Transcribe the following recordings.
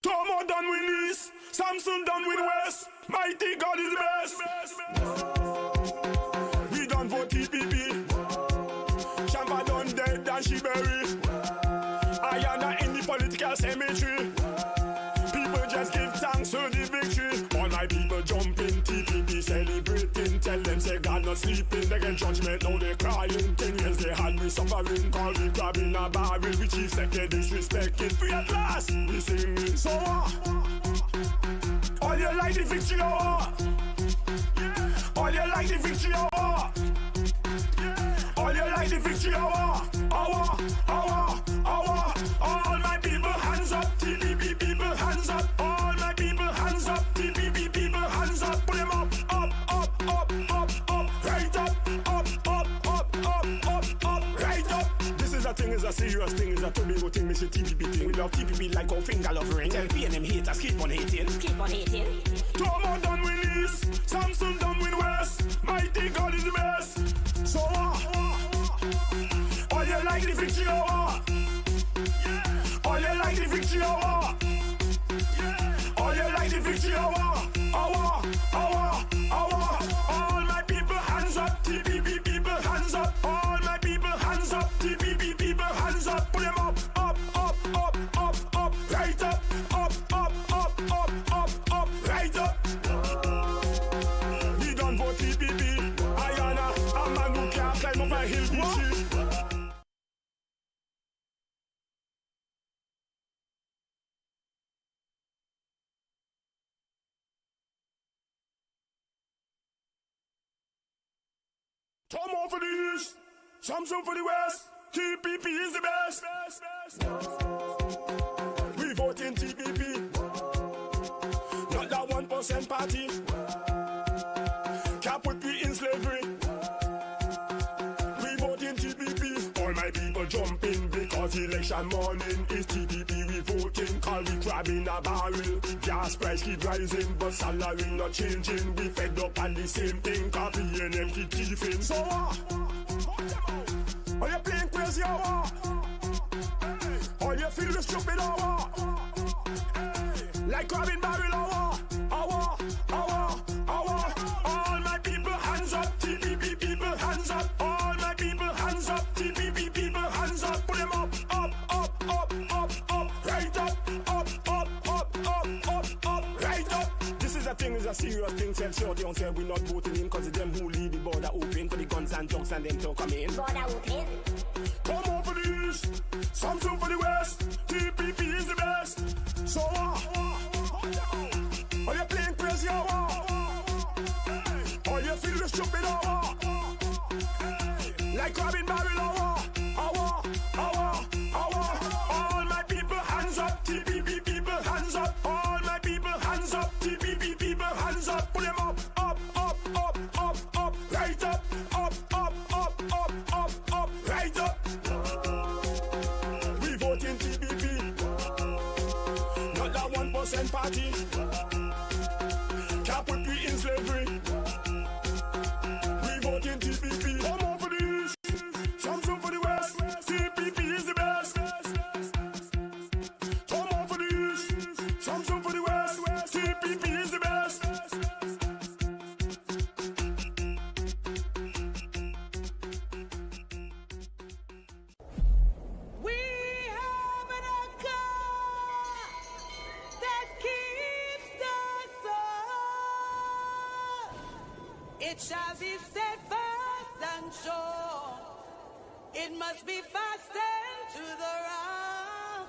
Tomo done with East, Samson done with West. Mighty God is the best. We done for TPP. Champa done dead and she buried. I am in the political cemetery. People just give thanks for the victory. All my people jumping, TPP celebrating. Tell them say God not sleeping. They get judgment, now they crying. 10 years they had me suffering. Call me grabbing a barrel. We chief second disrespecting. Free at last, we singing. So all you like the victory, all you like the victory, all you like the victory, all my people hands up, TPP people hands up, all my people hands up, TPP people hands up, put them up, right up, right up. This is a thing, is a serious thing, is a Tobago thing, Mr. TPP thing. We love TPP like our finger love ring. Tell P and them haters keep on hating. Tomo done with East, Samson done with West. Mighty God is the best. So all you like the victory, all you like the victory, all you like the victory, all my people hands up, TPP people hands up, all my people hands up, TPP people hands up, put them up, right up, right up. We done for TPP. Ayana, a man who can't climb up a hill, bitchy. Tomo for the East, Samson for the West, TPP is the best. We vote in TPP, not that 1% party. Can't put me in slavery. We vote in TPP, all my people jumping because election morning is TPP. We voting, call we grabbing a barrel. Gas price keep rising, but salary not changing. We fed up on the same thing, copy and them keep thieving. So are you playing crazy or what? Are you feeling stupid or what? Like grabbing barrel or what? All my people hands up, TPP people hands up. All my people hands up, TPP people hands up. Put them up, right up, right up. This is a thing, is a serious thing. Tell Shorty don't say we not voting in, cause it's them who leave the border open for the guns and drugs and them to come in. Border open. Come on for the East, Samson for the West, TPP is the best. So are you playing crazy or what? Are you feeling stupid or what? Like grabbing barrel or what? All my people hands up, TPP people hands up. All my people hands up, TPP people hands up. Put them up, right up, right up. We vote in TPP, not that 1% party. Can't put me in slavery. We vote in TPP. Come on for the East, Samson for the West. TPP is the best. Come on for the East, Samson for the West. TPP is the best. We have an anchor that keeps the soul. It shall be steadfast and sure. It must be fastened to the rock.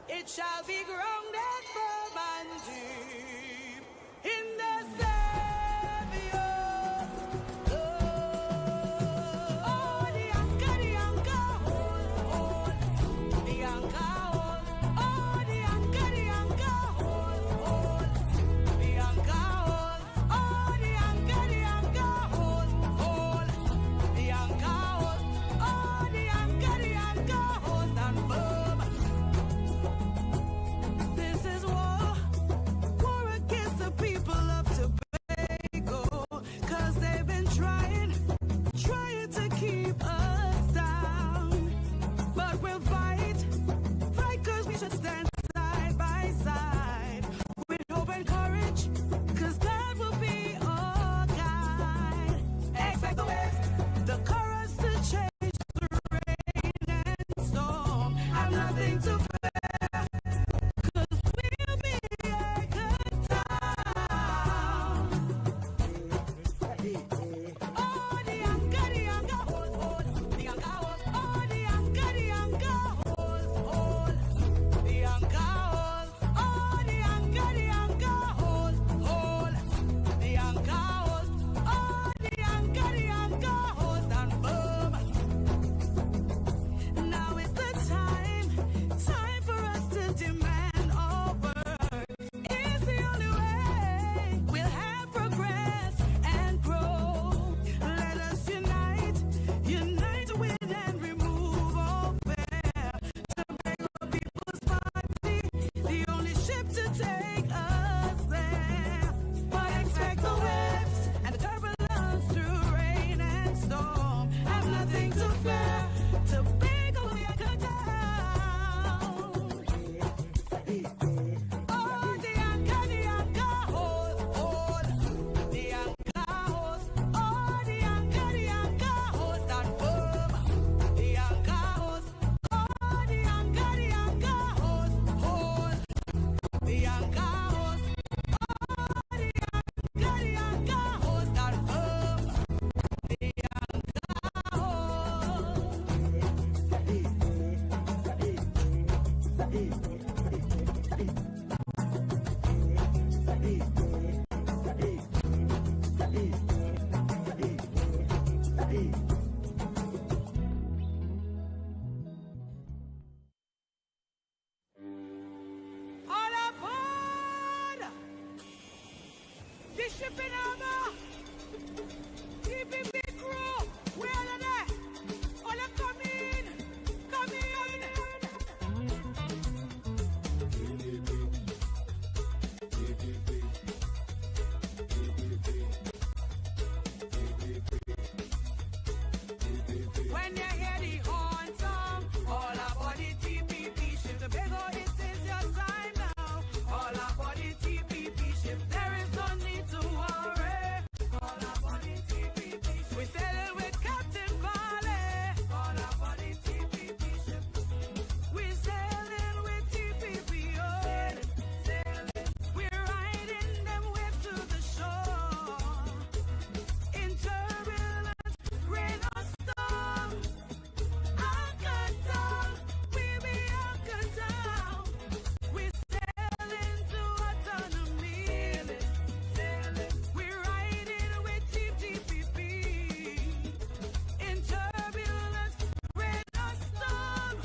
It shall be grounded firm and deep in the Savior. Oh, the anchor holds, the anchor holds. Oh, the anchor holds, the anchor holds. Oh, the anchor holds, the anchor holds. Oh, the anchor holds and firm. Flipping over. TPP crew. Where are they? All them come in. Come in. When you hear the horn song, all about the TPP ship. Tobago, it is your time now. All about the TPP ship. There is no need to worry. All about the TPP ship. We sailing with Captain Farley. All about the TPP ship. We sailing with TPP. Oh, sailing. We're riding them waves to the shore. In turbulence, rain or storm. Anchor down, we be anchored down. We sailing to autonomy. We're riding with TPP. In turbulence, rain or storm.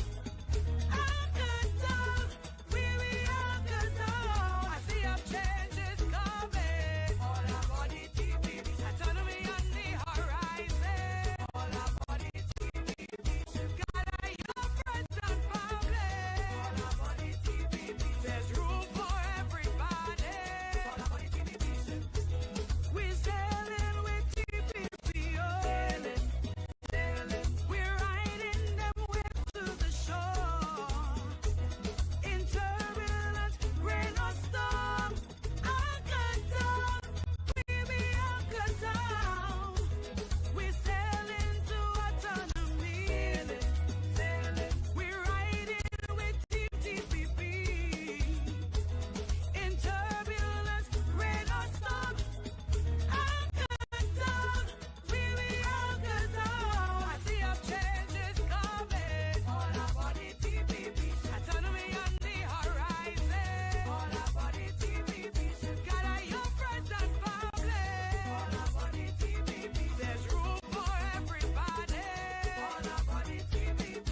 Anchor down, we be anchored down. I see up changes coming. All about the TPP. Autonomy on the horizon. All about the TPP. Gather your friends and family. All about the TPP. There's room for everybody. All about the TPP. We sailing with TPP. Oh, sailing. We're riding them waves to the shore. In turbulence, rain or storm. Anchor down, we be anchored down. We sailing to autonomy. We're riding with TPP. In turbulence, rain or storm. Anchor down, we be anchored down. I see up changes coming. All about the TPP. Autonomy on the horizon. All about the TPP. Gather your friends and family. All about the TPP. There's room for everybody. All about the TPP.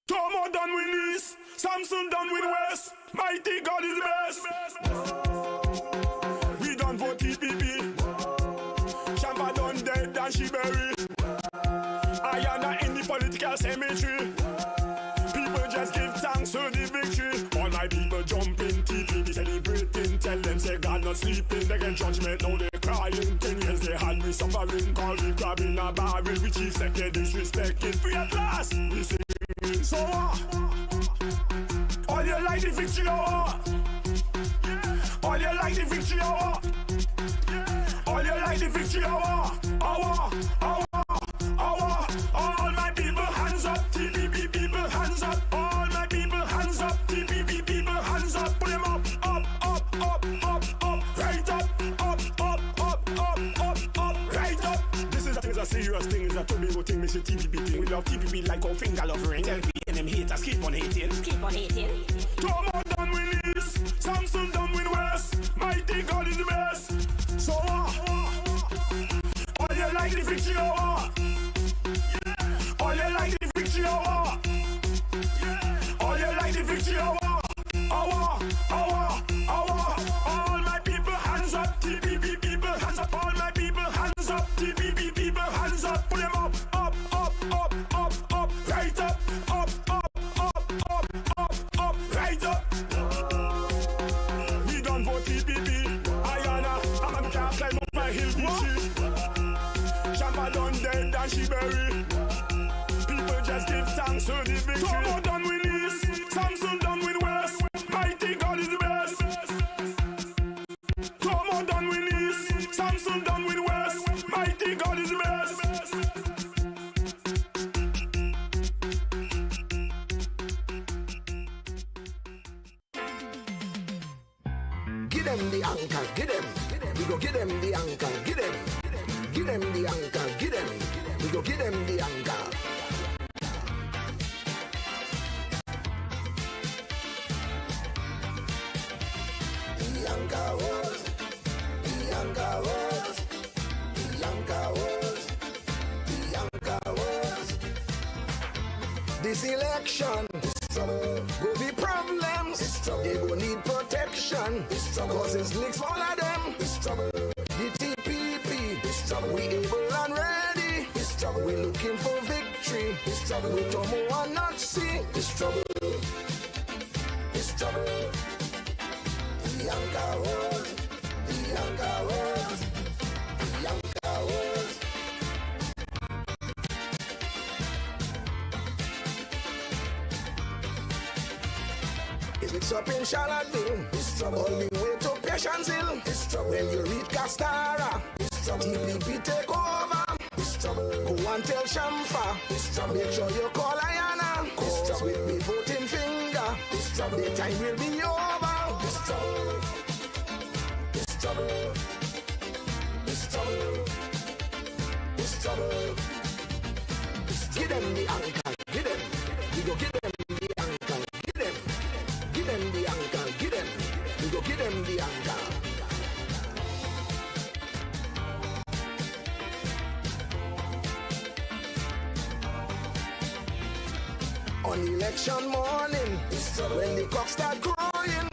Tomo done with East, Samson done with West. Mighty God is the best. We done for TPP. Champa done dead and she buried. I am not in the political cemetery. People just give thanks to the victory. All my people jump in TPP celebrating. Tell them say God not sleeping. They get judgment, now they crying. 10 years they had me suffering. Call me grabbing a barrel. We chief second disrespecting. Free at last. We sing. So all you like the victory hour. All you like the victory hour. All you like the victory hour. Hour. All my people hands up. TPP people hands up. All my people hands up. TPP people hands up. Put them up. Right up. Right up. This is a serious thing. It's a Tobago thing. It's a TPP thing. We love TPP like our finger love ring. Tell them haters keep on hating. Tomo done with East, Samson done with West. Mighty God is the best. So all you like the victory hour. All you like the victory hour. All you like the victory hour. Hour. All my people hands up. TPP people hands up. All my people hands up. TPP people hands up. Put them up. Right up. Right up. We done for TPP. I'm a can't climb up my hill, bitchy. Champa done dead and she buried. People just give thanks to the victory. Tomo done with East, Samson done with West. Mighty God is the best. Tomo done with East, Samson done with West. Mighty God is the best. Give them the anchor, give them. We go give them the anchor, give them. Give them the anchor, give them. We go give them the anchor. this election. Go be problems. They go need protection. Cause it's links for all of them. The TPP. We able and ready. We looking for victory. We Tomo and not see. It's trouble. It's trouble. The Yanka world. The Yanka world. The Yanka world. It's up in Charlotteville, all the way to Patience Hill. When you reach Castara, TPP take over. Go and tell Shamfa, make sure you call Ayana. Cause with the voting finger, the time will be over. It's trouble, it's trouble, it's trouble, it's trouble. Give them the anchor, give them. We go give them the anchor, give them. Give them the anchor, give them. We go give them the anchor. On election morning, when the cock start crowing,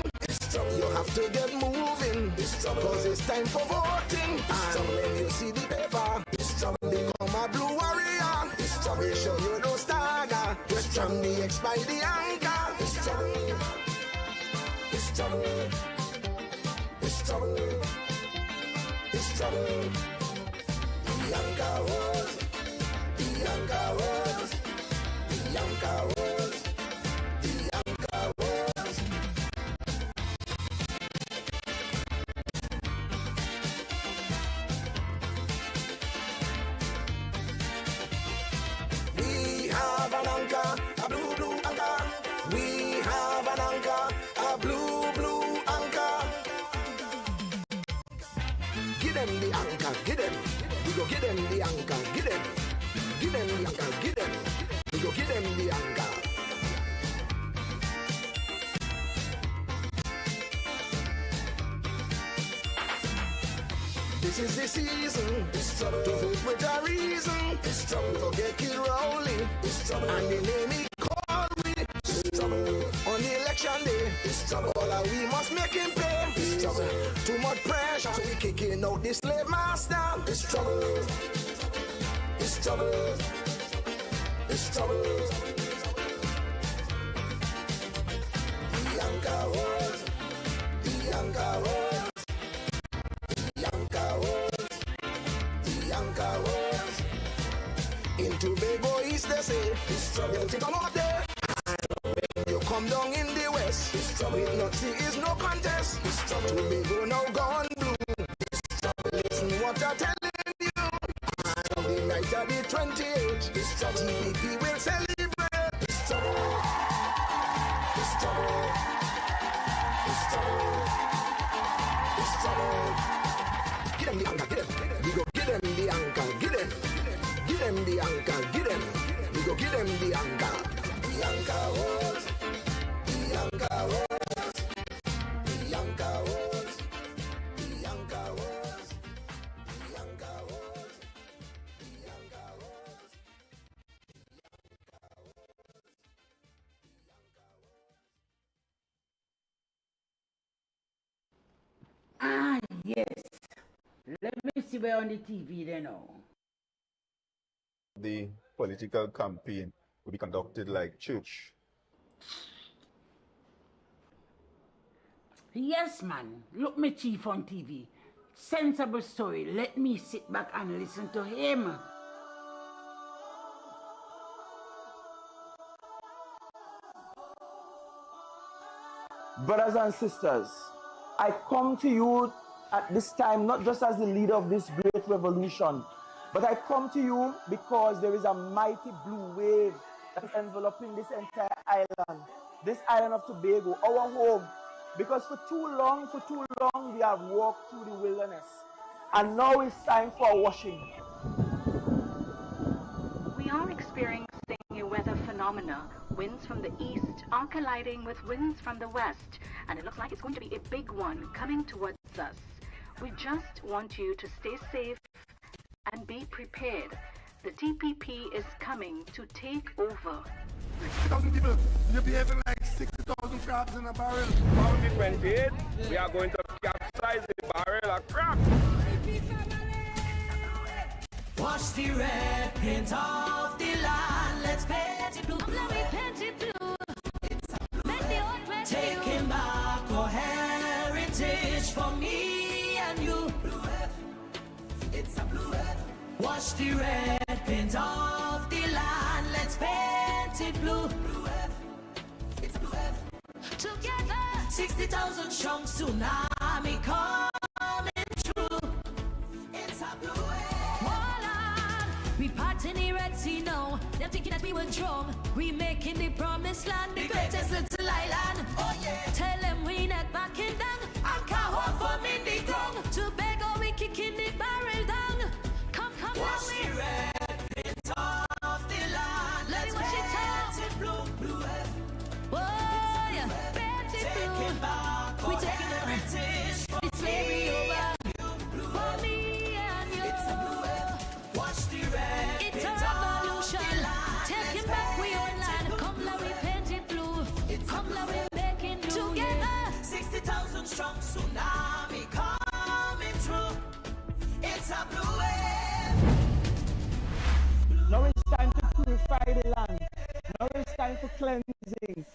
you have to get moving, cause it's time for voting. And when you see the paper, become a blue warrior. Make sure you don't stagger, just from the X by the anchor. It's trouble, it's trouble, it's trouble, it's trouble. The anchor was, the anchor was, the anchor was, the anchor was. We have an anchor, a blue, blue anchor. We have an anchor, a blue, blue anchor. Give them the anchor, give them. We go give them the anchor, give them. Give them the anchor, give them. We go give them the anchor. This is the season to vote with a reason. Forget Kid Rowley and the name he called me. On the election day, all of we must make him pay. Too much pressure, so we kicking out the slave master. It's trouble. It's trouble. It's trouble. The anchor was. The anchor was. The anchor was. The anchor was. In Tobago East they say, they'll take on up there. You come down in the west, with Nazi is no contest. Tobago now gone blue. Listen what I'm telling you. On the night of the 28th, TPP will celebrate. It's trouble. It's trouble. It's trouble. It's trouble. Give them the anchor, give them. We go give them the anchor, give them. Give them the anchor, give them. We go give them the anchor. The anchor was. The anchor was. The anchor was. The anchor was. The anchor was. The anchor was. Ah, yes. Let me see where on the TV they know. The political campaign will be conducted like church. Yes, man. Look me chief on TV. Sensible story. Let me sit back and listen to him. Brothers and sisters, I come to you at this time not just as the leader of this great revolution, but I come to you because there is a mighty blue wave that is enveloping this entire island of Tobago, our home. Because for too long, we have walked through the wilderness. And now it's time for a washing. We are experiencing a weather phenomena. Winds from the east are colliding with winds from the west. And it looks like it's going to be a big one coming towards us. We just want you to stay safe and be prepared. The TPP is coming to take over. 60,000 people. You're behaving like 60,000 crabs in a barrel. 2028, we are going to capsize the barrel of crab. Wash the red paint off the land. Let's paint it blue. Let me paint it blue. Make the old red taking back our heritage for me and you. Blue F, it's a blue F. Wash the red paint off the land. Let's paint it blue. Blue F, it's a blue F. Together, 60,000 strong tsunami coming through. It's a blue F. We part in the Red Sea now. They're thinking that we were drunk. We making the promised land, the greatest little island. Oh yeah. Tell them we not backing down. Anchor hold from in the ground. Tobago we kicking the barrel down. Come, wash the red paint off the land. Let's wash it off. Blue, blue F. Oh yeah, paint it blue. Taking back we taking the British. It's slavery over. For me and you. It's a blue F. Wash the red. It's a revolution. Taking back we own land. Come now we paint it blue. Come now we making new. Together, 60,000 strong tsunami coming through. It's a blue wave. Now it's time to purify the land. Now it's time for cleansing.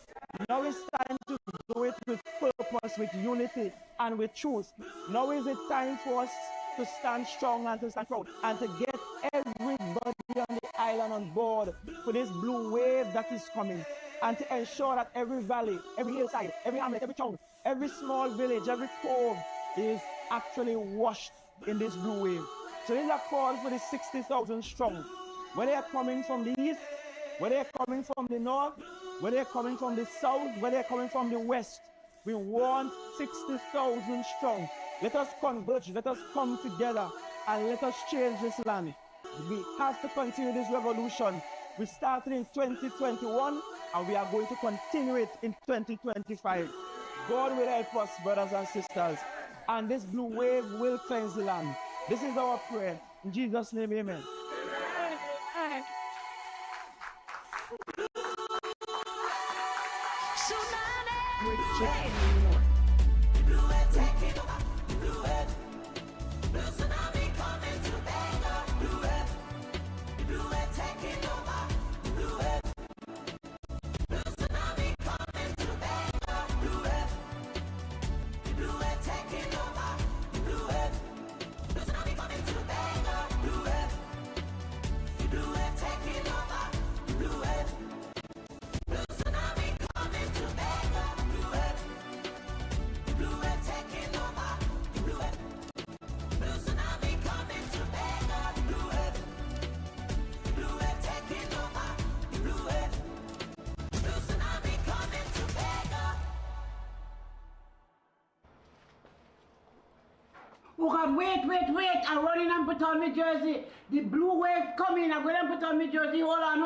Now it's time to do it with purpose, with unity, and with truth. Now is it time for us to stand strong and to stand proud and to get everybody on the island on board for this blue wave that is coming, and to ensure that every valley, every hillside, every hamlet, every town, every small village, every cove is actually washed in this blue wave. So this is a call for the 60,000 strong. Whether they're coming from the east, whether they're coming from the north, whether they're coming from the south, whether they're coming from the west, we want 60,000 strong. Let us converge, let us come together, and let us change this land. We have to continue this revolution. We started in 2021, and we are going to continue it in 2025. God will help us, brothers and sisters, and this blue wave will cleanse the land. This is our prayer. In Jesus' name, amen. Oh God, wait, I'm running and put on my jersey. The blue wave coming, I'm going to put on my jersey. Hold on. We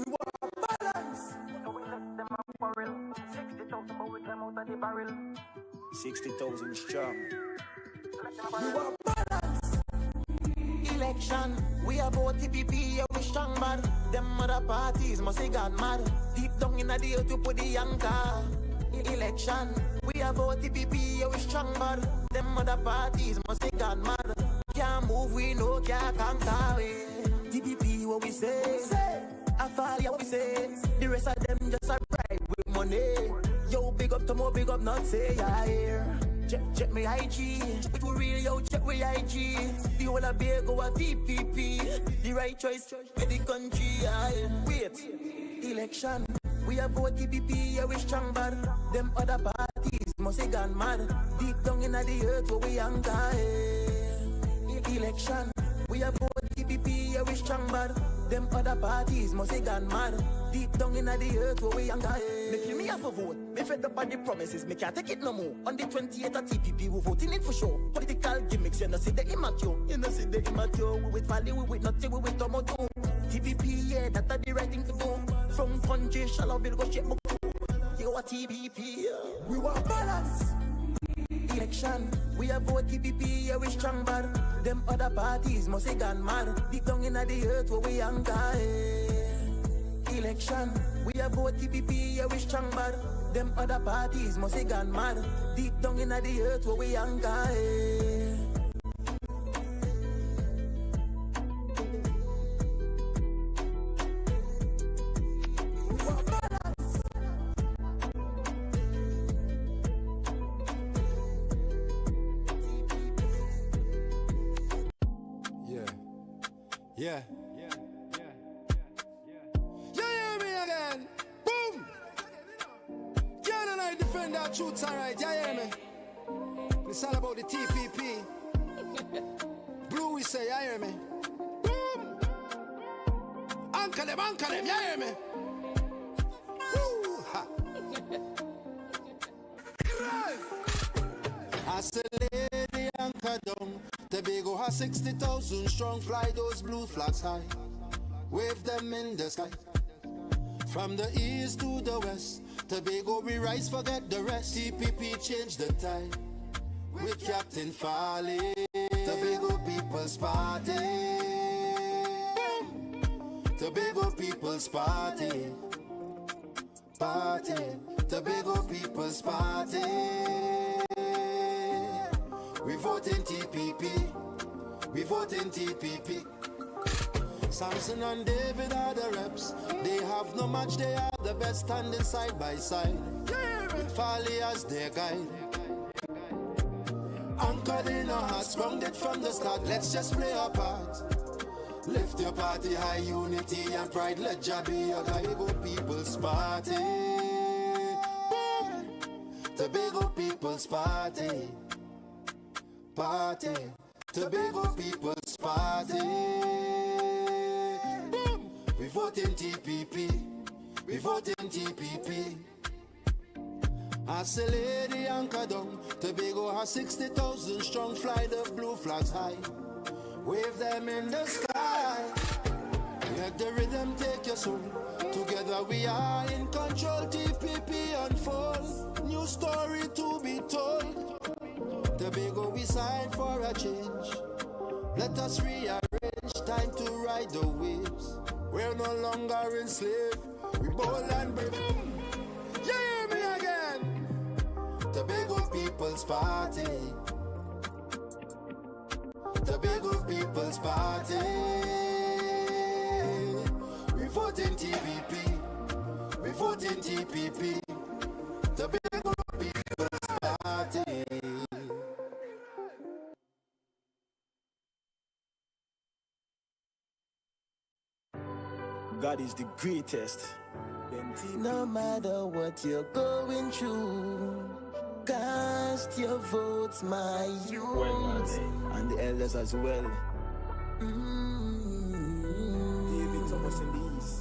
want balance. So we let them up barrel. 60,000 but we climb out of the barrel. 60,000 strong. We want balance. Election, we have vote TPP, yeah, we strong bad. Them other parties must have gone mad. Deep down in the deal to put the anchor. Election, we have vote TPP, yeah, we strong bad. Them other parties must have gone mad. Can't move, we know, can't conquer. TPP, what we say? I fall, yeah, what we say? The rest of them just a bribe with money. Yo, big up to more, big up, not say, yeah, here. Check me IG, it will real, yo, check me IG. The whole of beer go a TPP. The right choice for the country, yeah. Wait, election, we have vote TPP, yeah, we strong bad. Them other parties must have gone mad. Deep down in the earth where we anchor. Election, we have vote TPP, yeah, we strong bad. Them other parties must have gone mad. Deep down in the earth where we anchor. Me feel me have a vote. Me fed up on the promises. Me can't take it no more. On the 28th of TPP, we voting it for sure. Political gimmicks, you know see the immature. You know see the immature. We with Farley, we with nothing, we with Tobago. TPP, yeah, that's the right thing to do. From country, Charlotteville, go shape. You a TPP. We want balance. Election, we have vote TPP, yeah, we strong bad. Them other parties must have gone mad. Deep down in the earth where we anchor. Election, we have vote TPP, yeah, we strong bad. Them other parties must have gone mad. Deep down in the earth where we anchor. Yeah. You hear me again? Boom! Kern and I defend our truths, alright. You hear me? It's all about the TPP. Blue, we say, you hear me? Boom! Anchor them, you hear me? Woo! Ha! I say, lady, anchor down. Tobago has 60,000 strong, fly those blue flags high, wave them in the sky. From the east to the west, Tobago we rise, forget the rest. TPP change the tide, with Captain Farley, Tobago People's Party. Tobago People's Party, Tobago People's Party. We vote in TPP, we vote in TPP. Samson and David are the reps. They have no match, they are the best, standing side by side, with Farley as their guide. Anchored in our hearts, grounded from the start. Let's just play our part. Lift your party high, unity and pride. Let Jah be your Tobago People's Party. Boom! Tobago People's Party. Tobago People's Party. Boom! We vote in TPP. We vote in TPP. I say lady anchor down. Tobago has 60,000 strong, fly the blue flags high, wave them in the sky. Let the rhythm take your soul. Together we are in control. TPP unfold, new story to be told. Tobago we sign for a change. Let us rearrange, time to ride the waves. We're no longer enslaved, we bold and brave. You hear me again? Tobago People's Party. Tobago People's Party. We vote in TPP. We vote in TPP. Tobago People's Party. God is the greatest. No matter what you're going through, cast your votes, my youth. And the elders as well. David Thomas in the east.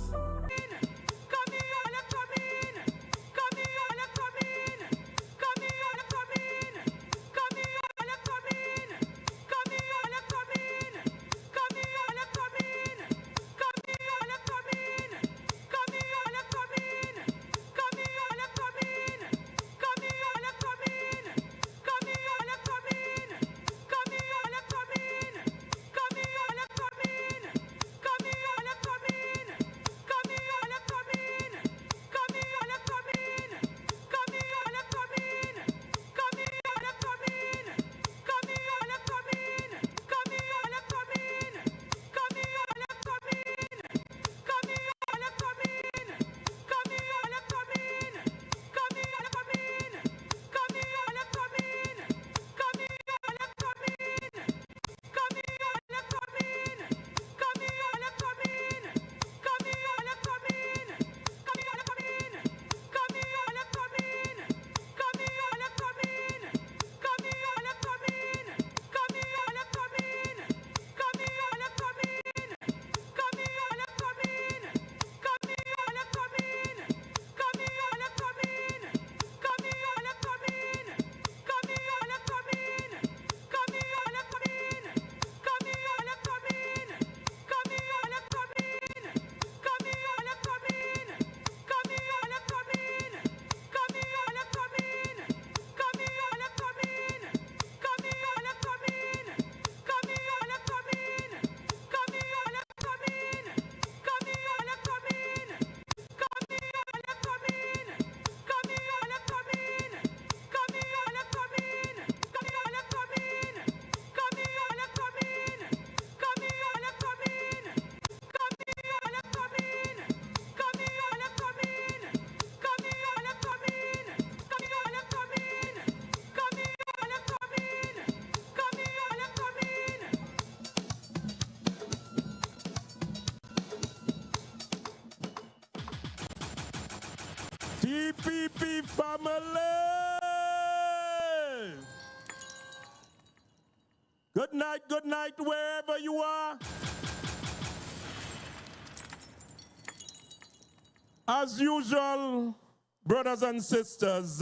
TPP family. Good night, wherever you are. As usual, brothers and sisters,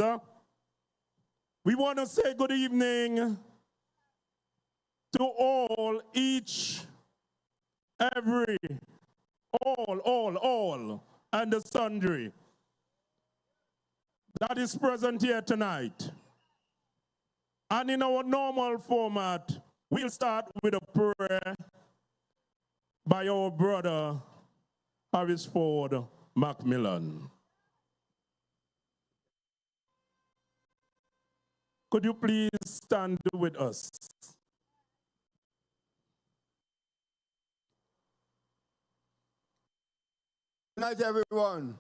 we want to say good evening to all, each, every, all, and the sundry that is present here tonight. And in our normal format, we'll start with a prayer by our brother, Harrisford Macmillan. Could you please stand with us? Good night, everyone.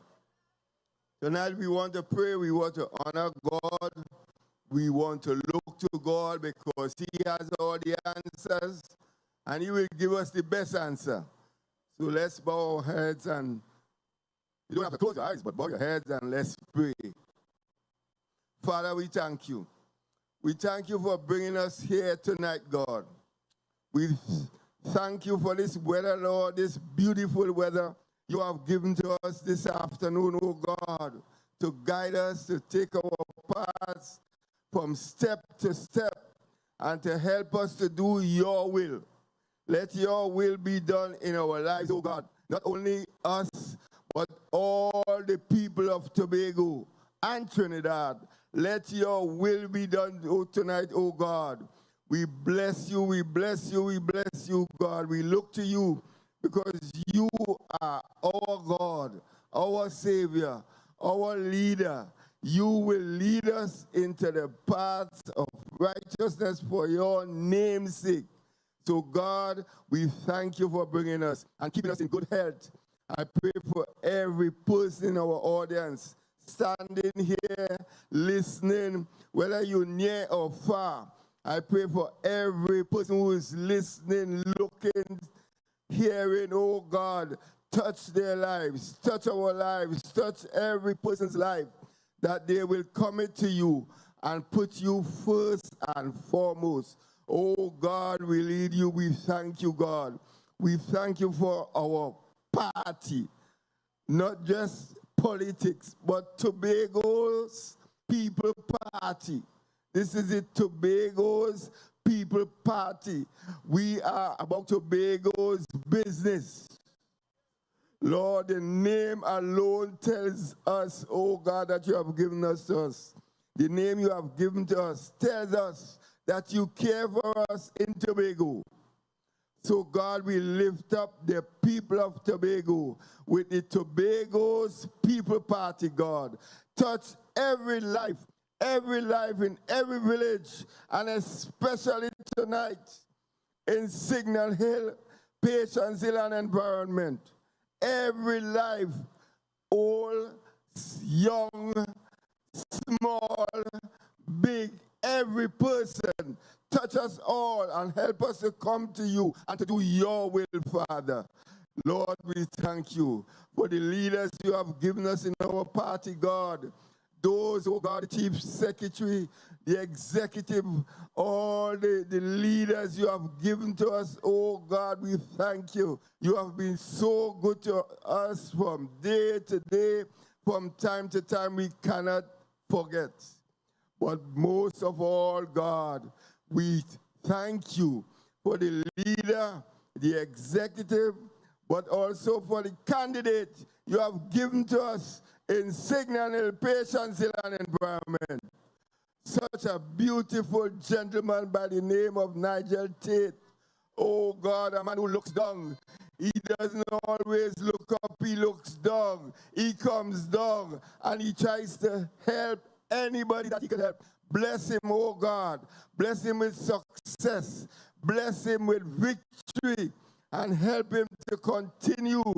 Tonight we want to pray, we want to honor God, we want to look to God because He has all the answers and He will give us the best answer. So let's bow our heads and you don't have to close your eyes, but bow your heads and let's pray. Father, we thank you. We thank you for bringing us here tonight, God. We thank you for this weather, Lord, this beautiful weather you have given to us this afternoon, oh God, to guide us, to take our paths from step to step, and to help us to do your will. Let your will be done in our lives, oh God. Not only us, but all the people of Tobago and Trinidad. Let your will be done tonight, oh God. We bless you, we bless you, we bless you, God. We look to you because you are our God, our Savior, our leader. You will lead us into the paths of righteousness for your name's sake. So, God, we thank you for bringing us and keeping us in good health. I pray for every person in our audience standing here, listening, whether you're near or far. I pray for every person who is listening, looking, hearing, oh God, touch their lives, touch our lives, touch every person's life, that they will commit to you and put you first and foremost. Oh God, we lead you. We thank you, God. We thank you for our party, not just politics, but Tobago's People Party. This is the Tobago's People Party. We are about Tobago's business. Lord, the name alone tells us, oh God, that you have given us to us. The name you have given to us tells us that you care for us in Tobago. So God, we lift up the people of Tobago with the Tobago's People Party, God. Touch every life in every village, and especially tonight in Signal Hill, Patience Hill and environment. Every life, old, young, small, big, every person, touch us all and help us to come to you and to do your will, Father. Lord, we thank you for the leaders you have given us in our party, God. Those, oh God, the Chief Secretary, the executive, all the leaders you have given to us, oh God, we thank you. You have been so good to us from day to day, from time to time, we cannot forget. But most of all, God, we thank you for the leader, the executive, but also for the candidate you have given to us in Signal Hill, Patience Hill and environment. Such a beautiful gentleman by the name of Nigel Tate. Oh God, a man who looks down. He doesn't always look up, he looks down. He comes down and he tries to help anybody that he can help. Bless him, oh God. Bless him with success. Bless him with victory. And help him to continue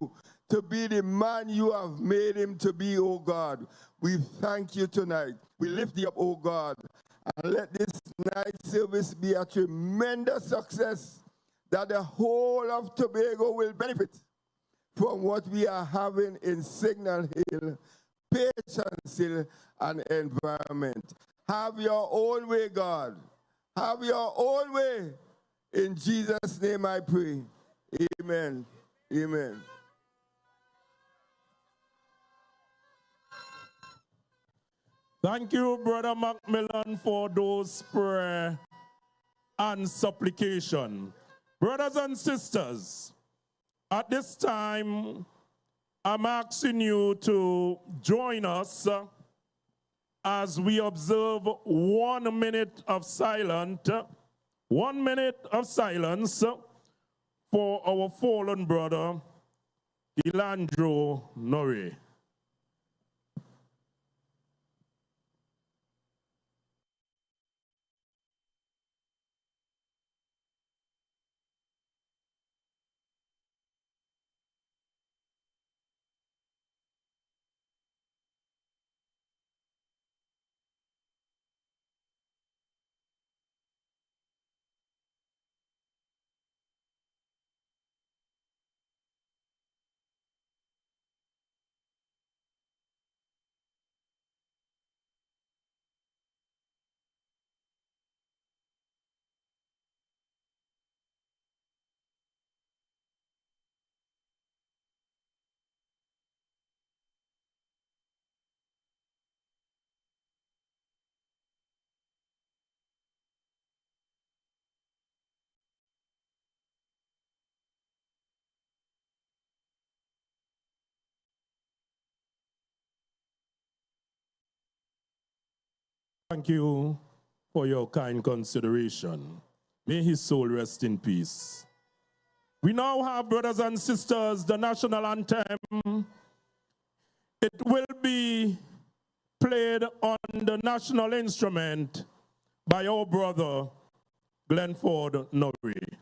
to be the man you have made him to be, oh God. We thank you tonight. We lift you up, oh God. And let this night service be a tremendous success, that the whole of Tobago will benefit from what we are having in Signal Hill, patience still and environment. Have your own way, God. Have your own way. In Jesus' name I pray. Amen. Amen. Thank you, Brother Macmillan, for those prayer and supplication. Brothers and sisters, at this time, I'm asking you to join us as we observe 1 minute of silence. 1 minute of silence for our fallen brother, Elandro Norrie. Thank you for your kind consideration. May his soul rest in peace. We now have, brothers and sisters, the national anthem. It will be played on the national instrument by our brother, Glenford Norrie.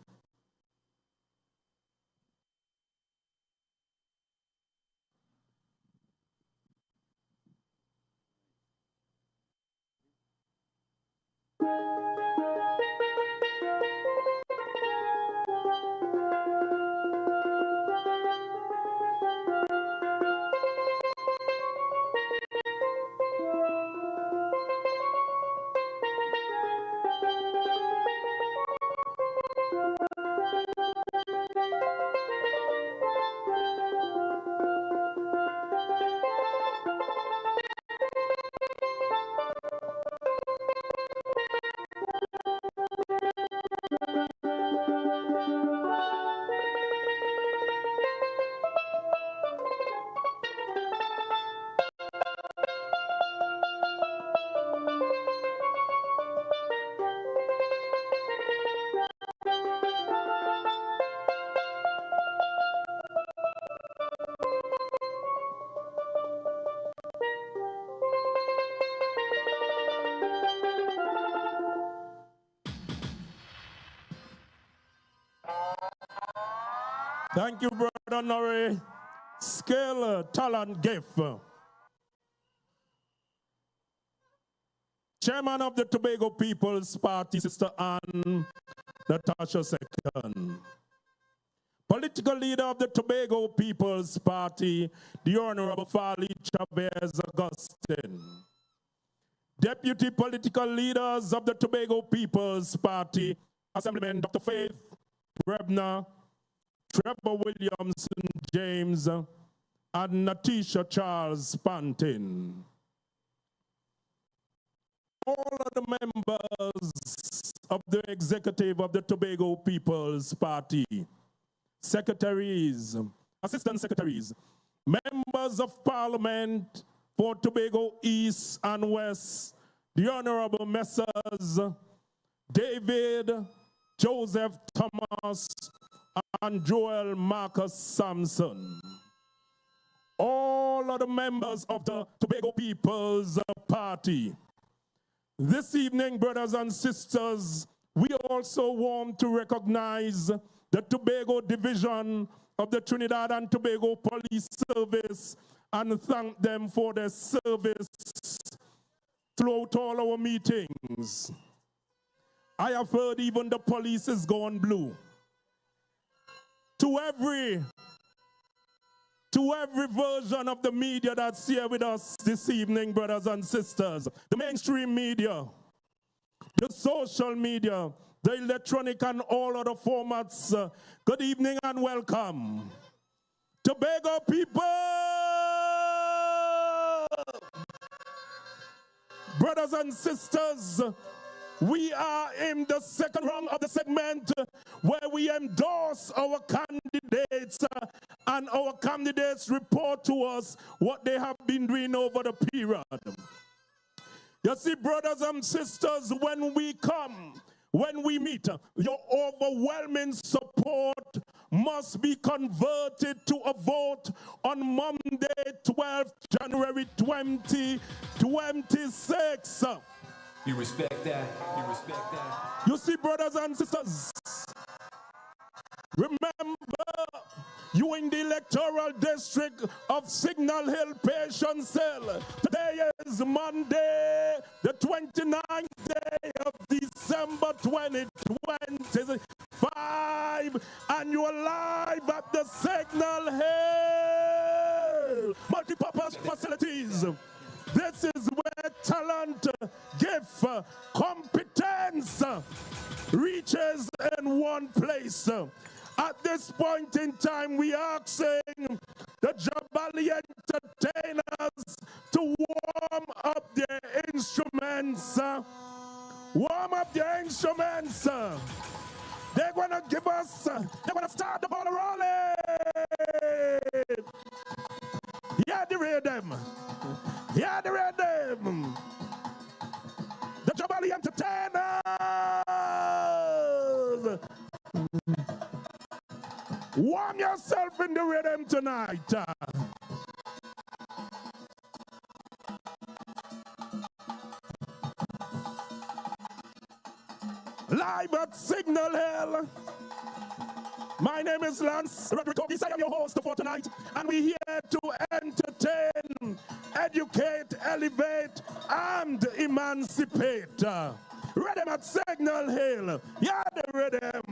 Thank you, Brother Norrie. Skill, talent, gift. Chairman of the Tobago People's Party, Sister Anne Natasha II. Political leader of the Tobago People's Party, the Honorable Farley Augustine. Deputy political leaders of the Tobago People's Party, Assemblyman Dr. Faith Rebner, Trevor Williamson James, and Natisha Charles Pantin. All of the members of the executive of the Tobago People's Party, secretaries, assistant secretaries, members of Parliament for Tobago East and West, the Honorable Messrs. David Joseph Thomas and Joel Marcus Sampson. All of the members of the Tobago People's Party. This evening, brothers and sisters, we also want to recognize the Tobago Division of the Trinidad and Tobago Police Service and thank them for their service throughout all our meetings. I have heard even the police is gone blue. To to every version of the media that's here with us this evening, brothers and sisters. The mainstream media, the social media, the electronic and all other formats. Good evening and welcome. Tobago people! Brothers and sisters, we are in the second round of the segment where we endorse our candidates and our candidates report to us what they have been doing over the period. You see, brothers and sisters, when we come, when we meet, your overwhelming support must be converted to a vote on Monday, 12th January 2026. You respect that? You respect that? You see, brothers and sisters, remember, you in the electoral district of Signal Hill Patience Hill. Today is Monday, the 29th day of December 2025, and you are live at the Signal Hill multipurpose facilities. This is where talent, gift, competence reaches in one place. At this point in time, we are asking the Jabali entertainers to warm up their instruments. Warm up their instruments. They're going to give us, they're going to start the ball rolling. Yeah, the rhythm. Yeah, the rhythm. The Jabali entertainers. Warm yourself in the rhythm tonight. Live at Signal Hill. My name is Lance Rodrigo. I am your host for tonight, and we're here to entertain, educate, elevate, and emancipate. Rhythm at Signal Hill. Yeah, the rhythm.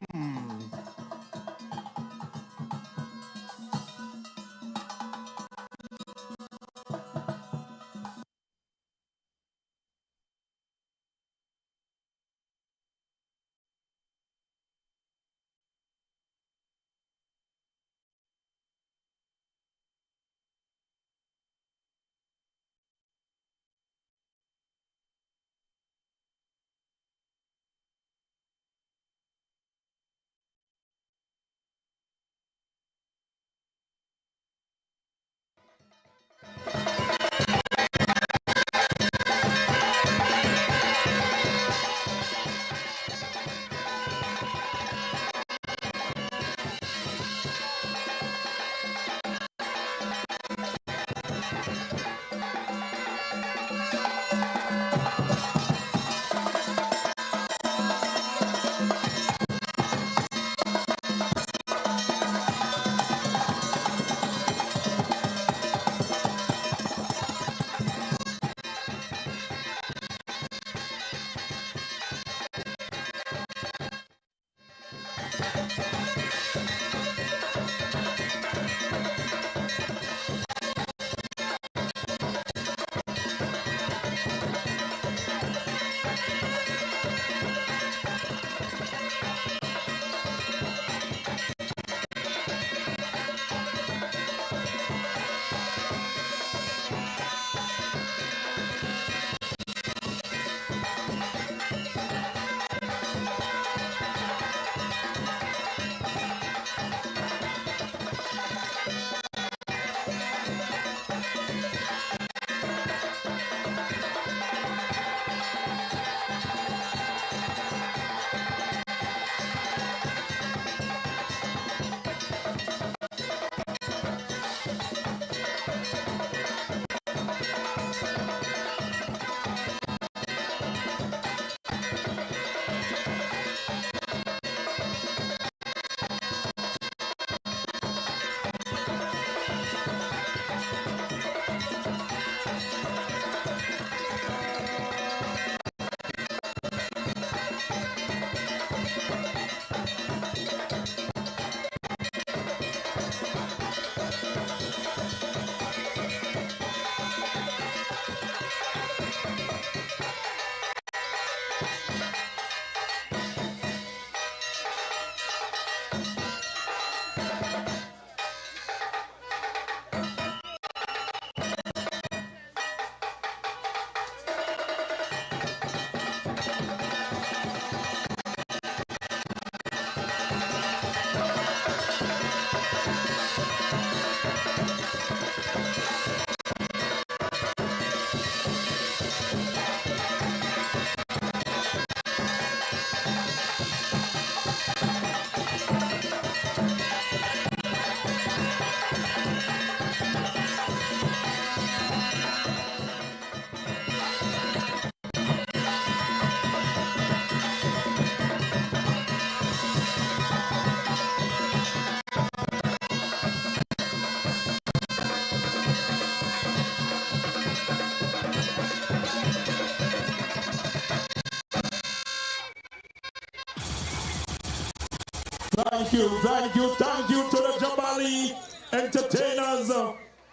Thank you to the Jabali entertainers.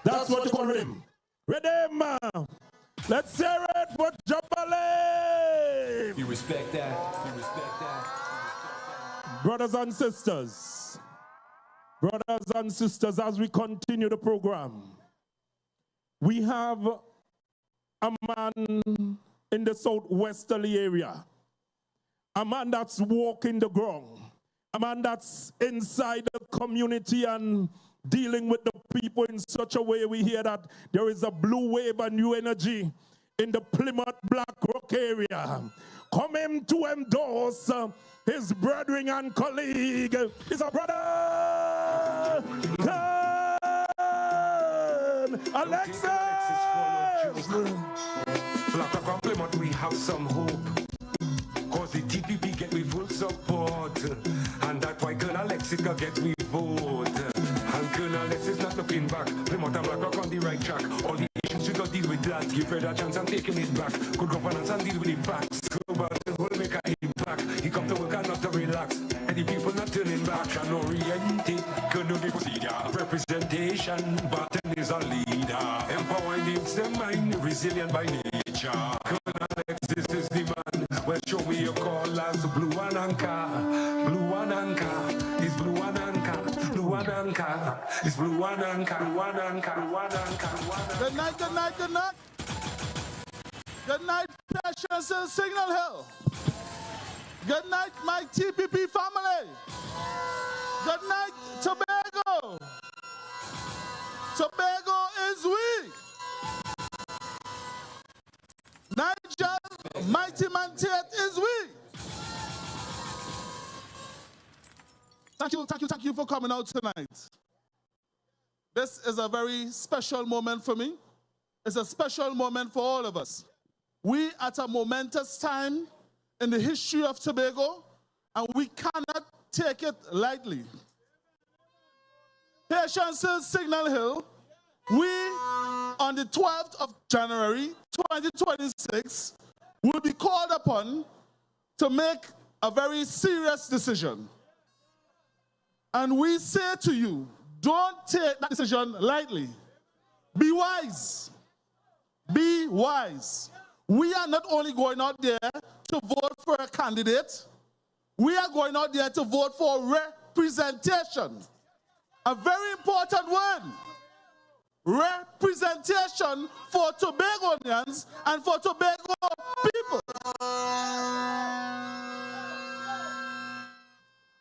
That's what you call him. Ready, man? Let's hear it for Jabali. You respect that. You respect that. Brothers and sisters, as we continue the program, we have a man in the southwesterly area, a man that's walking the ground, a man that's inside the community and dealing with the people in such a way. We hear that there is a blue wave and new energy in the Plymouth Black Rock area. Coming to endorse his brethren and colleague is a brother, Kern, Alexis. Black Rock and Plymouth, we have some hope. Cause the TPP get we full support. And that's why Colonel Alexis can get we vote. And Colonel Alexis not looking back. Plymouth and Black Rock on the right track. All the issues we got deal with that. Give her that chance and taking it back. Good governance and deal with the facts. Global will make an impact. He come to work and not to relax. And the people not turning back. And oriented. Colonel the procedure. Representation. Barton is a leader. Empowering the mind. Resilient by nature. Colonel Alexis is the man. Well, show me your call as blue and anchor. Blue and anchor. It's blue and anchor. Blue and anchor. It's blue and anchor. Blue and anchor. Blue and anchor. Good night, good night, good night. Good night, Patience and Signal Hill. Good night, my TPP family. Good night, Tobago. Tobago is weak. Nigel, mighty man Tate is weak. Thank you for coming out tonight. This is a very special moment for me. It's a special moment for all of us. We at a momentous time in the history of Tobago, and we cannot take it lightly. Patience's Signal Hill, we, on the 12th of January 2026, will be called upon to make a very serious decision. And we say to you, don't take that decision lightly. Be wise. Be wise. We are not only going out there to vote for a candidate, we are going out there to vote for representation. A very important word. Representation for Tobagonians and for Tobago people.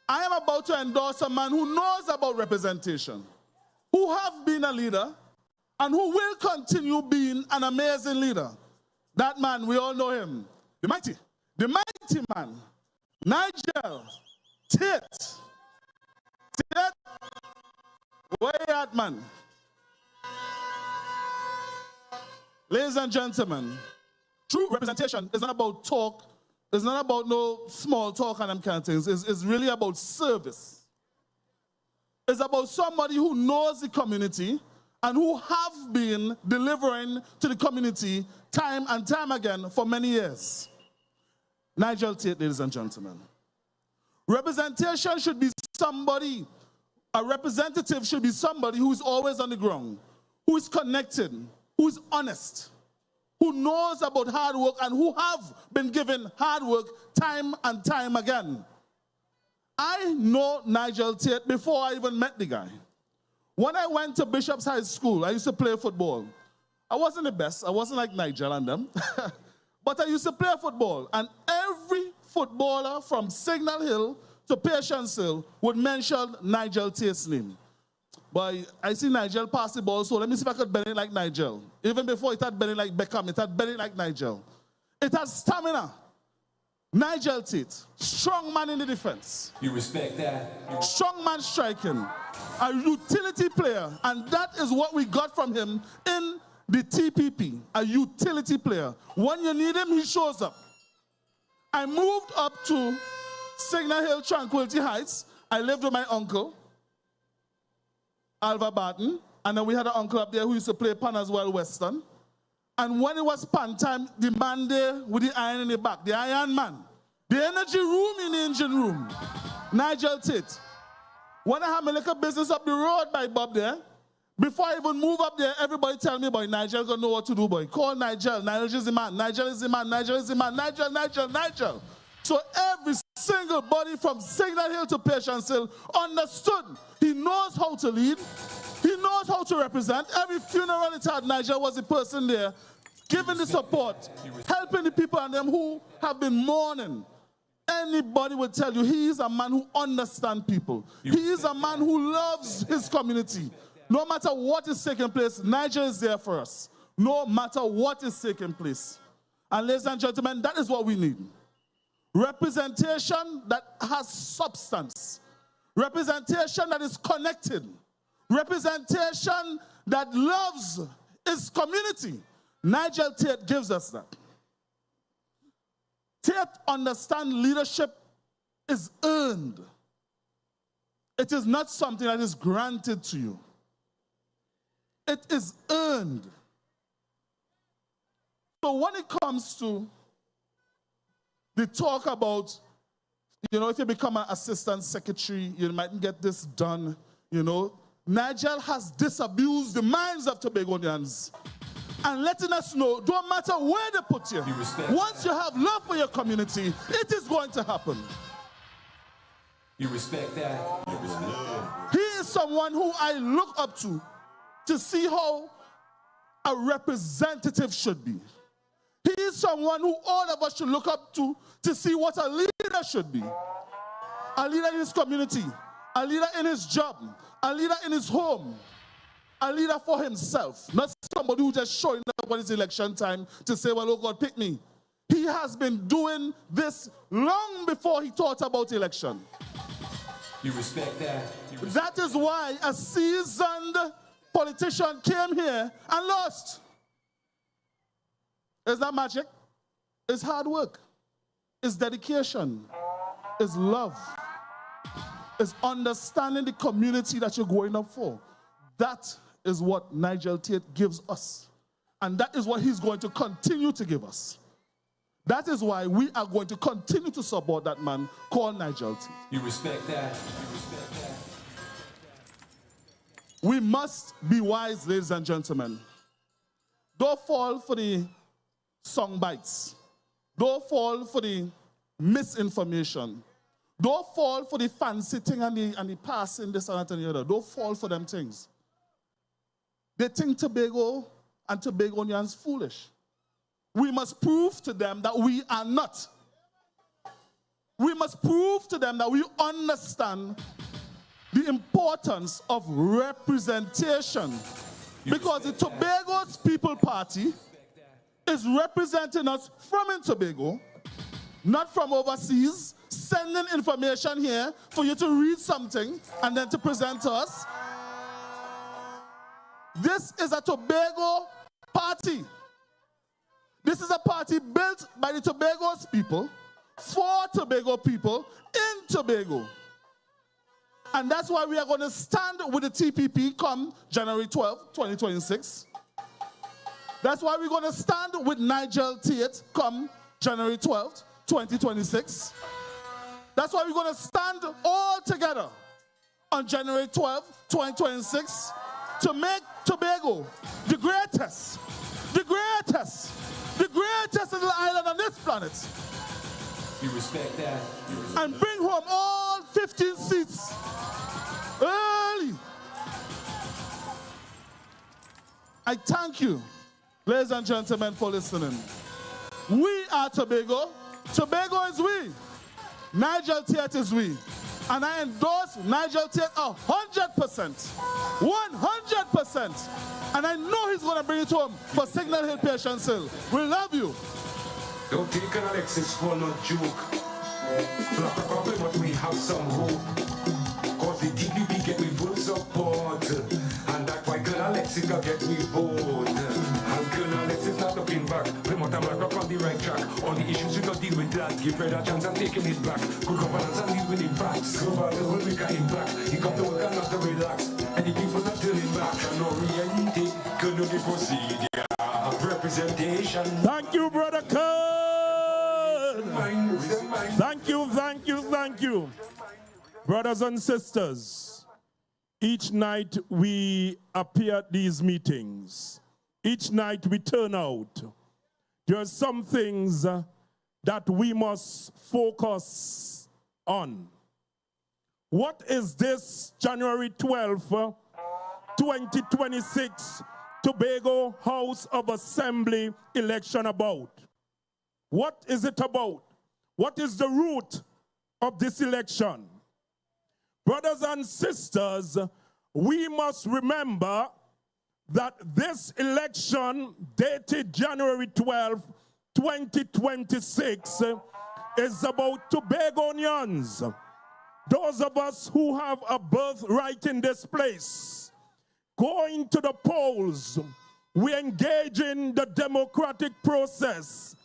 I am about to endorse a man who knows about representation, who have been a leader, and who will continue being an amazing leader. That man, we all know him. The mighty man, Nigel Tate. Tate, where you at, man? Ladies and gentlemen, true representation is not about talk. It's not about no small talk and them kind of things. It's really about service. It's about somebody who knows the community and who have been delivering to the community time and time again for many years. Nigel Tate, ladies and gentlemen. Representation should be somebody, a representative should be somebody who is always on the ground, who is connected, who is honest, who knows about hard work and who have been given hard work time and time again. I know Nigel Tate before I even met the guy. When I went to Bishop's High School, I used to play football. I wasn't the best. I wasn't like Nigel and them. But I used to play football. And every footballer from Signal Hill to Patience Hill would mention Nigel Tate's name. But I see Nigel pass the ball, so let me see if I could bend it like Nigel. Even before it had bend it like Beckham, it had bend it like Nigel. It has stamina. Nigel Tate, strong man in the defense. You respect that? Strong man striking. A utility player, and that is what we got from him in the TPP, a utility player. When you need him, he shows up. I moved up to Signal Hill, Tranquility Heights. I lived with my uncle, Alva Barton, and then we had an uncle up there who used to play pan as well, Western. And when it was pan time, the man there with the iron in the back, the iron man, the energy room in the engine room, Nigel Tate, When I have my little business up the road by Bob there, before I even move up there, everybody tell me, boy, Nigel gonna know what to do, boy. Call Nigel. Nigel is the man. Nigel is the man. Nigel is the man. Nigel. So every single body from Signal Hill to Patience Hill understood. He knows how to lead. He knows how to represent. Every funeral it had, Nigel was the person there, giving the support, helping the people and them who have been mourning. Anybody would tell you he is a man who understands people. He is a man who loves his community. No matter what is taking place, Nigel is there for us. No matter what is taking place. And ladies and gentlemen, that is what we need. Representation that has substance. Representation that is connected. Representation that loves its community. Nigel Tate gives us that. Tate understands leadership is earned. It is not something that is granted to you. It is earned. So when it comes to the talk about, if you become an assistant secretary, you mightn't get this done, Nigel has disabused the minds of Tobagonians and letting us know, don't matter where they put you, once you have love for your community, it is going to happen. You respect that? He is someone who I look up to see how a representative should be. He is someone who all of us should look up to see what a leader should be. A leader in his community, a leader in his job, a leader in his home, a leader for himself, not somebody who just showing up when it's election time to say, well, oh God, pick me. He has been doing this long before he thought about election. You respect that? That is why a seasoned politician came here and lost. It's not magic. It's hard work. It's dedication. It's love. It's understanding the community that you're going up for. That is what Nigel Tate gives us. And that is what he's going to continue to give us. That is why we are going to continue to support that man called Nigel Tate. You respect that? You respect that? We must be wise, ladies and gentlemen. Don't fall for the song bites. Don't fall for the misinformation. Don't fall for the fancy thing and the passing this and that and the other. Don't fall for them things. They think Tobago and Tobagonians foolish. We must prove to them that we are not. We must prove to them that we understand the importance of representation. Because the Tobago's People Party is representing us from in Tobago, not from overseas, sending information here for you to read something and then to present to us. This is a Tobago party. This is a party built by the Tobago's people, for Tobago people, in Tobago. And that's why we are going to stand with the TPP come January 12, 2026. That's why we're going to stand with Nigel Tate come January 12, 2026. That's why we're going to stand all together on January 12, 2026 to make Tobago the greatest little island on this planet. You respect that? You respect and bring home all 15 seats early. I thank you, ladies and gentlemen, for listening. We are Tobago. Tobago is we. Nigel Tate is we. And I endorse Nigel Tate 100%. 100%. And I know he's going to bring it home for Signal Hill, Patience Hill. We love you. Don't take an Alexis for no joke. Not a problem, but we have some hope. Cause the TPP get me full support. And that's why girl Alexis got get me vote. And girl Alexis not looking back. Plymouth and Clarke on the right track. All the issues we got deal with that. Give her a chance and taking it back. Good governance and deal with the facts. Global the whole make an impact. He got to work and not to relax. And the people not turning back. And orientate. Could do the procedure. Representation. Thank you, Brother Kern. Thank you. Brothers and sisters. Each night we appear at these meetings. Each night we turn out. There are some things that we must focus on. What is this January 12th, 2026 Tobago House of Assembly election about? What is it about? What is the root of this election? Brothers and sisters, we must remember that this election dated January 12, 2026 is about Tobagonians. Those of us who have a birthright in this place, going to the polls, we engage in the democratic process,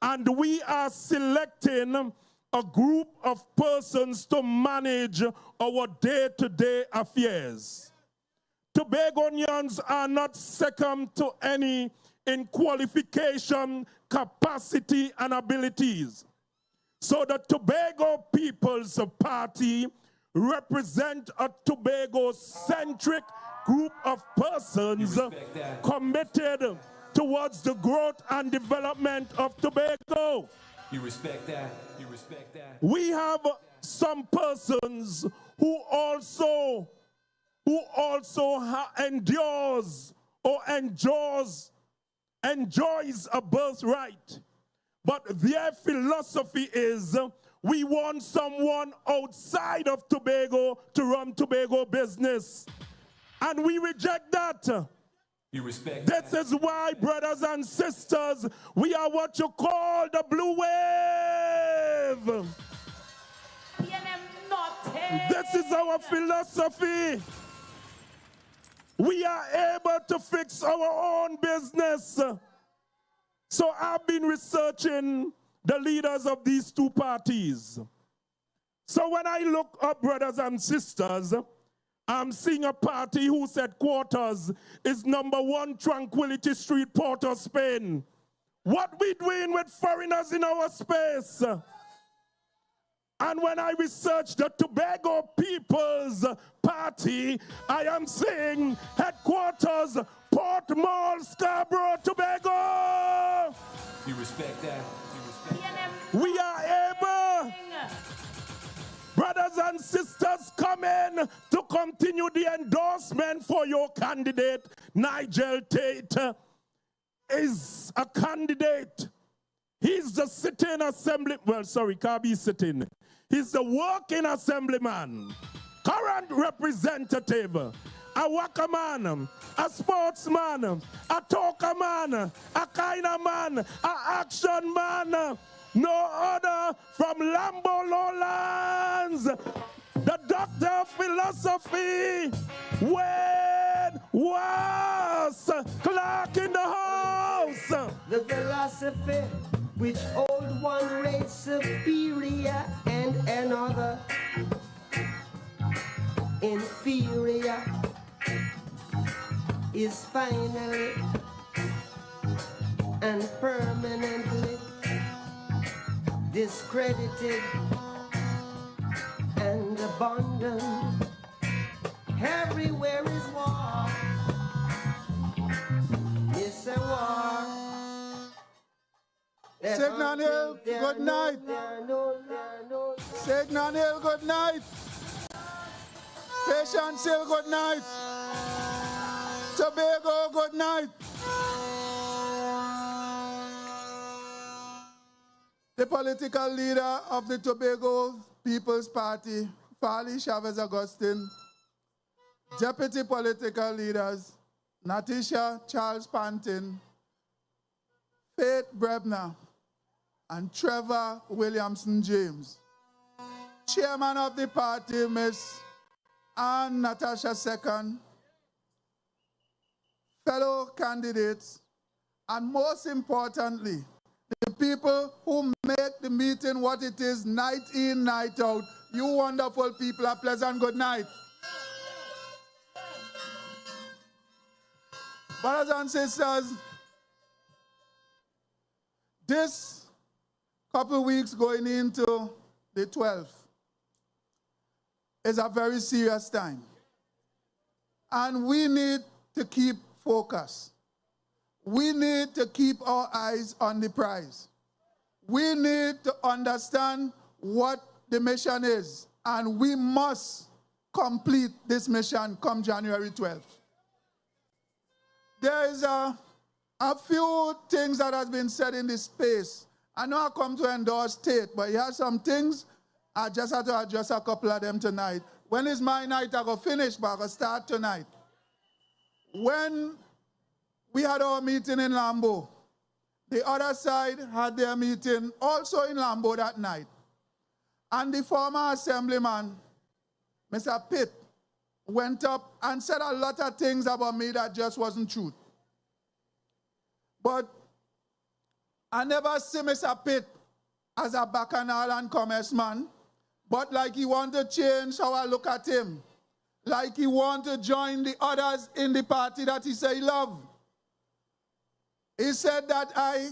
and we are selecting a group of persons to manage our day-to-day affairs. Tobagonians are not second to any in qualification, capacity, and abilities. So the Tobago People's Party represent a Tobago-centric group of persons committed towards the growth and development of Tobago. You respect that? You respect that? We have some persons who also endures or enjoys a birthright. But their philosophy is we want someone outside of Tobago to run Tobago business. And we reject that. You respect that? This is why, brothers and sisters, we are what you call the blue wave. This is our philosophy. We are able to fix our own business. So I've been researching the leaders of these two parties. So when I look up, brothers and sisters, I'm seeing a party whose headquarters is #1 Tranquility Street, Port of Spain. What we doing with foreigners in our space? And when I research the Tobago People's Party, I am seeing headquarters, Port Mall, Scarborough, Tobago. You respect that? You respect that? We are able, brothers and sisters, come in to continue the endorsement for your candidate. Nigel Tate is a candidate. He's the sitting assembly, well, sorry, can't be sitting. He's the working assemblyman, current representative, a worker man, a sportsman, a talker man, a kind of man, a action man, no other from Lambeau, Lowlands, the doctor of philosophy, Wane was Clarke in the house. The philosophy which old one rates superior and another inferior is finally and permanently discredited and abandoned. Everywhere is war. It's a war. Signal Hill, good night. Signal Hill, good night. Patience Hill, good night. Tobago, good night. The political leader of the Tobago People's Party, Farley Augustine. Deputy political leaders, Natisha Charles Pantin, Faith Brebner, and Trevor Williamson James. Chairman of the party, Miss Ann Natasha II. Fellow candidates, and most importantly, the people who make the meeting what it is night in, night out. You wonderful people, a pleasant good night. Brothers and sisters, this couple weeks going into the 12th is a very serious time. And we need to keep focus. We need to keep our eyes on the prize. We need to understand what the mission is, and we must complete this mission come January 12th. There is a few things that has been said in this space. I know I come to endorse Tate, but he has some things. I just have to address a couple of them tonight. When is my night? I go finish, but I go start tonight. When we had our meeting in Lambeau, the other side had their meeting also in Lambeau that night. And the former Assemblyman, Mr. Pitt, went up and said a lot of things about me that just wasn't true. But I never see Mr. Pitt as a bacchanal and commerce man, but like he want to change how I look at him. Like he want to join the others in the party that he say he love. He said that I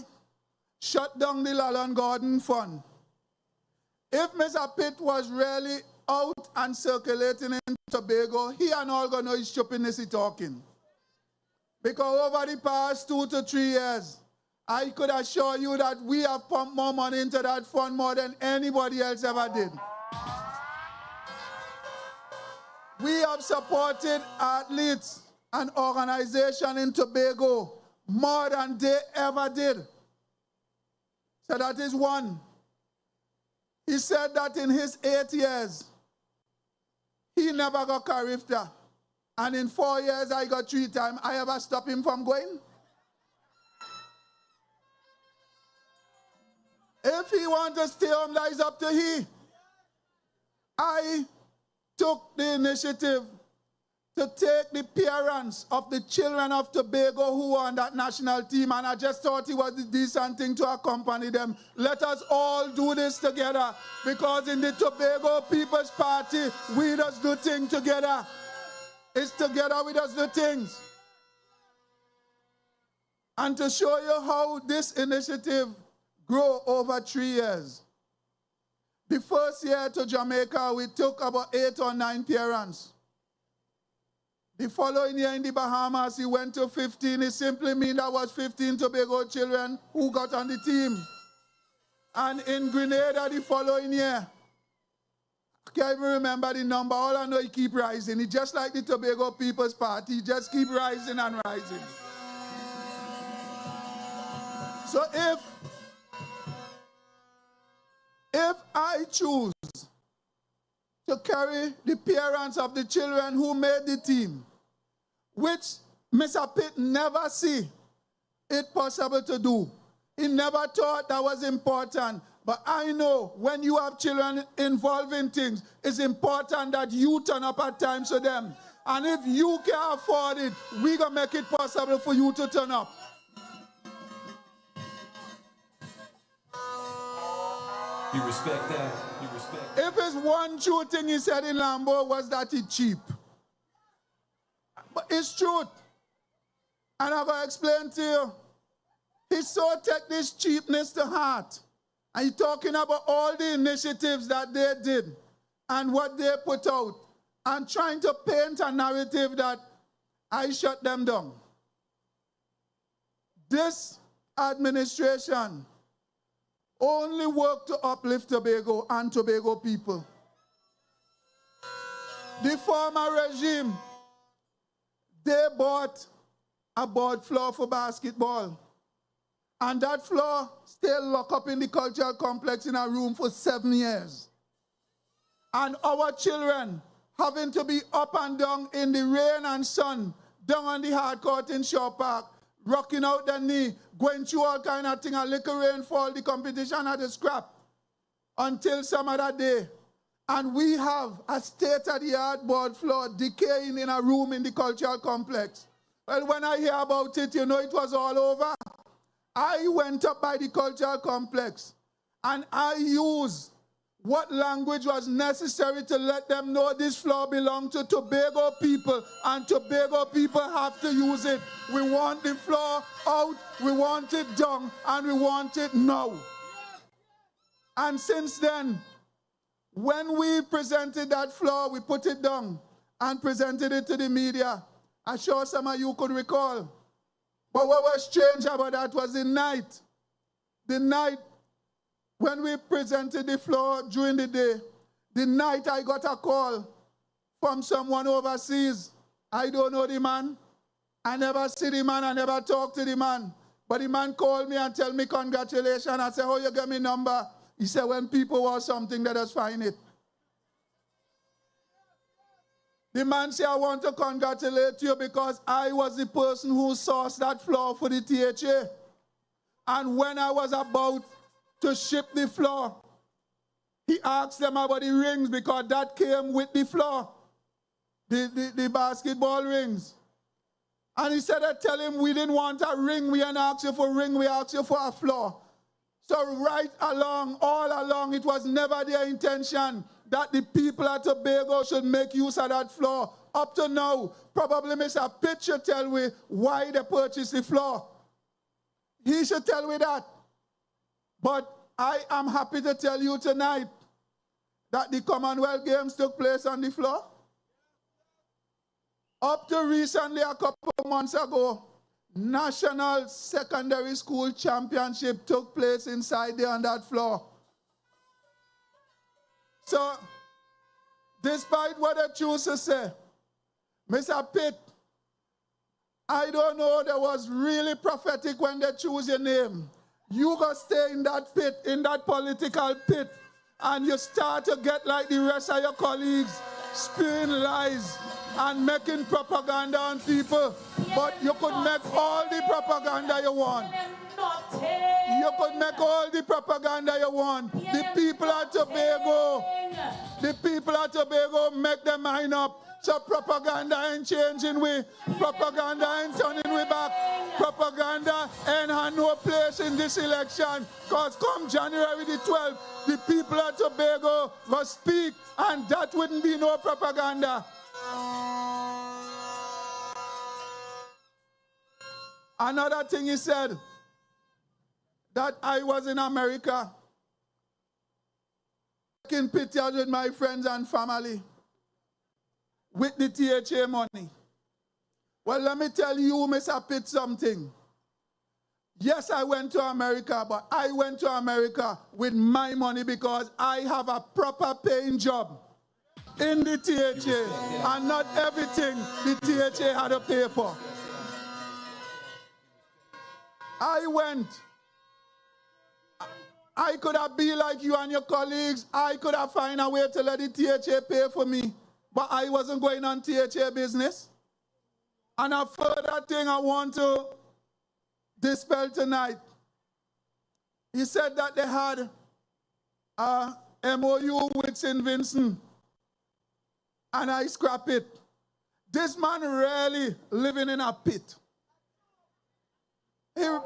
shut down the Lowlands Garden Fund. If Mr. Pitt was really out and circulating in Tobago, he and all gonna know his stupidness he talking. Because over the past 2 to 3 years, I could assure you that we have pumped more money into that fund more than anybody else ever did. We have supported athletes and organizations in Tobago more than they ever did. So that is one. He said that in his 8 years, he never got Carifta. And in 4 years, I got 3 times. I ever stop him from going? If he wants to stay home, that is up to he. I took the initiative to take the parents of the children of Tobago who were on that national team, and I just thought it was a decent thing to accompany them. Let us all do this together, because in the Tobago People's Party, we just do things together. It's together we just do things. And to show you how this initiative grew over 3 years. The first year to Jamaica, we took about 8 or 9 parents. The following year in the Bahamas, he went to 15. It simply means that was 15 Tobago children who got on the team. And in Grenada the following year, I can't even remember the number. All I know, he keep rising. It's just like the Tobago People's Party. He just keep rising and rising. So if I choose to carry the parents of the children who made the team, which Mr. Pitt never see it possible to do. He never thought that was important. But I know when you have children involved in things, it's important that you turn up at times for them. And if you can afford it, we're going to make it possible for you to turn up. You respect that? You respect If it's one true thing he said in Lambeau was that it's cheap. But it's truth. And I'm going to explain to you. He so take this cheapness to heart. And he's talking about all the initiatives that they did and what they put out, and trying to paint a narrative that I shut them down. This administration only work to uplift Tobago and Tobago people. The former regime, they bought a board floor for basketball. And that floor still locked up in the cultural complex in a room for 7 years. And our children having to be up and down in the rain and sun, down on the HardCourt in Shaw Park, rocking out their knee, going through all kind of things, a little rainfall, the competition had to scrap until some other day. And we have a state-of-the-art board floor decaying in a room in the cultural complex. Well, when I hear about it, you know it was all over. I went up by the cultural complex and I used what language was necessary to let them know this floor belongs to Tobago people, and Tobago people have to use it. We want the floor out, we want it down, and we want it now. And since then, when we presented that floor, we put it down. and presented it to the media. I'm sure some of you could recall. But what was strange about that was the night when we presented the floor during the day, the night I got a call from someone overseas. I don't know the man. I never see the man. I never talk to the man. But the man called me and tell me congratulations. I said, how you get me number? He said, when people want something, let us find it. The man said, I want to congratulate you because I was the person who sourced that floor for the THA. And when I was about to ship the floor, he asked them about the rings because that came with the floor, the basketball rings. And he said, I tell him we didn't want a ring. We didn't ask you for a ring. We asked you for a floor. So right along, all along, it was never their intention that the people at Tobago should make use of that floor. Up to now, probably Mr. Pitt should tell me why they purchased the floor. He should tell me that. But I am happy to tell you tonight that the Commonwealth Games took place on the floor. Up to recently, a couple of months ago, National Secondary School Championship took place inside there on that floor. So, despite what I choose to say, Mr. Pitt, I don't know, that was really prophetic when they choose your name. You go stay in that pit, in that political pit, and you start to get like the rest of your colleagues, spewing lies and making propaganda on people. But you could make all the propaganda you want. You could make all the propaganda you want. The people at Tobago make their mind up. So propaganda ain't changing we. Propaganda ain't turning we back. Propaganda ain't had no place in this election. Because come January the 12th, the people at Tobago will speak, and that wouldn't be no propaganda. Another thing he said, that I was in America, taking pictures with my friends and family, with the THA money. Well, let me tell you, Mr. Pitt, something. Yes, I went to America, but I went to America with my money because I have a proper paying job in the THA, and not everything the THA had to pay for. I went. I could have been like you and your colleagues. I could have found a way to let the THA pay for me. But I wasn't going on THA business. And a further thing I want to dispel tonight. He said that they had a MOU with St. Vincent. And I scrap it. This man really living in a pit.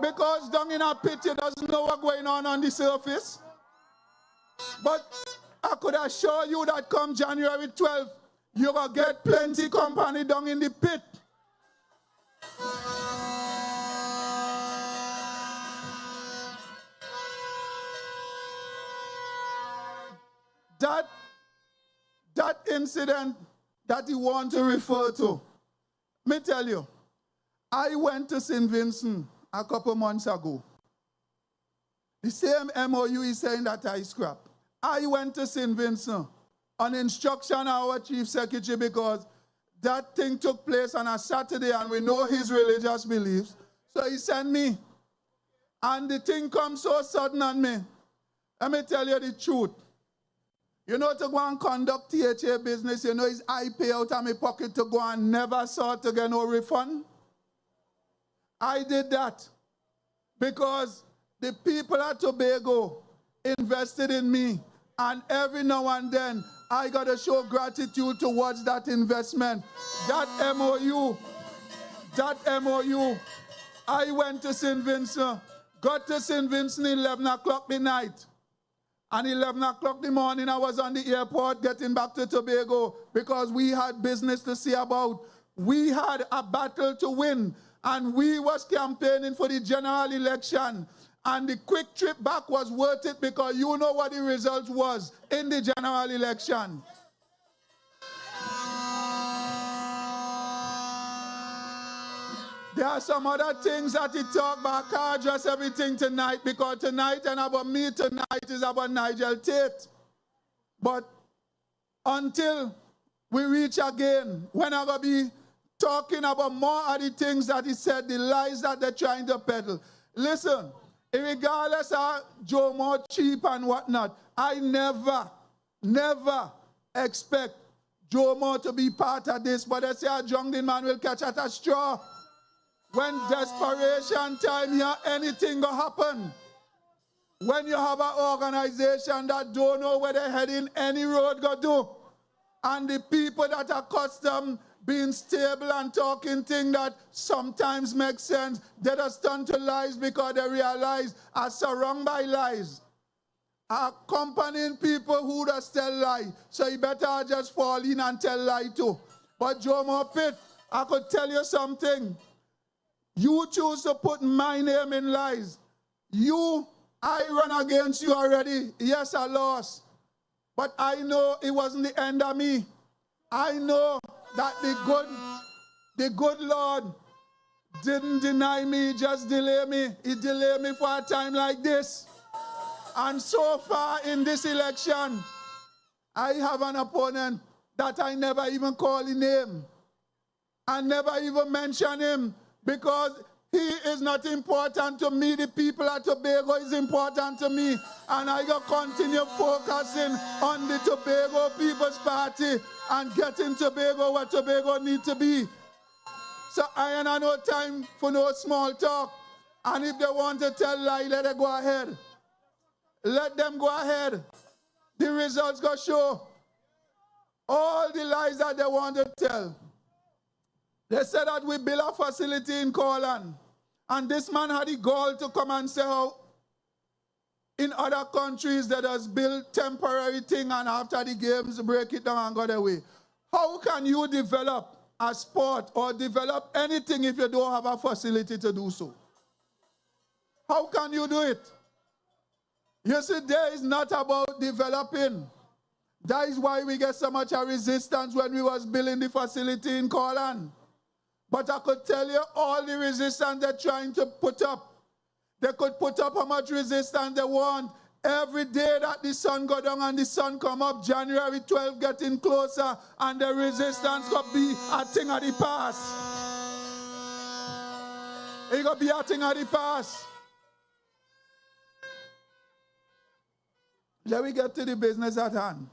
Because down in a pit, he doesn't know what's going on the surface. But I could assure you that come January 12th, you're going to get plenty company down in the pit. That incident that you want to refer to, let me tell you, I went to St. Vincent a couple months ago. The same MOU is saying that I scrap. I went to St. Vincent on instruction of our chief secretary because that thing took place on a Saturday and we know his religious beliefs. So he sent me. And the thing comes so sudden on me. Let me tell you the truth. You know, to go and conduct THA business, you know, is I pay out of my pocket to go and never sought to get no refund. I did that because the people at Tobago invested in me, and every now and then I got to show gratitude towards that investment. That MOU, I went to St. Vincent, got to St. Vincent 11 o'clock the night, and 11 o'clock the morning I was on the airport getting back to Tobago because we had business to see about. We had a battle to win. And we was campaigning for the general election. And the quick trip back was worth it because you know what the result was in the general election. There are some other things that he talk about. I can't address everything tonight because tonight and about me tonight is about Nigel Tate. But until we reach again, when I'm going to be talking about more of the things that he said, the lies that they're trying to peddle. Listen, regardless of Joe more cheap and whatnot, I never expect Joe Moore to be part of this, but they say a drunken man will catch at a straw. When desperation time here, anything will happen. When you have an organization that don't know where they're heading, any road go do. And the people that are accustomed being stable and talking things that sometimes make sense, they just turn to lies because they realize are surrounded by lies. Accompanying people who just tell lie. So you better just fall in and tell lie too. But Joe Mopit, I could tell you something. You choose to put my name in lies. I run against you already. Yes, I lost. But I know it wasn't the end of me. I know that the good Lord didn't deny me, just delay me. He delayed me for a time like this. And so far in this election, I have an opponent that I never even call his name. I never even mention him because he is not important to me. The people at Tobago is important to me. And I going to continue focusing on the Tobago People's Party and getting Tobago where Tobago needs to be. So I ain't no time for no small talk. And if they want to tell lie, let it go ahead. Let them go ahead. The results go show all the lies that they want to tell. They said that we build a facility in Corland. And this man had the goal to come and say how in other countries that has built temporary thing and after the games break it down and go their way. How can you develop a sport or develop anything if you don't have a facility to do so? How can you do it? You see, there is not about developing. That is why we get so much resistance when we was building the facility in Corland. But I could tell you all the resistance they're trying to put up. They could put up how much resistance they want. Every day that the sun go down and the sun come up, January 12 getting closer, and the resistance could be a thing of the past. It could be a thing of the past. Let me get to the business at hand.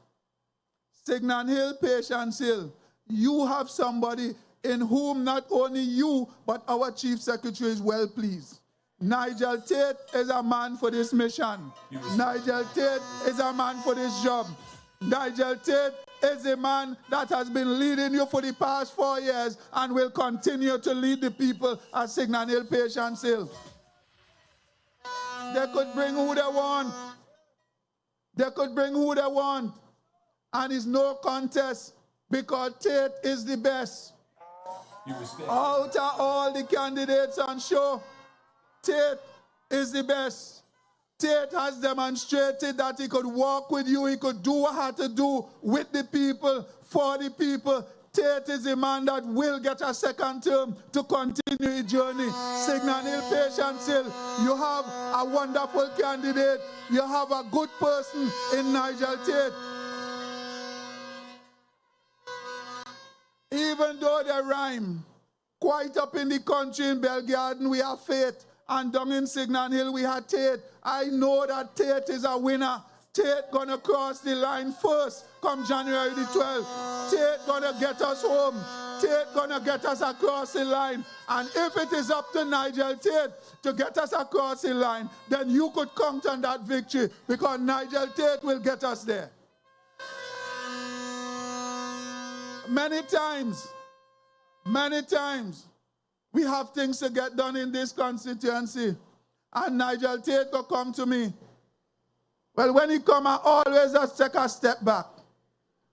Signan Hill, Patience Hill. You have somebody in whom not only you, but our Chief Secretary is well pleased. Nigel Tate is a man for this mission. Nigel Tate is a man for this job. Nigel Tate is a man that has been leading you for the past 4 years and will continue to lead the people at Signan Hill, Patience Hill. They could bring who they want. They could bring who they want. And it's no contest because Tate is the best. Out of all the candidates on show, Tate is the best. Tate has demonstrated that he could walk with you, he could do what he had to do with the people, for the people. Tate is the man that will get a second term to continue his journey. Signan Hill, Patience Hill, you have a wonderful candidate. You have a good person in Nigel Tate. Even though they rhyme, quite up in the country in Belgarden we have Faith, and down in Signan Hill we have Tate. I know that Tate is a winner. Tate gonna cross the line first come January the 12th. Tate gonna get us home. Tate gonna get us across the line. And if it is up to Nigel Tate to get us across the line, then you could count on that victory because Nigel Tate will get us there. Many times, we have things to get done in this constituency. And Nigel Tate will come to me. Well, when he come, I always just take a step back.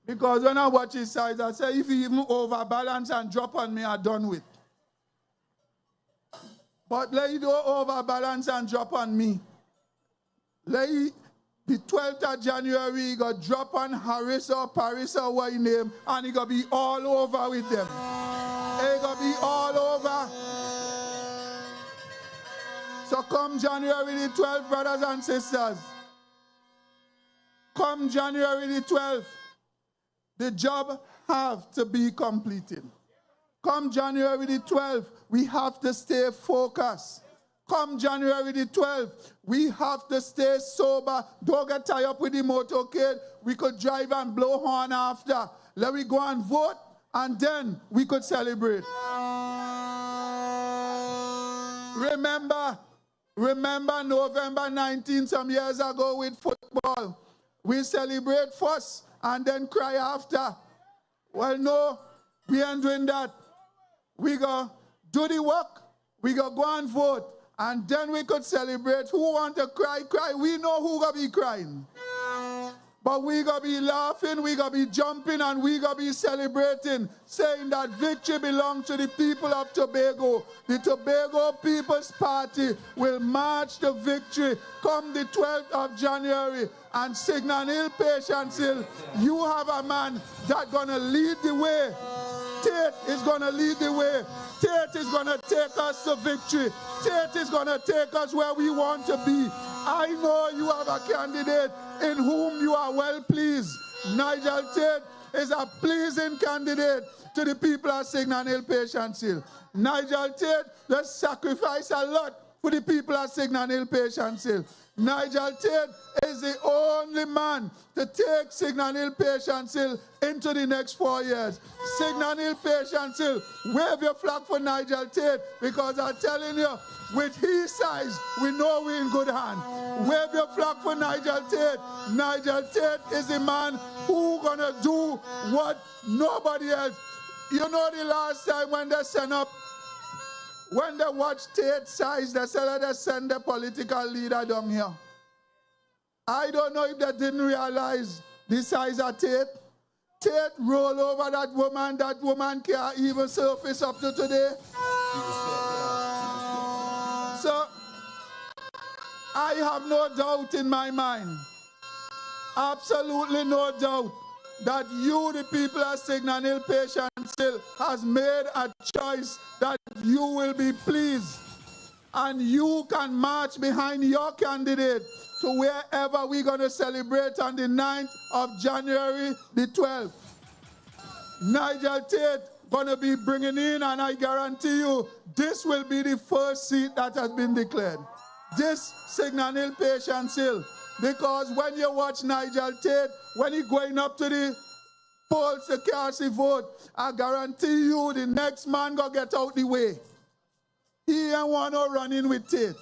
Because when I watch his size, I say, if he even overbalance and drop on me, I'm done with. But let you don't overbalance and drop on me. Let you, the 12th of January, he got drop on Harris or Paris or what you name, and he got be all over with them. He got be all over. So come January the 12th, brothers and sisters. Come January the 12th, the job have to be completed. Come January the 12th, we have to stay focused. Come January the 12th, we have to stay sober. Don't get tied up with the motorcade. We could drive and blow horn after. Let me go and vote, and then we could celebrate. Remember November 19 some years ago with football. We celebrate first and then cry after. Well, no, we ain't doing that. We go do the work. We go and vote. And then we could celebrate. Who want to cry, cry. We know who gonna be crying. But we gonna be laughing, we gonna be jumping, and we gonna be celebrating, saying that victory belongs to the people of Tobago. The Tobago People's Party will march to victory come the 12th of January. And Signal Hill, Patience Hill, you have a man that's gonna lead the way. Taitt is gonna lead the way. Taitt is gonna take us to victory. Taitt is gonna take us where we want to be. I know you have a candidate in whom you are well pleased. Nigel Tate is a pleasing candidate to the people of Signal Hill, Patience Hill. Nigel Tate does sacrifice a lot for the people of Signal Hill, Patience Hill. Nigel Tate is the only man to take Signal Hill, Patience Hill into the next 4 years. Signal Hill, Patience Hill, wave your flag for Nigel Tate, because I'm telling you, with his size, we know we're in good hand. Wave your flag for Nigel Tate. Nigel Tate is the man who gonna do what nobody else. You know the last time when they sent up, when they watch Tate size, they said let us send the political leader down here. I don't know if they didn't realize the size of Tate. Tate roll over that woman can't even surface up to today. So, I have no doubt in my mind, absolutely no doubt, that you, the people of Signal Hill, Patience Hill, has made a choice that you will be pleased. And you can march behind your candidate to wherever we're going to celebrate on the 9th of January, the 12th. Nigel Tate going to be bringing in, and I guarantee you, this will be the first seat that has been declared. This Signal Hill, Patience Hill. Because when you watch Nigel Tate, when he's going up to the polls to cast a vote, I guarantee you the next man gonna get out the way. He ain't want no running with Tate.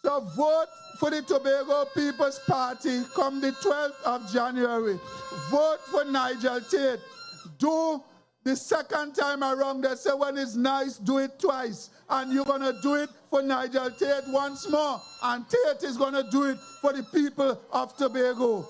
So vote for the Tobago People's Party come the 12th of January. Vote for Nigel Tate. Do the second time around, they say when it's nice, do it twice. And you're going to do it for Nigel Tate once more. And Tate is going to do it for the people of Tobago.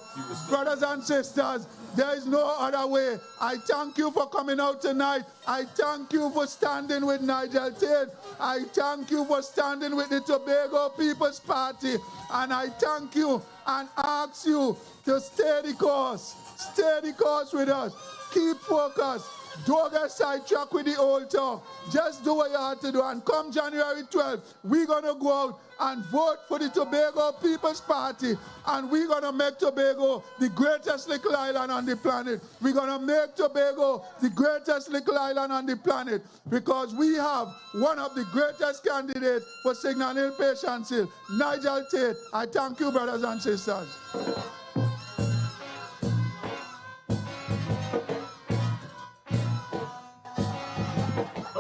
Brothers and sisters, there is no other way. I thank you for coming out tonight. I thank you for standing with Nigel Tate. I thank you for standing with the Tobago People's Party. And I thank you and ask you to stay the course. Stay the course with us. Keep focused. Don't get sidetracked with the old talk. Just do what you have to do. And come January 12th, we're going to go out and vote for the Tobago People's Party. And we're going to make Tobago the greatest little island on the planet. We're going to make Tobago the greatest little island on the planet, because we have one of the greatest candidates for Signal Hill, Patience Hill, Nigel Tate. I thank you, brothers and sisters.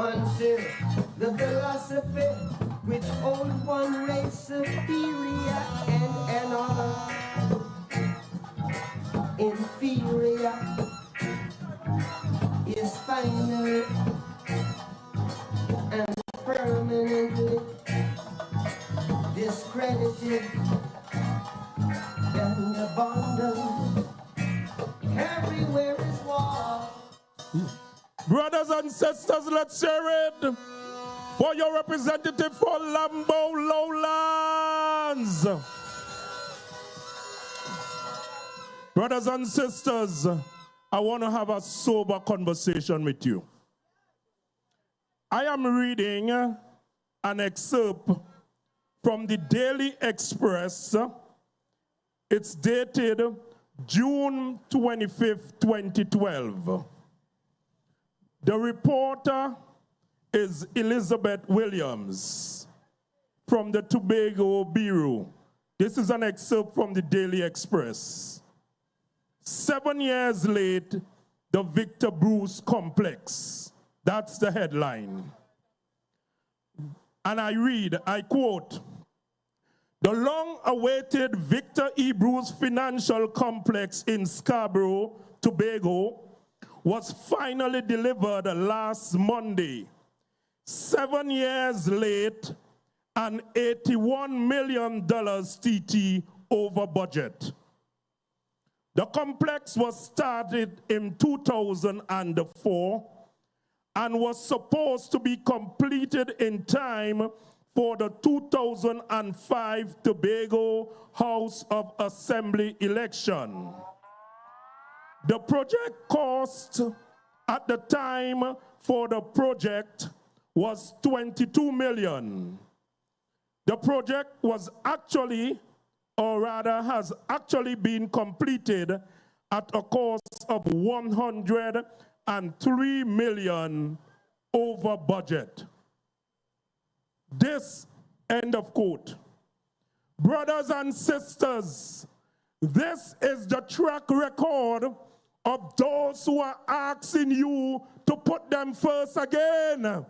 Until the philosophy which hold one race superior and another inferior is finally and permanently discredited and abandoned. Everywhere is war. Brothers and sisters, let's hear it for your representative for Lambeau Lowlands. Brothers and sisters, I want to have a sober conversation with you. I am reading an excerpt from the Daily Express. It's dated June 25th, 2012. The reporter is Elizabeth Williams from the Tobago Bureau. This is an excerpt from the Daily Express. 7 years late, the Victor Bruce complex. That's the headline. And I read, I quote, "The long-awaited Victor E. Bruce Financial Complex in Scarborough, Tobago, was finally delivered last Monday. 7 years late, and $81 million TT over budget. The complex was started in 2004 and was supposed to be completed in time for the 2005 Tobago House of Assembly election. The project cost at the time for the project was $22 million. The project was actually, or rather has actually been completed at a cost of $103 million over budget. This, end of quote. Brothers and sisters, this is the track record of those who are asking you to put them first again.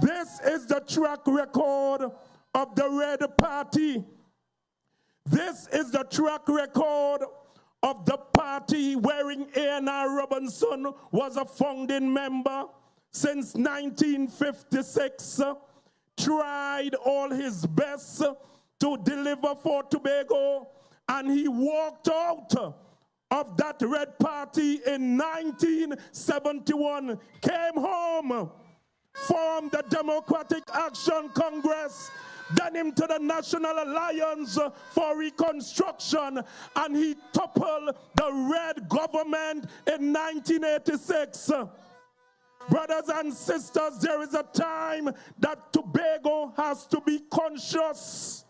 This is the track record of the Red Party. This is the track record of the party wherein A.N.R. Robinson was a founding member since 1956, tried all his best to deliver for Tobago, and he walked out of that Red Party in 1971, came home, formed the Democratic Action Congress, then into the National Alliance for Reconstruction, and he toppled the Red government in 1986. Brothers and sisters, there is a time that Tobago has to be conscious.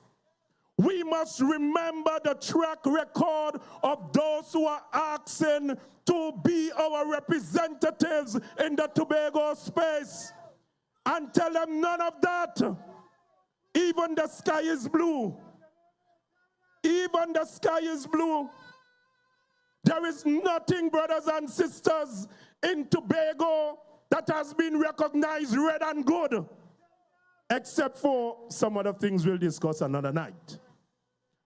We must remember the track record of those who are asking to be our representatives in the Tobago space, and tell them none of that. Even the sky is blue. Even the sky is blue. There is nothing, brothers and sisters, in Tobago that has been recognized red and good, except for some other things we'll discuss another night.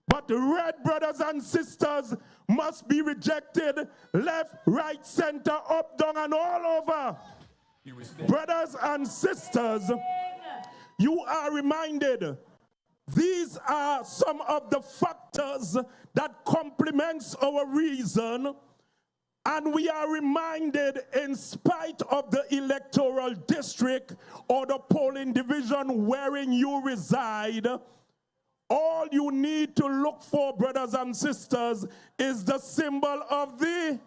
But red, brothers and sisters, must be rejected left, right, center, up, down, and all over. Brothers and sisters, you are reminded, these are some of the factors that complements our reason, and we are reminded, in spite of the electoral district or the polling division wherein you reside, all you need to look for, brothers and sisters, is the symbol of the.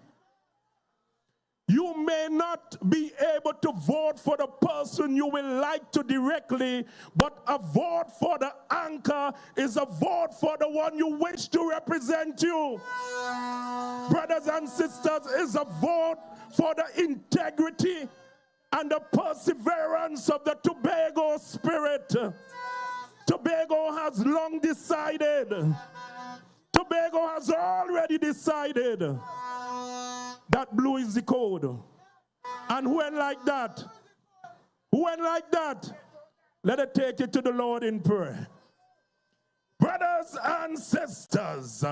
You may not be able to vote for the person you will like to directly, but a vote for the anchor is a vote for the one you wish to represent you. Brothers and sisters, is a vote for the integrity and the perseverance of the Tobago spirit. Tobago has long decided. Tobago has already decided that blue is the code. And when like that, let us take it to the Lord in prayer. Brothers and sisters,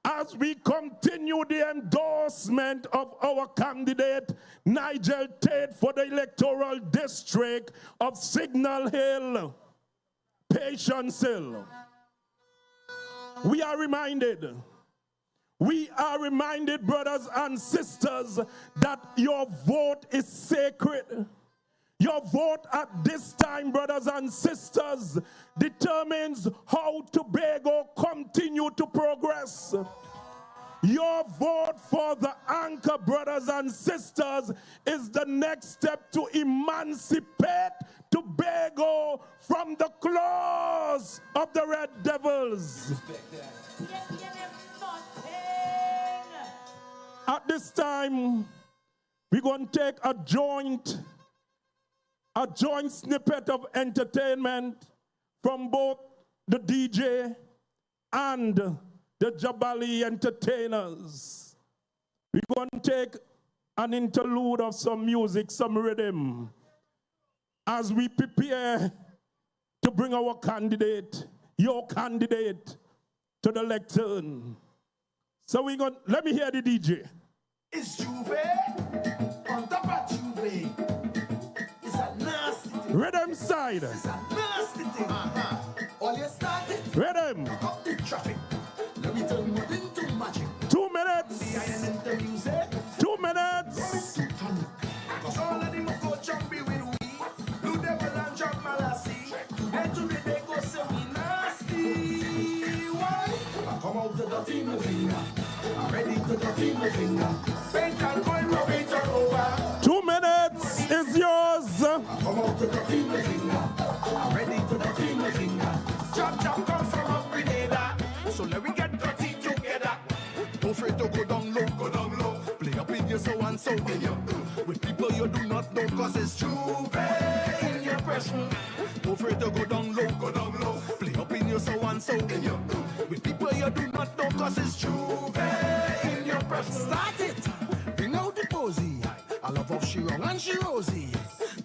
as we continue the endorsement of our candidate, Nigel Tate, for the electoral district of Signal Hill, Patience Hill, we are reminded, brothers and sisters, that your vote is sacred. Your vote at this time, brothers and sisters, determines how Tobago continue to progress. Your vote for the anchor, brothers and sisters, is the next step to emancipate Tobago from the claws of the Red Devils. At this time, we're going to take a joint snippet of entertainment from both the DJ and the Jabali entertainers. We're going to take an interlude of some music, some rhythm, as we prepare to bring our candidate, your candidate, to the lectern. So we're going, let me hear the DJ. It's Juve, on top of Juve. It's a nasty thing. Rhythm side. It's a nasty thing. All you started. Rhythm. Up the traffic. Let me turn more into magic. 2 minutes. Behind the music. 2 minutes. Cause all of them go jumpy with we. Blue devil and John Malassie. And today they go say we nasty. Why? I come out to the team of finger. I'm ready to the team of finger. Paint and coin, rub it all over. 2 minutes is yours. I come out to the team of finger. I'm ready to the team of finger. Chop chop come from a Grenada. So let me get dirty together. Don't afraid to go down low, go down low. Play up in your so and so in your with people you do not know, cause it's Juve in your person. Don't afraid to go down low, go down low. Play up in your so and so in your with people you do not know, cause it's Juve in your person. Start it, bring out the posy. I love how she wrong and she rosy.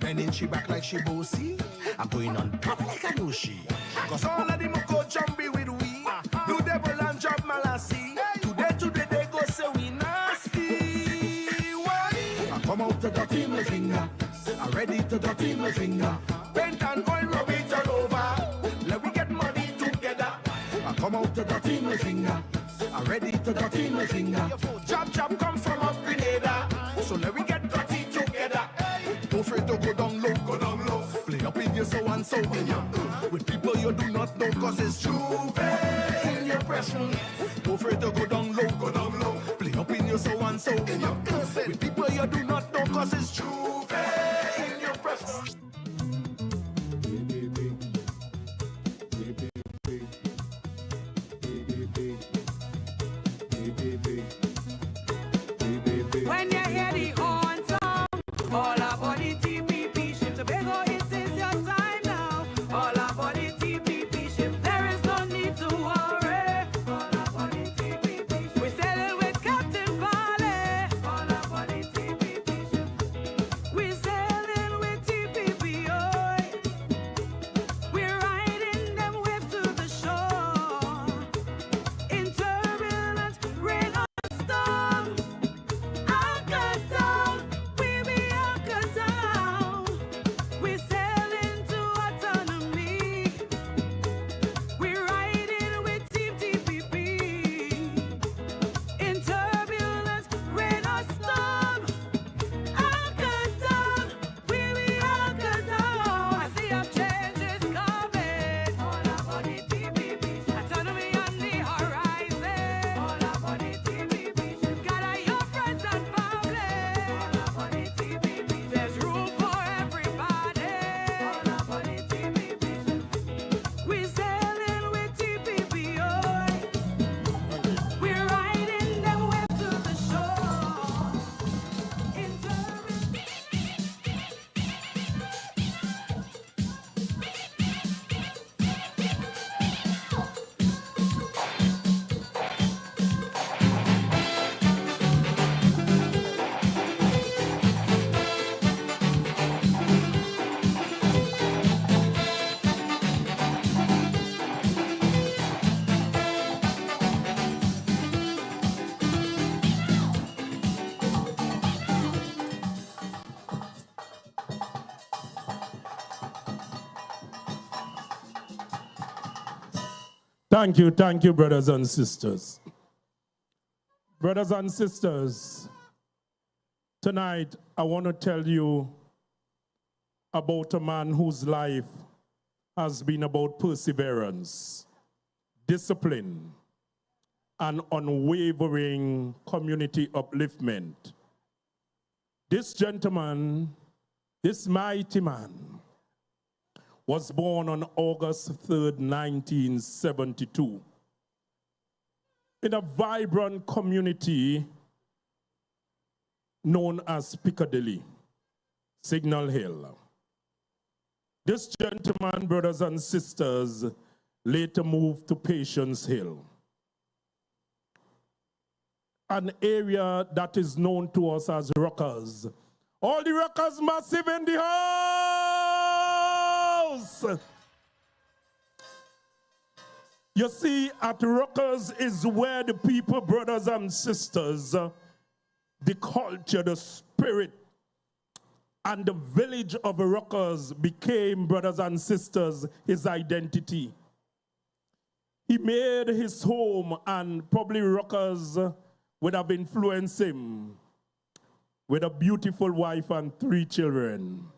Bending she back like she bossy. I'm going on top like a doshi. Cause all of them go jumpy with we. Do devil and job malassie. Today they go say we nasty. Why? I come out to the team my finger. I'm ready to the team my finger. Paint and oil rub it all over. Let we get money together. I come out to the team my finger. I'm ready to the team my finger. Chop chop come from a Grenada. So let we get dirty together. Don't afraid to go down low, go down low. Play up in your so and so in your with people you do not know, cause it's Juve in your person. Don't afraid to go down low, go down low. Play up in your so and so in your with people you do not know, cause it's Juve in your person. When you hear the horn sound, all about the TPP ship. Tobago, it is your time now. All about the TPP ship. There is no need to worry. All about the TPP ship. We're sailing with Captain Farley. All about the TPP ship. We're sailing with TPP, oh. We're riding them waves to the shore. In turbulence, rain or storm. Anchor down, we be anchor down. We're sailing to autonomy. We're riding with Team TPP. In turbulence, rain or storm. Anchor down, we be anchor down. I see our changes coming. All about the TPP. Autonomy on the horizon. All about the TPP. Gather your friends and family. All about the TPP. There's room for everybody. All about the TPP. We're sailing with TPP, oh. We're riding them waves to the shore. In Thank you, brothers and sisters. Brothers and sisters, tonight I want to tell you about a man whose life has been about perseverance, discipline, and unwavering community upliftment. This gentleman, this mighty man, was born on August 3rd, 1972, in a vibrant community known as Piccadilly, Signal Hill. This gentleman, brothers and sisters, later moved to Patience Hill, an area that is known to us as Rockers. All the Rockers massive in the house! You see, at Rockers is where the people, brothers and sisters, the culture, the spirit, and the village of Rockers became, brothers and sisters, his identity. He made his home, and probably Rockers would have influenced him with a beautiful wife and 3 children.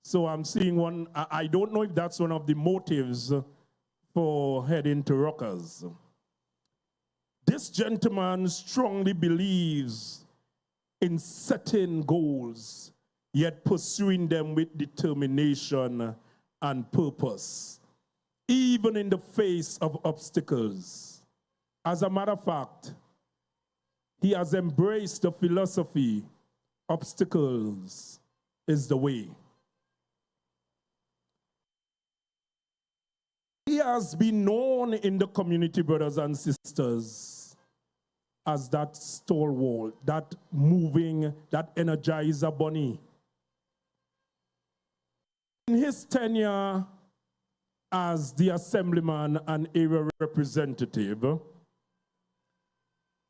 So I'm seeing one, I don't know if that's one of the motives for heading to Rockers. This gentleman strongly believes in setting goals, yet pursuing them with determination and purpose, even in the face of obstacles. As a matter of fact, he has embraced the philosophy, obstacles is the way. He has been known in the community, brothers and sisters, as that stalwart, that moving, that energizer bunny. In his tenure as the Assemblyman and area representative,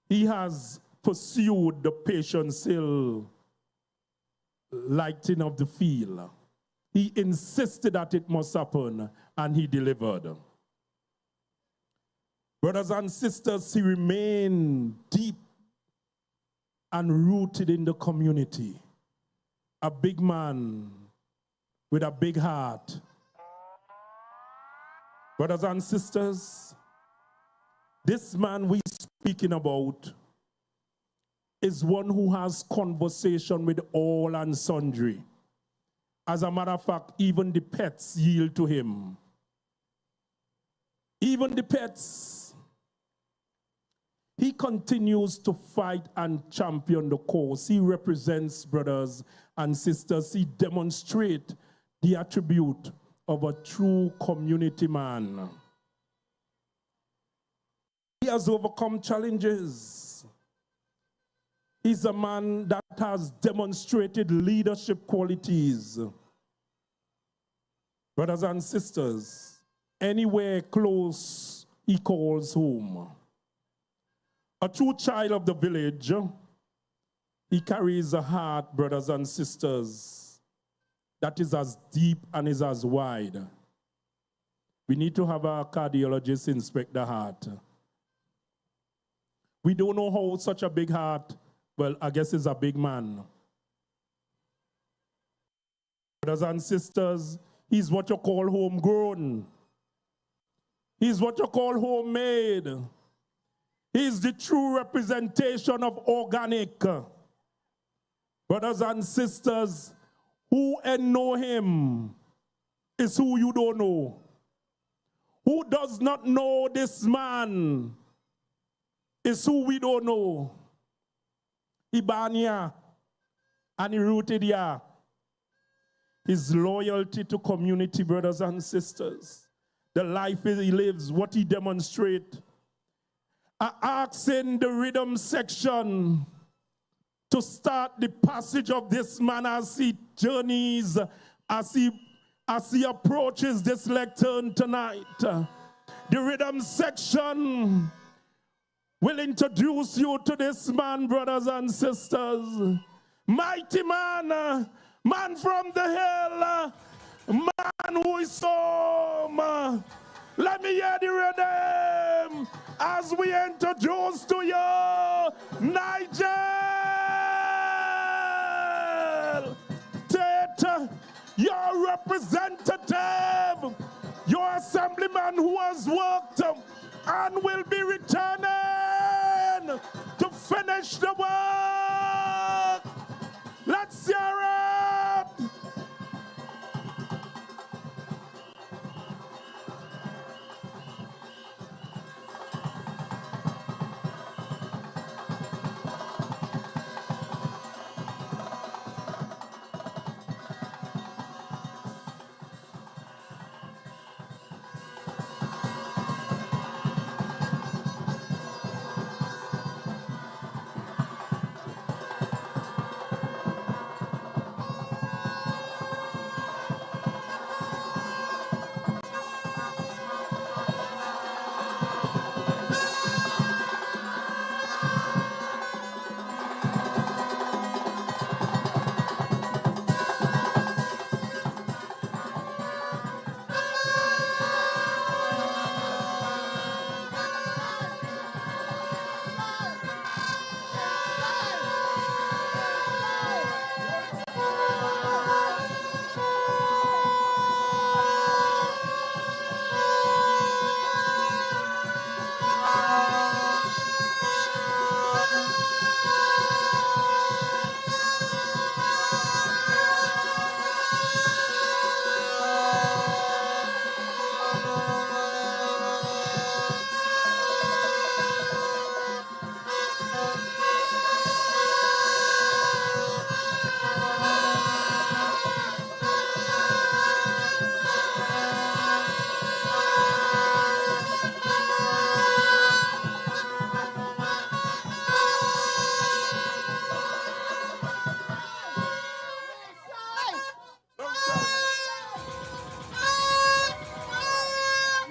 he has pursued the Patience Hill lighting of the field. He insisted that it must happen, and he delivered. Brothers and sisters, he remained deep and rooted in the community. A big man with a big heart. Brothers and sisters, this man we're speaking about is one who has conversation with all and sundry. As a matter of fact, even the pets yield to him. Even the pets. He continues to fight and champion the cause. He represents, brothers and sisters, he demonstrates the attribute of a true community man. He has overcome challenges. He's a man that has demonstrated leadership qualities. Brothers and sisters, anywhere close, he calls home. A true child of the village, he carries a heart, brothers and sisters, that is as deep and is as wide. We need to have a cardiologist inspect the heart. We don't know how such a big heart, well, I guess it's a big man. Brothers and sisters, he's what you call homegrown. He's what you call homemade. He's the true representation of organic. Brothers and sisters, who know him is who you don't know. Who does not know this man is who we don't know. He born here and he rooted here. His loyalty to community, brothers and sisters, the life he lives, what he demonstrates. I ask in the rhythm section to start the passage of this man as he journeys, as he approaches this lectern tonight. The rhythm section will introduce you to this man, brothers and sisters. Mighty man, man from the hill, man who is home. Let me hear the rhythm as we introduce to you Nigel Tate, your representative, your assemblyman who has worked and will be returning to finish the work. Let's hear it.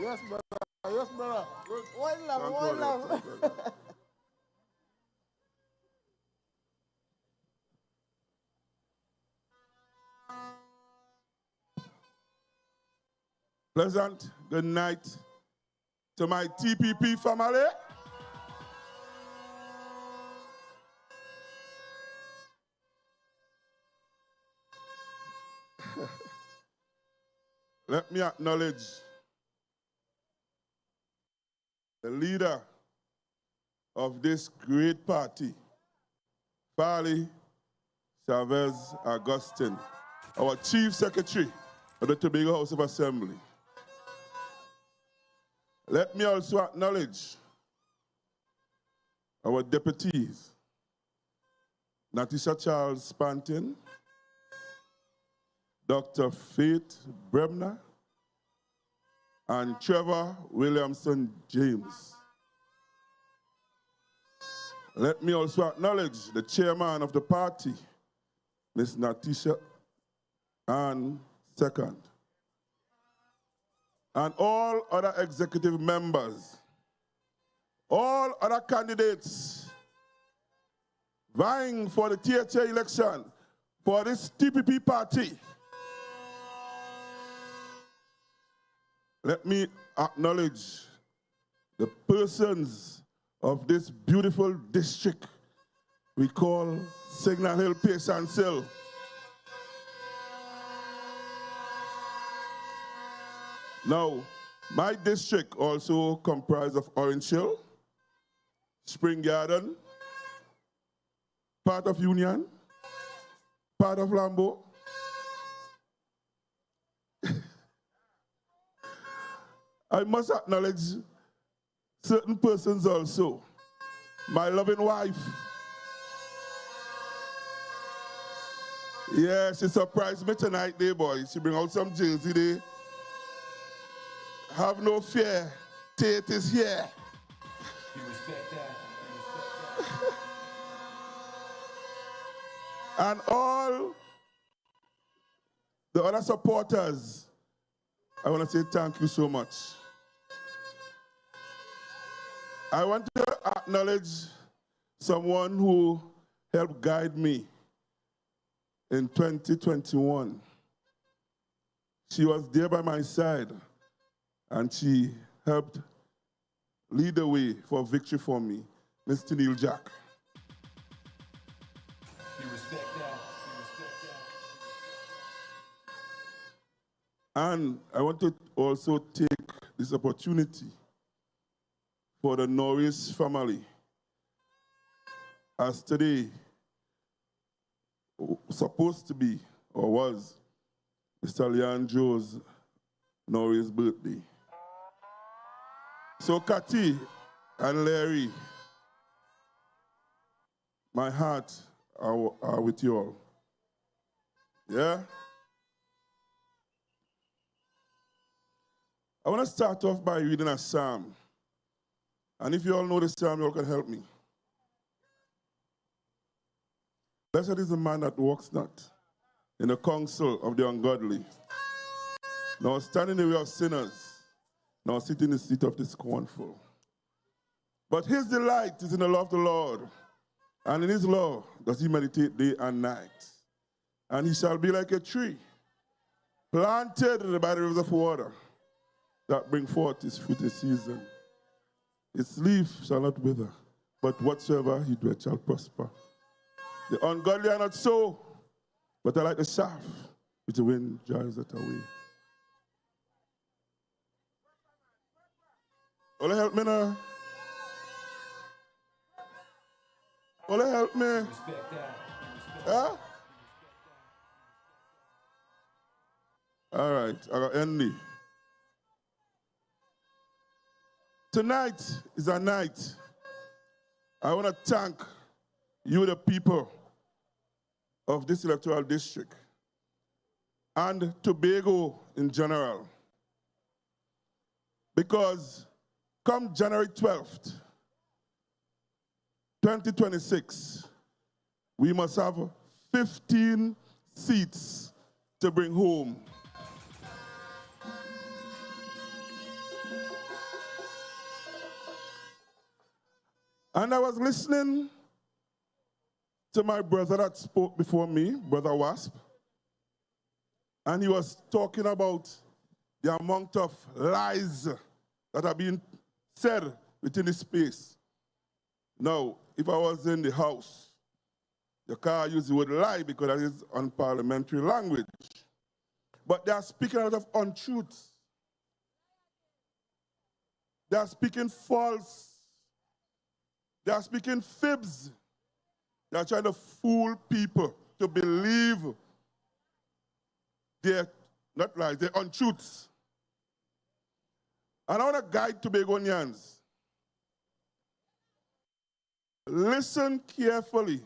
Yes, brother. Yes, brother. One love, one love. Pleasant good night to my TPP family. Let me acknowledge the leader of this great party, Farley Augustine, our Chief Secretary of the Tobago House of Assembly. Let me also acknowledge our deputies, Natisha Charles Pantin, Dr. Faith Bremner, and Trevor Williamson James. Let me also acknowledge the chairman of the party, Ms. Natisha Ann Second, and all other executive members, all other candidates vying for the Taitt election for this TPP party. Let me acknowledge the persons of this beautiful district we call Signal Hill, Pace and Sill. Now, my district also comprises of Orange Hill, Spring Garden, part of Union, part of Lambeau. I must acknowledge certain persons also. My loving wife. Yeah, she surprised me tonight, there, boy. She bring out some jersey there. Have no fear, Taitt is here. You respect that. And all the other supporters, I want to say thank you so much. I want to acknowledge someone who helped guide me in 2021. She was there by my side, and she helped lead the way for victory for me, Mr. Neil Jack. You respect that. You respect that. And I want to also take this opportunity for the Norris family. As today, supposed to be, or was, Mr. Leandro's Norris' birthday. So Cathy and Larry, my heart are with you all. Yeah? I want to start off by reading a psalm. And if you all know the psalm, you all can help me. Blessed is the man that walks not in the counsel of the ungodly, nor stand in the way of sinners, nor sit in the seat of the scornful. But his delight is in the law of the Lord, and in his law does he meditate day and night. And he shall be like a tree planted by the rivers of water, that bring forth his fruit in season. Its leaf shall not wither, but whatsoever he doeth shall prosper. The ungodly are not so, but are like the shaft which the wind drives it away. Will you help me now? Will you help me? Respect that. Huh? All right, I got Andy. Tonight is a night. I want to thank you, the people of this electoral district, and Tobago in general. Because come January 12th, 2026, we must have 15 seats to bring home. And I was listening to my brother that spoke before me, Brother Wasp, and he was talking about the amount of lies that are being said within this space. Now, if I was in the house, you can't use the word lie because that is unparliamentary language. But they are speaking a lot of untruths. They are speaking false. They are speaking fibs. They are trying to fool people to believe they're not lies, they're untruths. And I want to guide Tobagonians. Listen carefully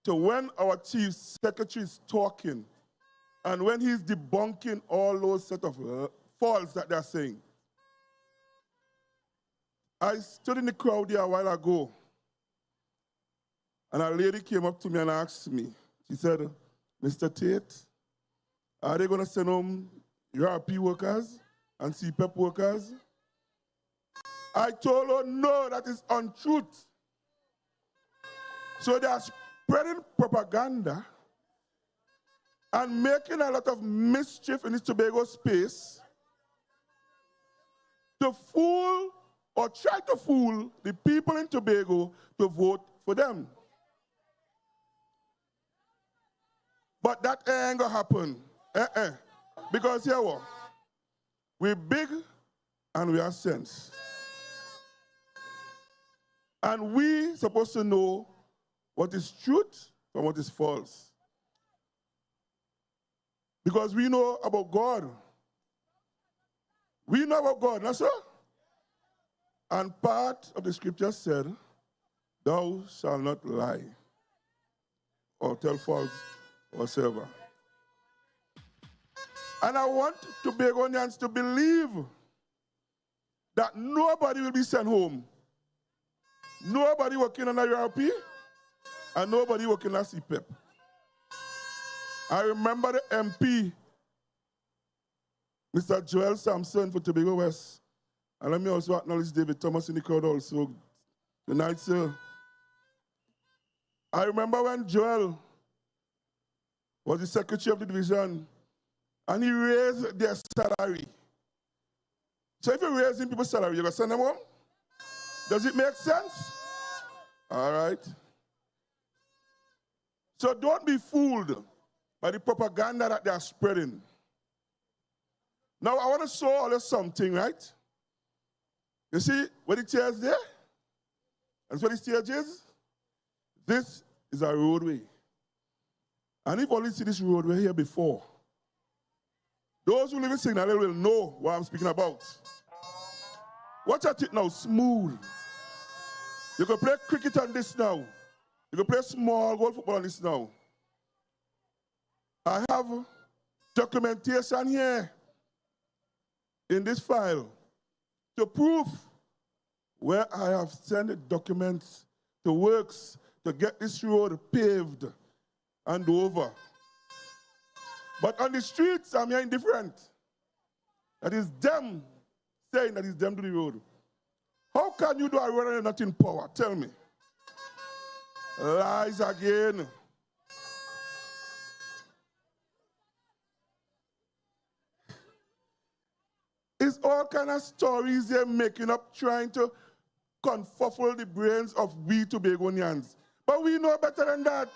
to when our chief secretary is talking and when he's debunking all those set of false that they're saying. I stood in the crowd here a while ago, and a lady came up to me and asked me, she said, Mr. Tate, are they going to send home URP workers and CPEP workers? I told her, no, that is untruth. So they are spreading propaganda and making a lot of mischief in this Tobago space to fool or try to fool the people in Tobago to vote for them. But that ain't gonna happen. Because here what? We're big and we have sense. And we supposed to know what is truth from what is false. Because we know about God. We know about God, not so? And part of the scripture said, thou shalt not lie or tell false whatsoever. And I want Tobagonians to believe that nobody will be sent home. Nobody working on a URP and nobody working on CPEP. I remember the MP, Mr. Joel Sampson for Tobago West. And let me also acknowledge David Thomas in the crowd also. Good night, sir. I remember when Joel was the secretary of the division and he raised their salary. So if you're raising people's salary, you're going to send them home? Does it make sense? All right. So don't be fooled by the propaganda that they are spreading. Now I want to show you something, right? You see where the chair is there? And where the stage is? This is a roadway. And if only see this roadway here before, those who live in Signal will know what I'm speaking about. Watch at it now, smooth. You can play cricket on this now. You can play small golf football on this now. I have documentation here in this file to prove where I have sent documents to works to get this road paved and over. But on the streets, I'm hearing different. That is them saying that it's them to the road. How can you do a road and not in power? Tell me. Lies again. It's all kind of stories they're making up, trying to confuffle the brains of we Tobagonians. But we know better than that.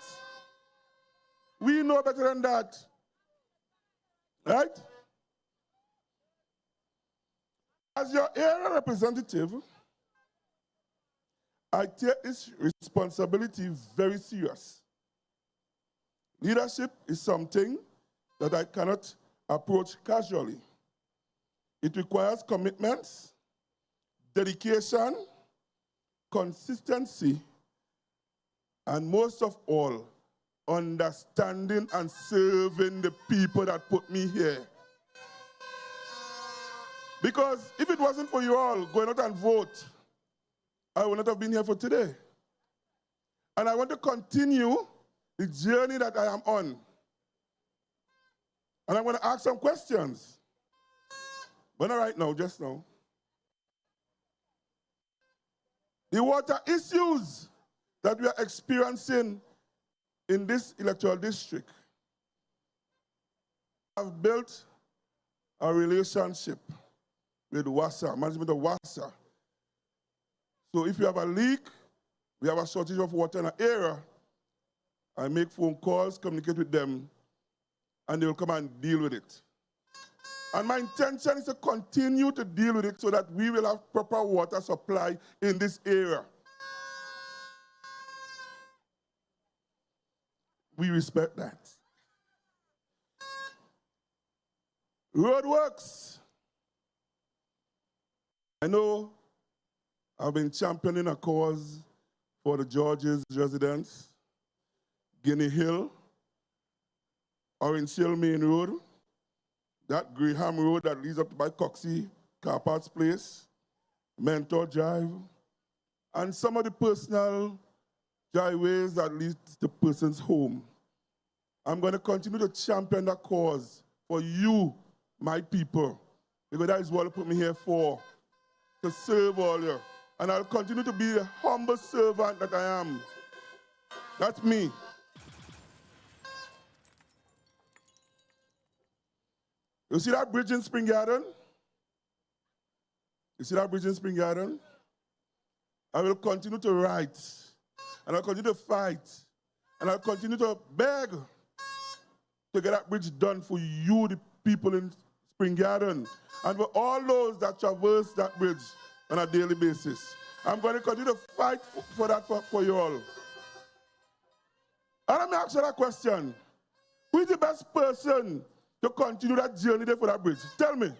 We know better than that. Right? As your area representative, I take this responsibility very serious. Leadership is something that I cannot approach casually. It requires commitments, dedication, consistency, and most of all, understanding and serving the people that put me here. Because if it wasn't for you all going out and vote, I would not have been here for today. And I want to continue the journey that I am on. And I'm going to ask some questions. But not right now, just now. The water issues that we are experiencing in this electoral district. I've built a relationship with WASA, management of WASA. So if you have a leak, we have a shortage of water in an area, I make phone calls, communicate with them, and they will come and deal with it. And my intention is to continue to deal with it so that we will have proper water supply in this area. We respect that. Roadworks. I know I've been championing a cause for the Georges residents, Guinea Hill, Orange Hill Main Road, that Graham Road that leads up by Coxie, Carpart's Place, Mentor Drive, and some of the personal driveways that lead to the person's home. I'm going to continue to champion that cause for you, my people, because that is what you put me here for, to serve all you. And I'll continue to be the humble servant that I am. That's me. You see that bridge in Spring Garden? You see that bridge in Spring Garden? I will continue to write, and I'll continue to fight, and I'll continue to beg to get that bridge done for you, the people in Spring Garden, and for all those that traverse that bridge on a daily basis. I'm going to continue to fight for that for you all. And let me ask you that question. Who is the best person to continue that journey there for that bridge? Tell me.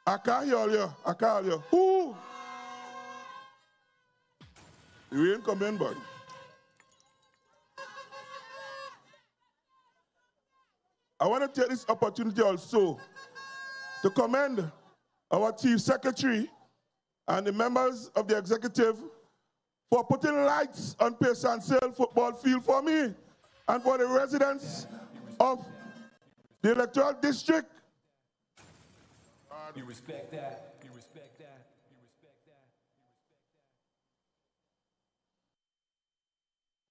I can't hear you. I can't hear you. Who? You ain't coming, buddy. I want to take this opportunity also to commend our Chief Secretary and the members of the executive for putting lights on Pace and Sale football field for me and for the residents of the electoral district. You respect that. You respect that. You respect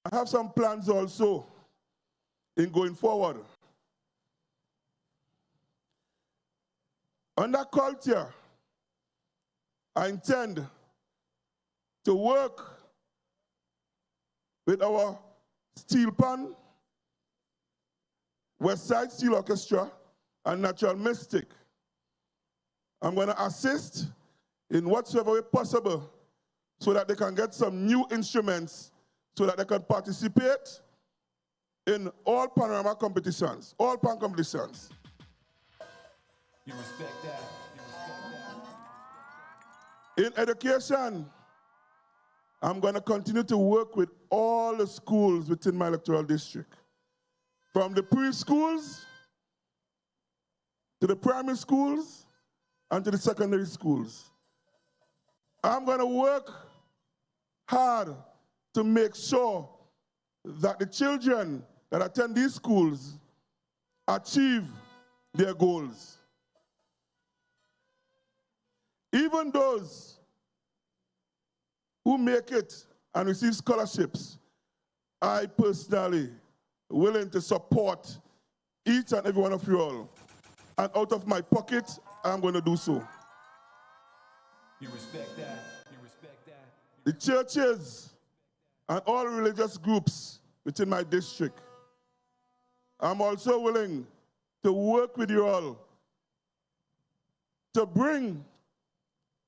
that. I have some plans also in going forward. Under culture, I intend to work with our Steel Pan, West Side Steel Orchestra, and Natural Mystic. I'm going to assist in whatsoever way possible so that they can get some new instruments so that they can participate in all panorama competitions, all pan competitions. You respect that. You respect that. In education, I'm going to continue to work with all the schools within my electoral district, from the preschools to the primary schools and to the secondary schools. I'm going to work hard to make sure that the children that attend these schools achieve their goals. Even those who make it and receive scholarships, I personally willing to support each and every one of you all. And out of my pocket, I'm going to do so. You respect that. You respect that. The churches and all religious groups within my district, I'm also willing to work with you all to bring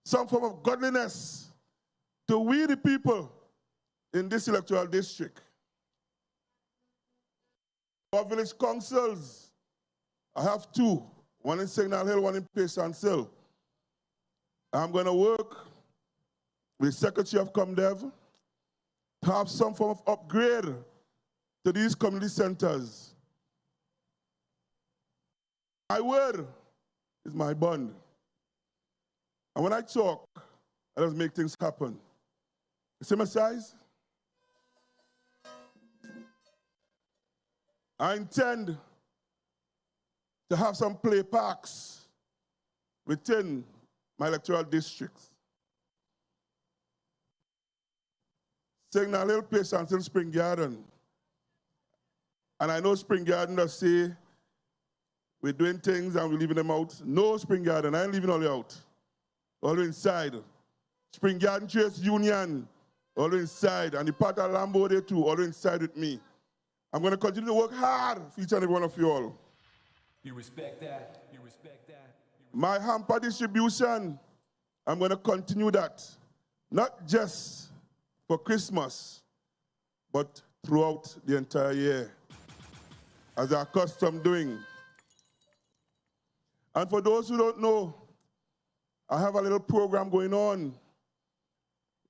some form of godliness to we the people in this electoral district. Our village councils, I have two, one in Signal Hill, one in Patience Hill. I'm going to work with the Secretary of ComDev to have some form of upgrade to these community centers. My word is my bond. And when I talk, I just make things happen. You see my size? I intend to have some play parks within my electoral districts. Signal Hill, Patience Hill, Spring Garden. And I know Spring Garden does say we're doing things and we're leaving them out. No, Spring Garden, I ain't leaving all you out. All the inside. Spring Garden Trades Union, all the inside. And the part of Lambeau there too, all the inside with me. I'm going to continue to work hard for each and every one of you all. You respect that. You respect that. My hamper distribution, I'm going to continue that. Not just for Christmas, but throughout the entire year, as our custom doing. And for those who don't know, I have a little program going on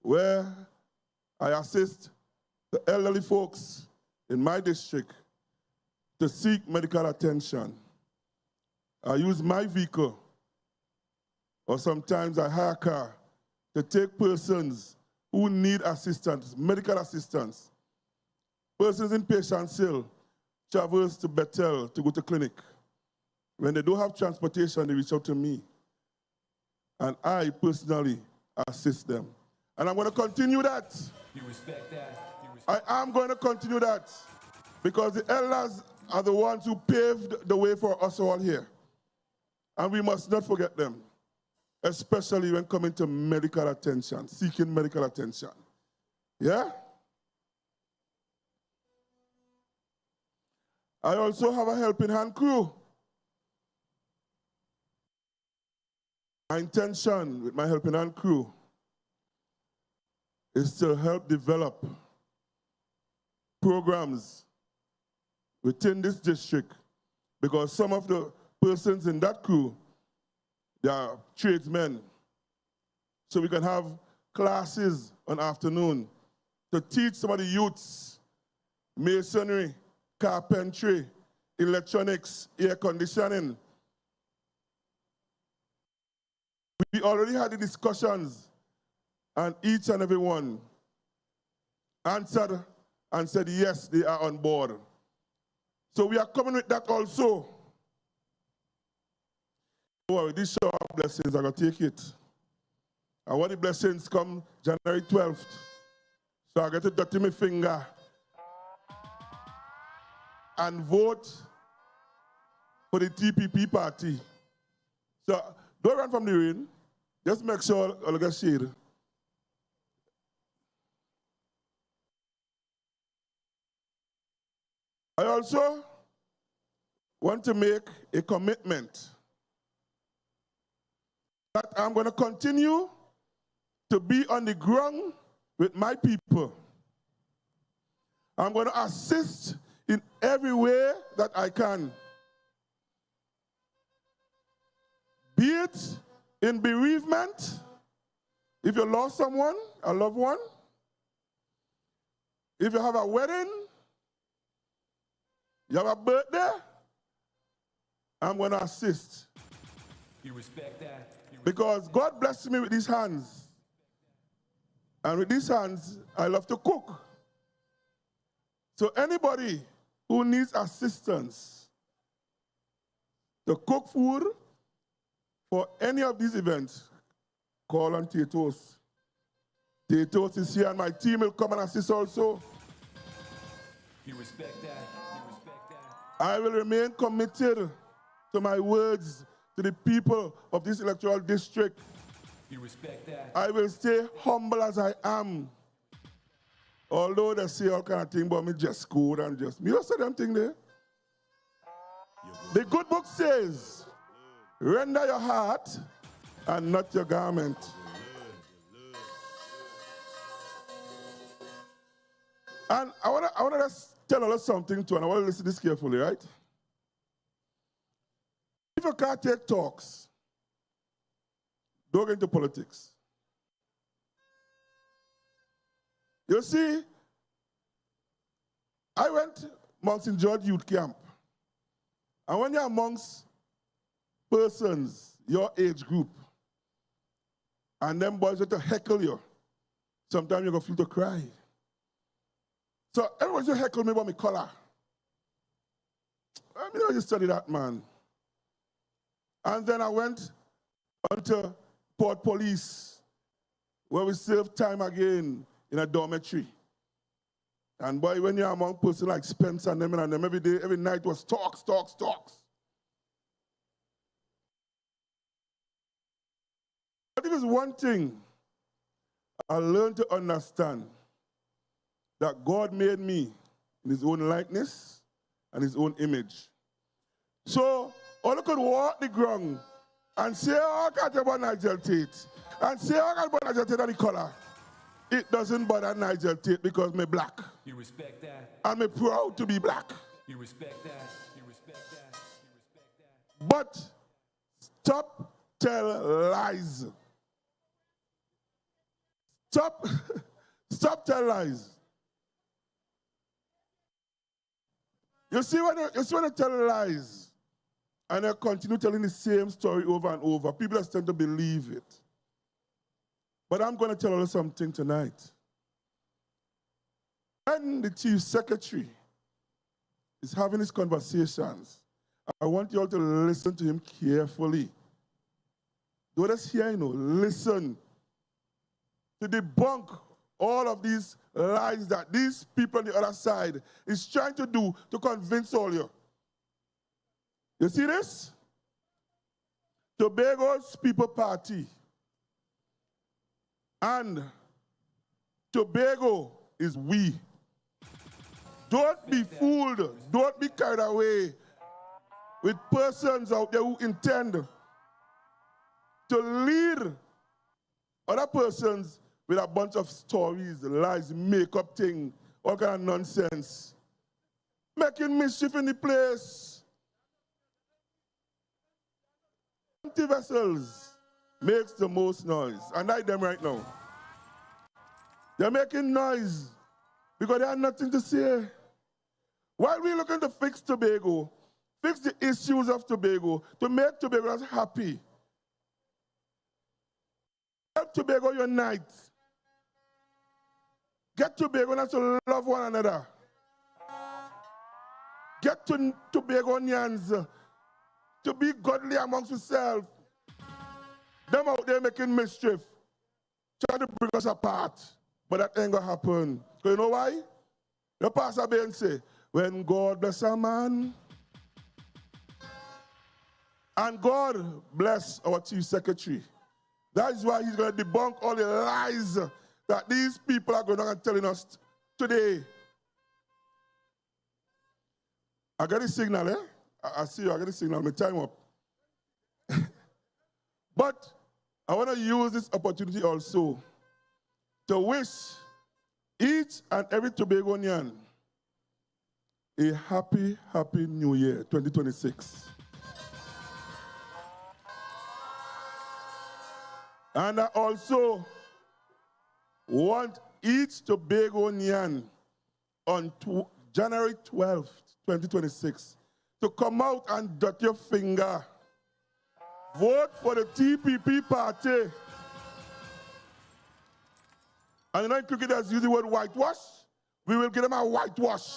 where I assist the elderly folks in my district to seek medical attention. I use my vehicle, or sometimes I hire a car to take persons who need assistance, medical assistance. Persons in Patience Hill traverse to Bethel to go to clinic. When they don't have transportation, they reach out to me. And I personally assist them. And I'm going to continue that. You respect that. You respect I am going to continue that because the elders are the ones who paved the way for us all here. And we must not forget them, especially when coming to medical attention, seeking medical attention. Yeah? I also have a helping hand crew. My intention with my helping hand crew is to help develop programs within this district, because some of the persons in that crew, they are tradesmen. So we can have classes on afternoon to teach some of the youths masonry, carpentry, electronics, air conditioning. We already had the discussions, and each and every one answered and said, yes, they are on board. So we are coming with that also. Don't worry, these shower blessings, I'm going to take it. And when the blessings come January 12th, so I get to dirty my finger and vote for the TPP party. So don't run from the rain. Just make sure I'll get shade. I also want to make a commitment that I'm going to continue to be on the ground with my people. I'm going to assist in every way that I can. Be it in bereavement, if you lost someone, a loved one, if you have a wedding, you have a birthday, I'm going to assist. You respect that? Because God blessed me with these hands. And with these hands, I love to cook. So anybody who needs assistance to cook food for any of these events, call on Taitt. Taitt is here and my team will come and assist also. You respect that? You respect that? I will remain committed to my words to the people of this electoral district. You respect that? I will stay humble as I am. Although they say all kind of things about me just good and just, me also them thing there. The good book says, render your heart and not your garment. And I want to just tell us something too, and I want to listen to this carefully, right? If you can't take talks, don't get into politics. You see, I went amongst St. George Youth Camp. And when you're amongst persons, your age group, and them boys want to heckle you, sometimes you're going to feel to cry. So everyone just heckle me about my color. I mean, I just study that, man. And then I went onto Port Police, where we served time again in a dormitory. And boy, when you're among persons like Spencer and them every day, every night was talks. But if it's one thing I learned to understand, that God made me in his own likeness and his own image. So, all I could walk the ground and say, oh, I can't about Nigel Tate. And say, oh, I can't about Nigel Tate and the color. It doesn't bother Nigel Tate because I'm black. You respect that? I'm proud to be black. You respect that? You respect that? You respect that? But stop tell lies. Stop tell lies. You see when I tell lies and I continue telling the same story over and over, people just tend to believe it. But I'm going to tell you something tonight. When the chief secretary is having his conversations, I want you all to listen to him carefully. Don't just hear, listen to debunk all of these lies that these people on the other side is trying to do to convince all you. You see this? Tobago's People Party. And Tobago is we. Don't be fooled. Don't be carried away with persons out there who intend to lead other persons with a bunch of stories, lies, make-up thing, all kind of nonsense. Making mischief in the place. Empty vessels makes the most noise. And I them right now. They're making noise because they have nothing to say. While we're looking to fix Tobago, fix the issues of Tobago, to make Tobagoans happy. Help Tobago unite. Get Tobagonians to love one another. Get to Tobagonians to be godly amongst yourselves. Them out there making mischief, trying to bring us apart. But that ain't gonna happen. So you know why? The pastor Ben say, when God bless a man, and God bless our chief secretary. That is why he's gonna debunk all the lies that these people are going on telling us today. I got a signal, I see you, I got a signal, my time up. But I want to use this opportunity also to wish each and every Tobagonian a happy, happy New Year, 2026. And I also want each Tobagonian on January 12th, 2026, to come out and dot your finger. Vote for the TPP party. And you know, cricketers use the word whitewash. We will give them a whitewash.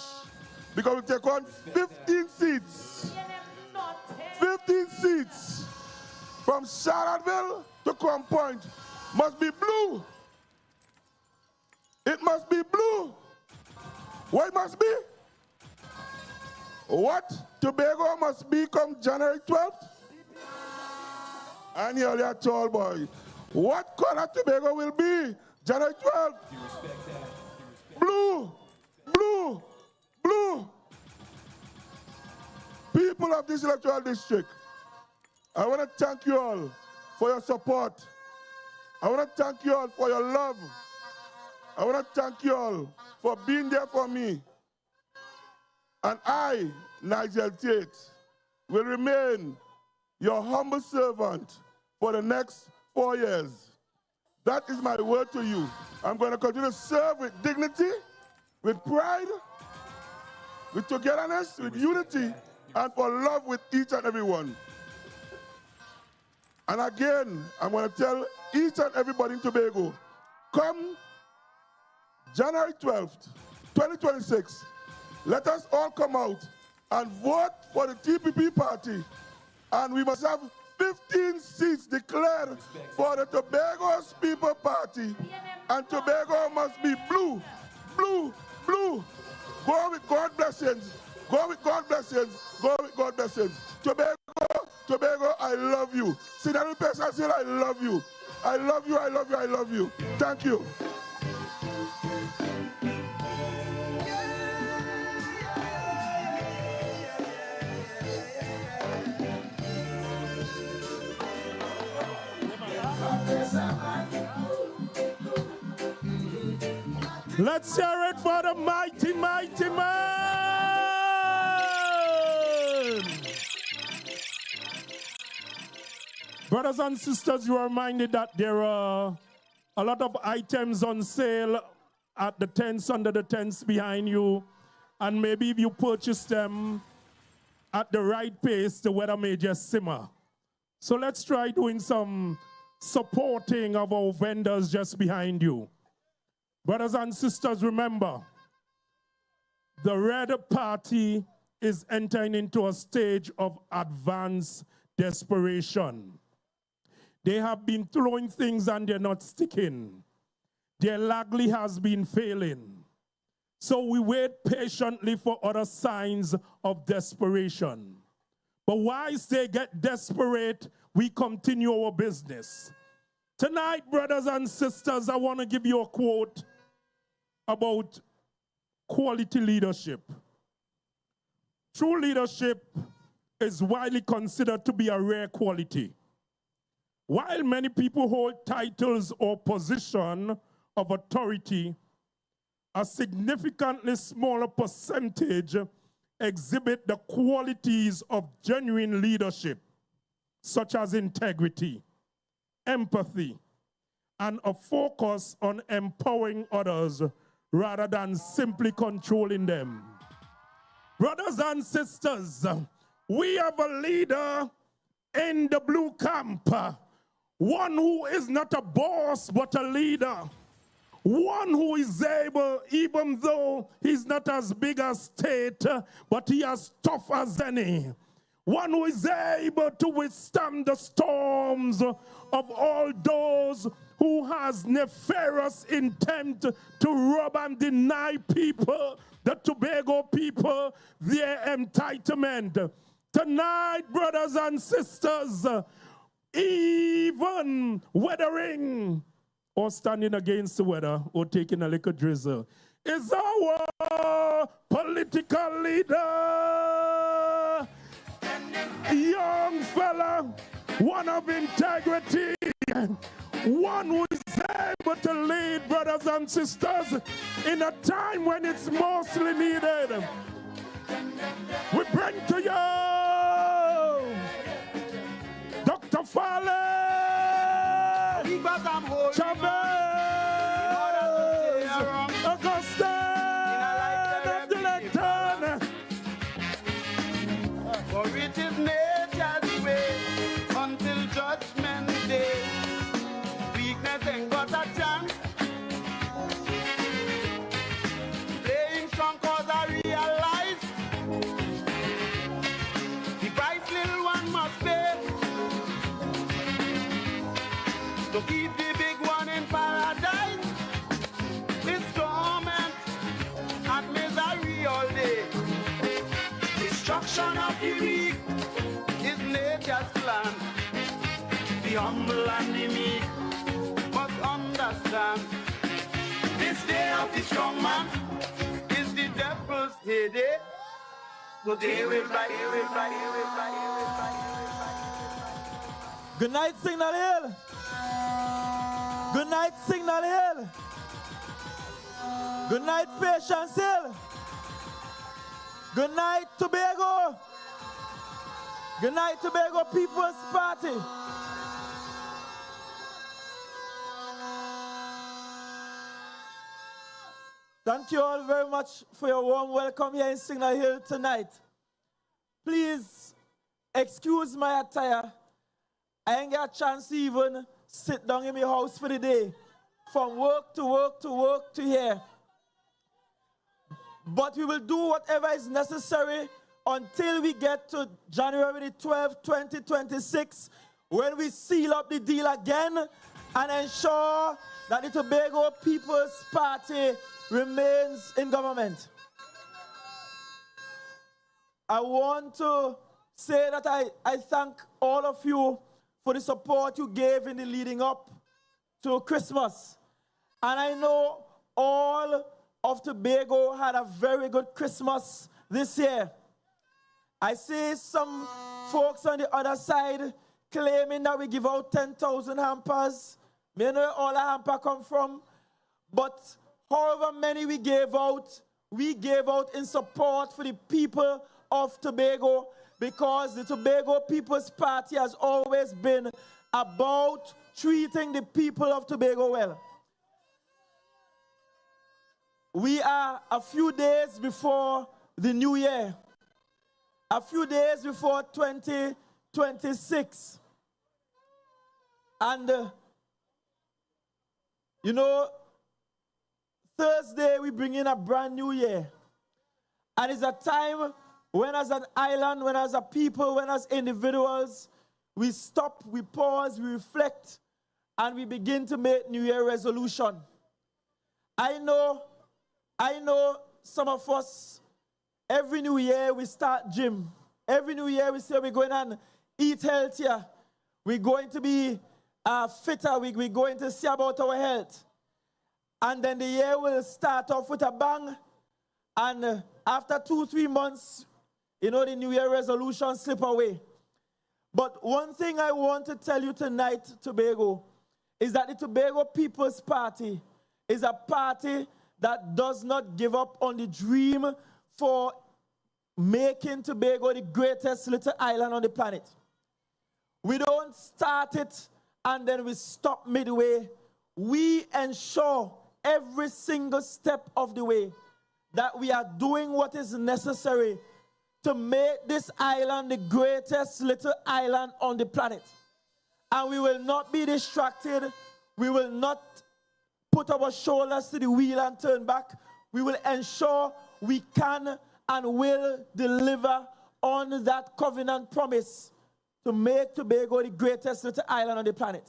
Because we take on 15 seats. 15 seats. From Charlotteville to Crown Point. Must be blue. It must be blue. What must be? What Tobago must be come January 12th? And you're a tall boy. What color Tobago will be January 12th? You respect that? Blue, blue, blue. People of this electoral district, I want to thank you all for your support. I want to thank you all for your love. I want to thank you all for being there for me. And I, Nigel Tate, will remain your humble servant for the next 4 years. That is my word to you. I'm going to continue to serve with dignity, with pride, with togetherness, with unity, and for love with each and every one. And again, I'm going to tell each and everybody in Tobago, come January 12th, 2026, let us all come out and vote for the TPP party. And we must have 15 seats declared for the Tobago's People Party. And Tobago must be blue, blue, blue. Go with God blessings. Go with God blessings. Go with God blessings. Tobago, Tobago, I love you. Sinari Pesa said, I love you. I love you, I love you, I love you. Thank you. Let's hear it for the mighty, mighty man. Brothers and sisters, you are reminded that there are a lot of items on sale at the tents, under the tents behind you. And maybe if you purchase them at the right pace, the weather may just simmer. So let's try doing some supporting of our vendors just behind you. Brothers and sisters, remember, the Red Party is entering into a stage of advanced desperation. They have been throwing things and they're not sticking. Their lagly has been failing. So we wait patiently for other signs of desperation. But whilst they get desperate, we continue our business. Tonight, brothers and sisters, I want to give you a quote about quality leadership. True leadership is widely considered to be a rare quality. While many people hold titles or position of authority, a significantly smaller percentage exhibit the qualities of genuine leadership, such as integrity, empathy, and a focus on empowering others rather than simply controlling them. Brothers and sisters, we have a leader in the blue camp, one who is not a boss but a leader, one who is able, even though he's not as big as Taitt, but he as tough as any. One who is able to withstand the storms of all those who has nefarious intent to rob and deny people, the Tobago people, their entitlement. Tonight, brothers and sisters, even weathering or standing against the weather or taking a little drizzle is our political leader. Young fella, one of integrity, again. One who is able to lead, brothers and sisters, in a time when it's mostly needed. We bring to you Dr. Farley, Chavez, Augustine, for it is nature's way until judgment day. Weakness ain't got a chance. Playing strong cause I realize the price little one must pay to keep the big one in paradise. This torment and misery all day. Destruction of the weak is nature's plan. The humble and the meek must understand. This day of the strong man is the devil's heyday. So they will fly, they will fly, they will fly, they will fly, they will fly. Good night, Signal Hill. Good night, Signal Hill. Good night, Patience Hill. Good night, Tobago. Good night, Tobago People's Party. Thank you all very much for your warm welcome here in Signal Hill tonight. Please excuse my attire. I ain't got a chance to even sit down in my house for the day. From work to work to work to here. But we will do whatever is necessary until we get to January the 12th, 2026, when we seal up the deal again and ensure that the Tobago People's Party remains in government. I want to say that I thank all of you for the support you gave in the leading up to Christmas. And I know all of Tobago had a very good Christmas this year. I see some folks on the other side claiming that we give out 10,000 hampers. May know where all the hamper come from. But however many we gave out in support for the people of Tobago, because the Tobago People's Party has always been about treating the people of Tobago well. We are a few days before the new year, a few days before 2026. And, you know, Thursday we bring in a brand new year. And it's a time when as an island, when as a people, when as individuals, we stop, we pause, we reflect, and we begin to make New Year resolution. I know some of us, every New Year we start gym. Every New Year we say we're going to eat healthier. We're going to be fitter. We're going to see about our health. And then the year will start off with a bang. And after 2-3 months, you know, the New Year resolutions slip away. But one thing I want to tell you tonight, Tobago, is that the Tobago People's Party is a party that does not give up on the dream for making Tobago the greatest little island on the planet. We don't start it and then we stop midway. We ensure every single step of the way that we are doing what is necessary to make this island the greatest little island on the planet. And we will not be distracted. We will not put our shoulders to the wheel and turn back. We will ensure we can and will deliver on that covenant promise to make Tobago the greatest little island on the planet.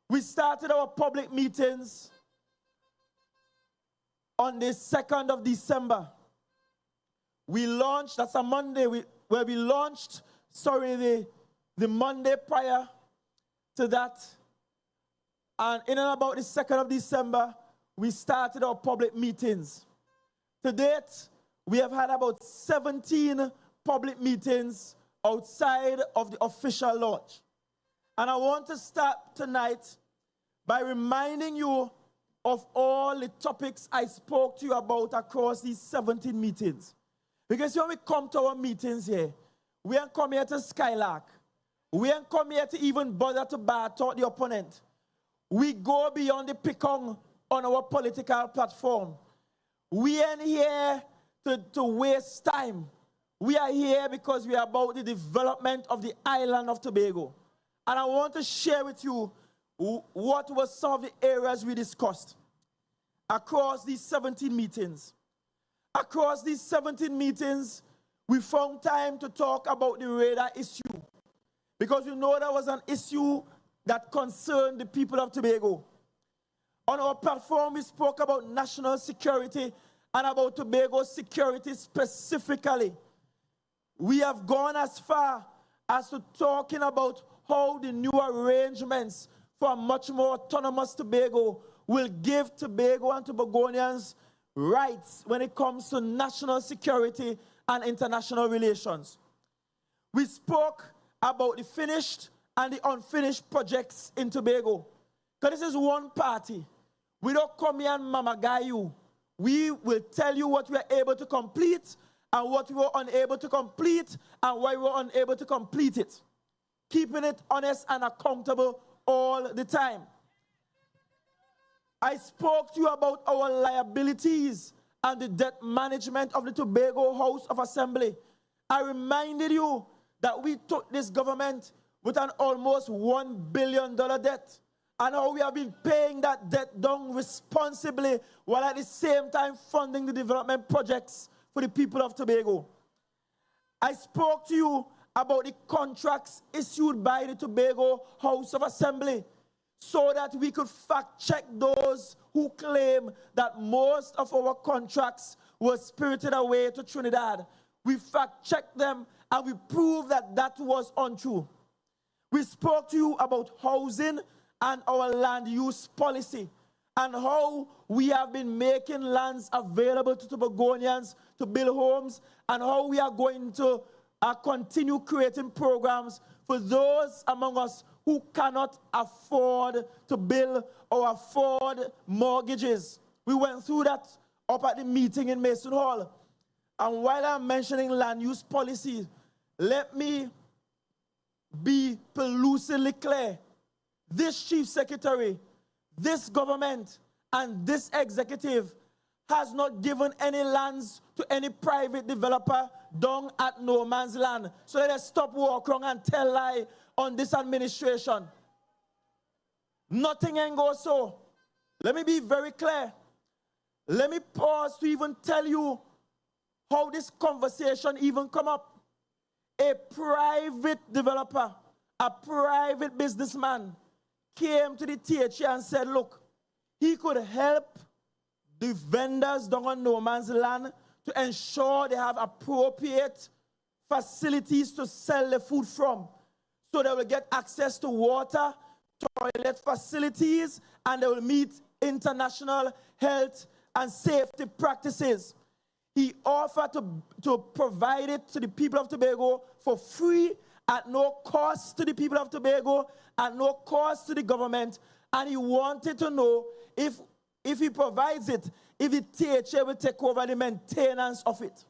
We started our public meetings on the 2nd of December. We launched, that's a Monday, where we launched, the Monday prior to that. And in and about the 2nd of December, we started our public meetings. To date, we have had about 17 public meetings outside of the official launch. And I want to start tonight by reminding you of all the topics I spoke to you about across these 17 meetings. Because when we come to our meetings here, we ain't come here to skylark. We ain't come here to even bother to battle the opponent. We go beyond the pickung on our political platform. We ain't here to waste time. We are here because we are about the development of the island of Tobago. And I want to share with you what were some of the areas we discussed across these 17 meetings. Across these 17 meetings, we found time to talk about the radar issue, because we know that was an issue that concerned the people of Tobago. On our platform, we spoke about national security and about Tobago's security specifically. We have gone as far as to talking about how the new arrangements for a much more autonomous Tobago will give Tobago and Tobagonians rights when it comes to national security and international relations. We spoke about the finished and the unfinished projects in Tobago. Because this is one party. We don't come here and mamagai you. We will tell you what we are able to complete and what we were unable to complete and why we were unable to complete it. Keeping it honest and accountable all the time. I spoke to you about our liabilities and the debt management of the Tobago House of Assembly. I reminded you that we took this government with an almost $1 billion debt, and how we have been paying that debt down responsibly while at the same time funding the development projects for the people of Tobago. I spoke to you about the contracts issued by the Tobago House of Assembly so that we could fact-check those who claim that most of our contracts were spirited away to Trinidad. We fact-checked them and we proved that that was untrue. We spoke to you about housing and our land use policy and how we have been making lands available to Tobagonians to build homes, and how we are going to continue creating programs for those among us who cannot afford to build or afford mortgages. We went through that up at the meeting in Mason Hall. And while I'm mentioning land use policy, let me be lucidly clear. This chief secretary, this government, and this executive has not given any lands to any private developer down at no man's land. So let us stop walk around and tell lie on this administration. Nothing ain't go so. Let me be very clear. Let me pause to even tell you how this conversation even come up. A private developer, a private businessman came to the Taitt and said, look, he could help the vendors down on no man's land to ensure they have appropriate facilities to sell the food from, so they will get access to water, toilet facilities, and they will meet international health and safety practices. He offered to provide it to the people of Tobago for free, at no cost to the people of Tobago, at no cost to the government, and he wanted to know if he provides it, if the THA will take over the maintenance of it.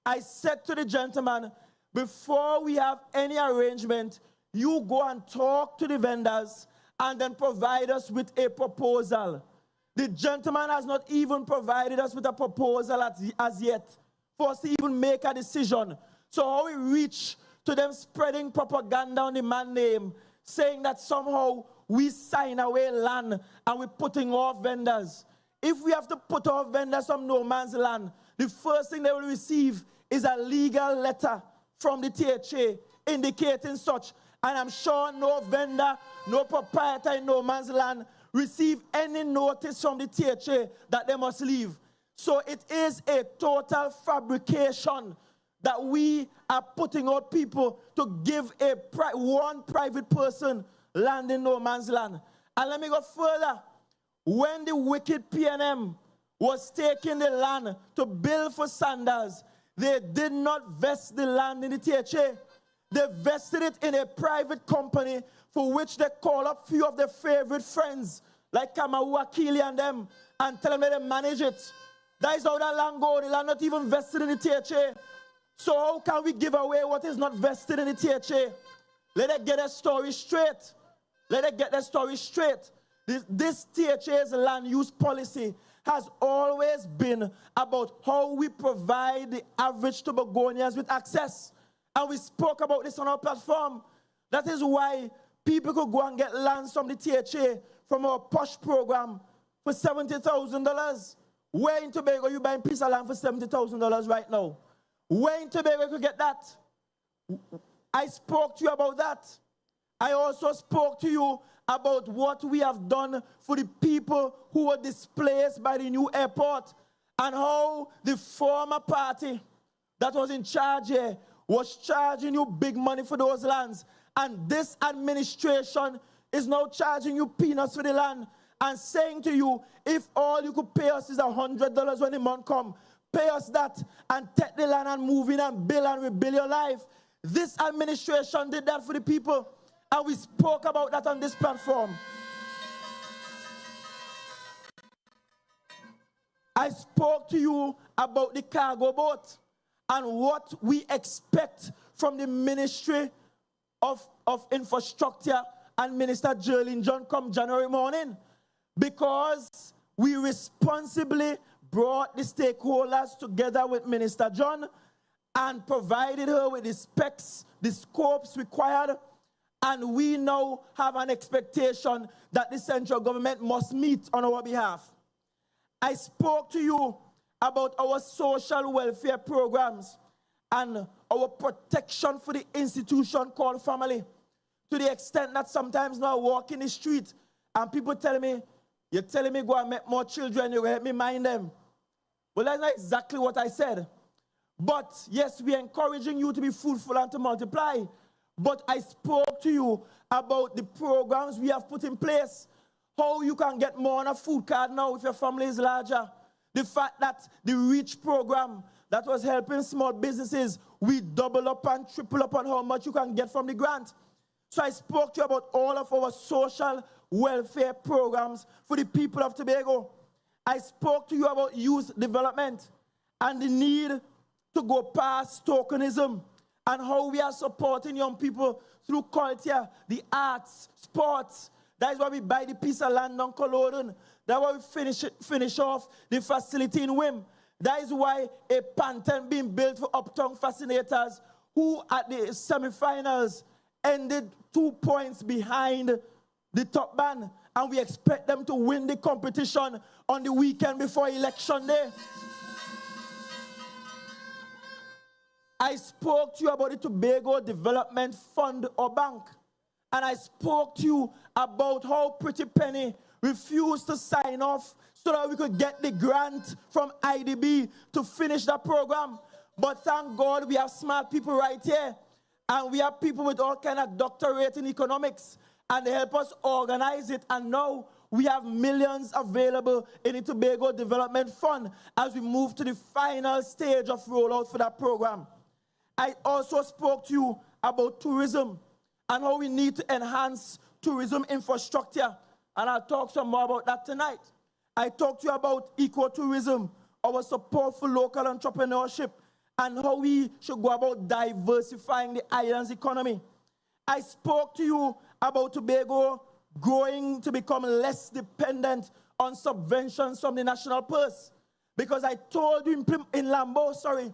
I said to the gentleman, before we have any arrangement, you go and talk to the vendors and then provide us with a proposal. The gentleman has not even provided us with a proposal as yet for us to even make a decision. So how we reach to them spreading propaganda on the man name, saying that somehow we sign away land and we're putting off vendors. If we have to put off vendors from no man's land, the first thing they will receive is a legal letter from the THA indicating such. And I'm sure no vendor, no proprietor in no man's land receive any notice from the THA that they must leave. So it is a total fabrication that we are putting out people to give one private person land in no man's land. And let me go further. When the wicked PNM was taking the land to build for Sanders, they did not vest the land in the THA. They vested it in a private company for which they call up few of their favorite friends, like Kamau Akili and them, and tell them they manage it. That is how that land goes. The land not even vested in the THA. So how can we give away what is not vested in the THA? Let it get a story straight. Let it get the story straight. This THA's land use policy has always been about how we provide the average Tobagonians with access. And we spoke about this on our platform. That is why people could go and get lands from the THA from our POSH program for $70,000. Where in Tobago you buying a piece of land for $70,000 right now? Where in Tobago you could get that? I spoke to you about that. I also spoke to you about what we have done for the people who were displaced by the new airport and how the former party that was in charge here was charging you big money for those lands. And this administration is now charging you peanuts for the land and saying to you, if all you could pay us is $100 when the month comes, pay us that and take the land and move in and build and rebuild your life. This administration did that for the people. And we spoke about that on this platform. I spoke to you about the cargo boat and what we expect from the Ministry of Infrastructure and Minister Jerlin John come January morning, because we responsibly brought the stakeholders together with Minister John and provided her with the specs, the scopes required, and we now have an expectation that the central government must meet on our behalf. I spoke to you about our social welfare programs and our protection for the institution called family, to the extent that sometimes now I walk in the street and people tell me, you're telling me go and make more children, you're going to help me mind them. Well, that's not exactly what I said. But yes, we're encouraging you to be fruitful and to multiply. But I spoke to you about the programs we have put in place, how you can get more on a food card now if your family is larger. The fact that the REACH program that was helping small businesses, we double up and triple up on how much you can get from the grant. So I spoke to you about all of our social welfare programs for the people of Tobago. I spoke to you about youth development and the need to go past tokenism and how we are supporting young people through culture, the arts, sports. That is why we buy the piece of land on Culloden. That's why we finish off the facility in Whim. That is why a Pantene being built for Uptown Fascinators, who at the semifinals ended 2 points behind the top band. And we expect them to win the competition on the weekend before election day. I spoke to you about the Tobago Development Fund or Bank. And I spoke to you about how Pretty Penny refused to sign off so that we could get the grant from IDB to finish that program. But thank God we have smart people right here. And we have people with all kind of doctorate in economics. And they help us organize it. And now we have millions available in the Tobago Development Fund as we move to the final stage of rollout for that program. I also spoke to you about tourism and how we need to enhance tourism infrastructure. And I'll talk some more about that tonight. I talked to you about ecotourism, our support for local entrepreneurship, and how we should go about diversifying the island's economy. I spoke to you about Tobago growing to become less dependent on subventions from the national purse. Because I told you in Lambeau,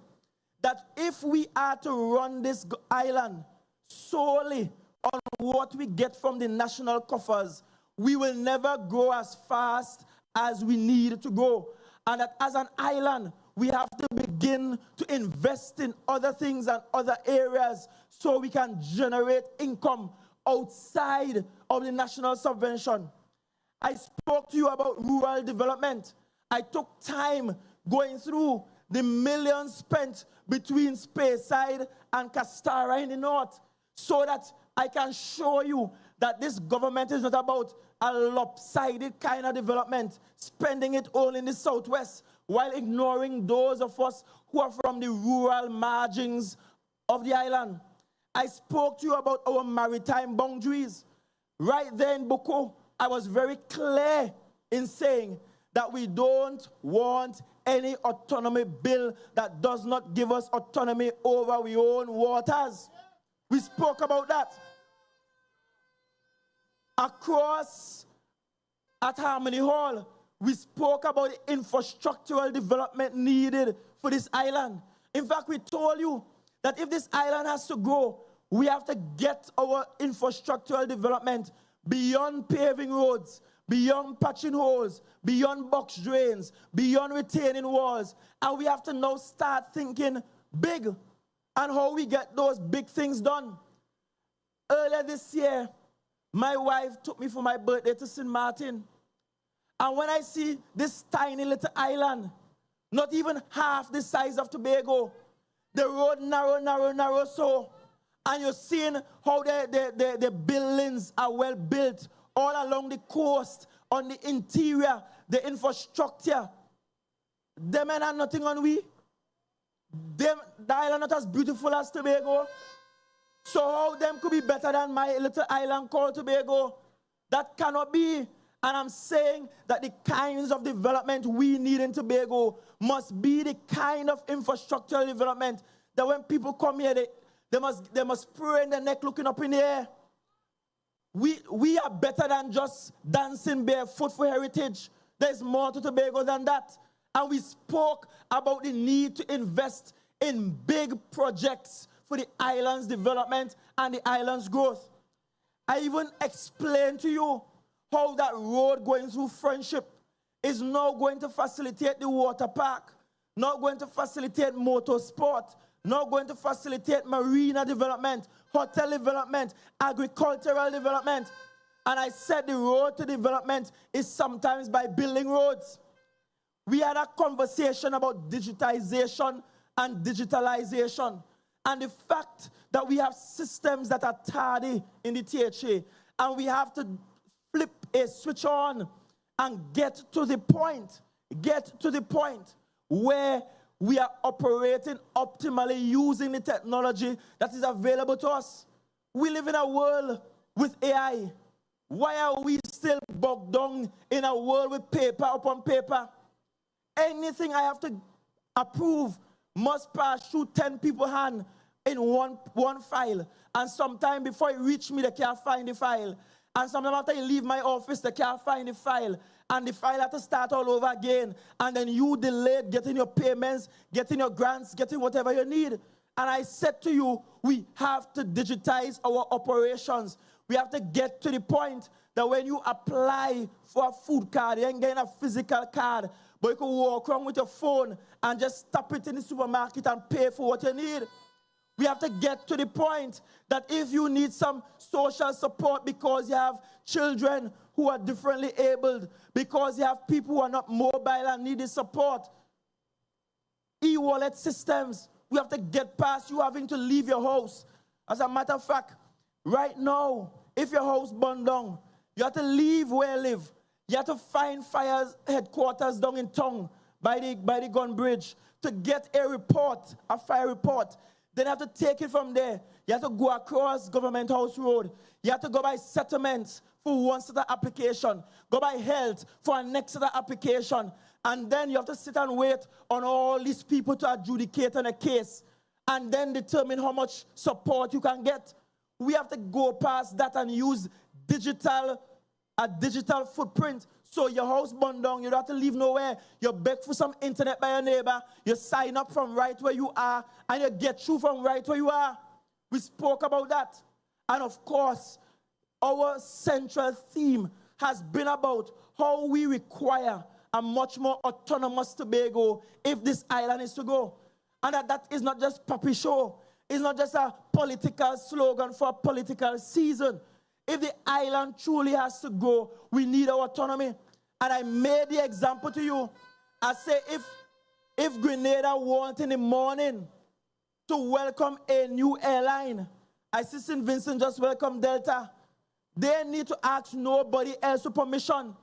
that if we are to run this island solely on what we get from the national coffers, we will never grow as fast as we need to grow. And that as an island, we have to begin to invest in other things and other areas so we can generate income outside of the national subvention. I spoke to you about rural development. I took time going through the millions spent between Speyside and Castara in the north, so that I can show you that this government is not about a lopsided kind of development, spending it all in the southwest, while ignoring those of us who are from the rural margins of the island. I spoke to you about our maritime boundaries. Right there in Boko, I was very clear in saying that we don't want any autonomy bill that does not give us autonomy over our own waters. We spoke about that. Across at Harmony Hall, we spoke about the infrastructural development needed for this island. In fact, we told you that if this island has to grow, we have to get our infrastructural development beyond paving roads, beyond patching holes, beyond box drains, beyond retaining walls. And we have to now start thinking big and how we get those big things done. Earlier this year, my wife took me for my birthday to St. Martin. And when I see this tiny little island, not even half the size of Tobago, the road narrow so, and you're seeing how the buildings are well built all along the coast, on the interior, the infrastructure. Them men are nothing on we. The island not as beautiful as Tobago. So how them could be better than my little island called Tobago? That cannot be. And I'm saying that the kinds of development we need in Tobago must be the kind of infrastructural development that when people come here, they must spray in their neck looking up in the air. We are better than just dancing barefoot for heritage. There's more to Tobago than that. And we spoke about the need to invest in big projects for the island's development and the island's growth. I even explained to you how that road going through Friendship is now going to facilitate the water park, not going to facilitate motorsport, not going to facilitate marina development, hotel development, agricultural development. And I said the road to development is sometimes by building roads. We had a conversation about digitization and digitalization. And the fact that we have systems that are tardy in the THA, and we have to flip a switch on and get to the point where we are operating optimally using the technology that is available to us. We live in a world with AI. Why are we still bogged down in a world with paper upon paper? Anything I have to approve must pass through 10 people's hands in one file. And sometime before it reaches me, they can't find the file. And sometime after you leave my office, they can't find the file. And the file has to start all over again. And then you delayed getting your payments, getting your grants, getting whatever you need. And I said to you, we have to digitize our operations. We have to get to the point that when you apply for a food card, you ain't getting a physical card, but you can walk around with your phone and just stop it in the supermarket and pay for what you need. We have to get to the point that if you need some social support because you have children who are differently abled, because you have people who are not mobile and need the support, e-wallet systems, we have to get past you having to leave your house. As a matter of fact, right now, if your house burned down, you have to leave where you live. You have to find fire headquarters down in town by the gun bridge to get a report, a fire report. Then you have to take it from there. You have to go across Government House Road. You have to go by settlements for one set of application. Go by health for a next set of application. And then you have to sit and wait on all these people to adjudicate on a case. And then determine how much support you can get. We have to go past that and use a digital footprint. So your house burned down, you don't have to leave nowhere. You beg for some internet by your neighbor. You sign up from right where you are, and you get through from right where you are. We spoke about that. And of course, our central theme has been about how we require a much more autonomous Tobago if this island is to go. And that is not just puppy show. It's not just a political slogan for a political season. If the island truly has to grow, we need our autonomy. And I made the example to you. I say if Grenada want in the morning to welcome a new airline, I see St. Vincent just welcome Delta. They need to ask nobody else for permission.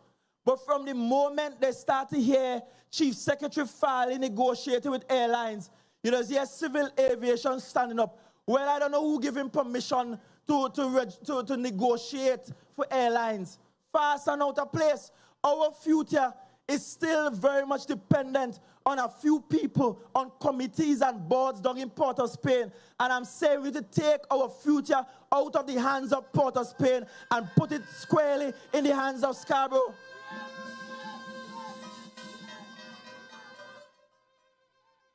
But from the moment they start to hear Chief Secretary Farley negotiating with airlines, you know, there's civil aviation standing up. Well, I don't know who gave him permission to negotiate for airlines. Fast and out of place. Our future is still very much dependent on a few people, on committees and boards down in Port of Spain. And I'm saying we need to take our future out of the hands of Port of Spain and put it squarely in the hands of Scarborough.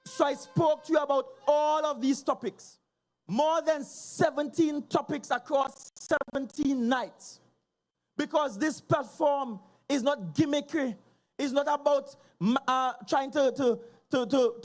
So I spoke to you about all of these topics. More than 17 topics across 17 nights. Because this platform is not gimmickry. It's not about trying to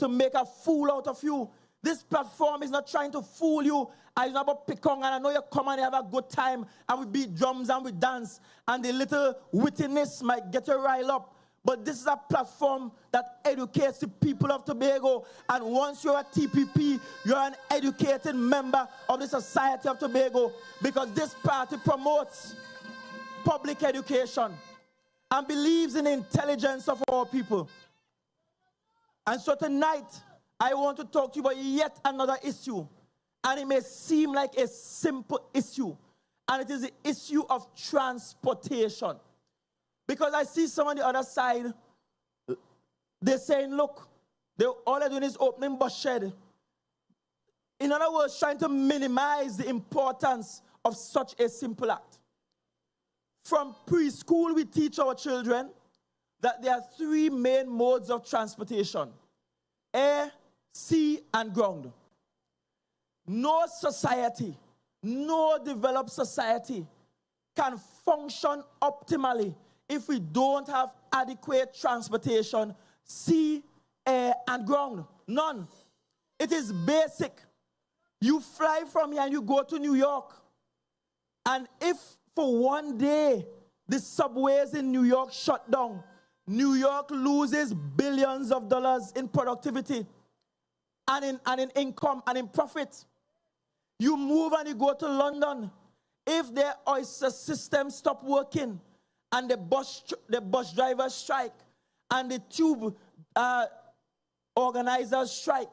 make a fool out of you. This platform is not trying to fool you. It's not about picong, and I know you come and you have a good time, and we beat drums and we dance, and the little wittiness might get you riled up. But this is a platform that educates the people of Tobago. And once you're a TPP, you're an educated member of the society of Tobago, because this party promotes public education and believes in the intelligence of our people. And so tonight, I want to talk to you about yet another issue. And it may seem like a simple issue. And it is the issue of transportation. Because I see some on the other side, they're saying, look, all they're doing is opening bus shed. In other words, trying to minimize the importance of such a simple act. From preschool, we teach our children that there are three main modes of transportation: air, sea, and ground. No society, no developed society can function optimally if we don't have adequate transportation, sea, air, and ground. None. It is basic. You fly from here and you go to New York. And if for one day the subways in New York shut down, New York loses billions of dollars in productivity and in income and in profit. You move and you go to London. If their oyster system stop working, and the bus drivers strike, and the tube organizers strike,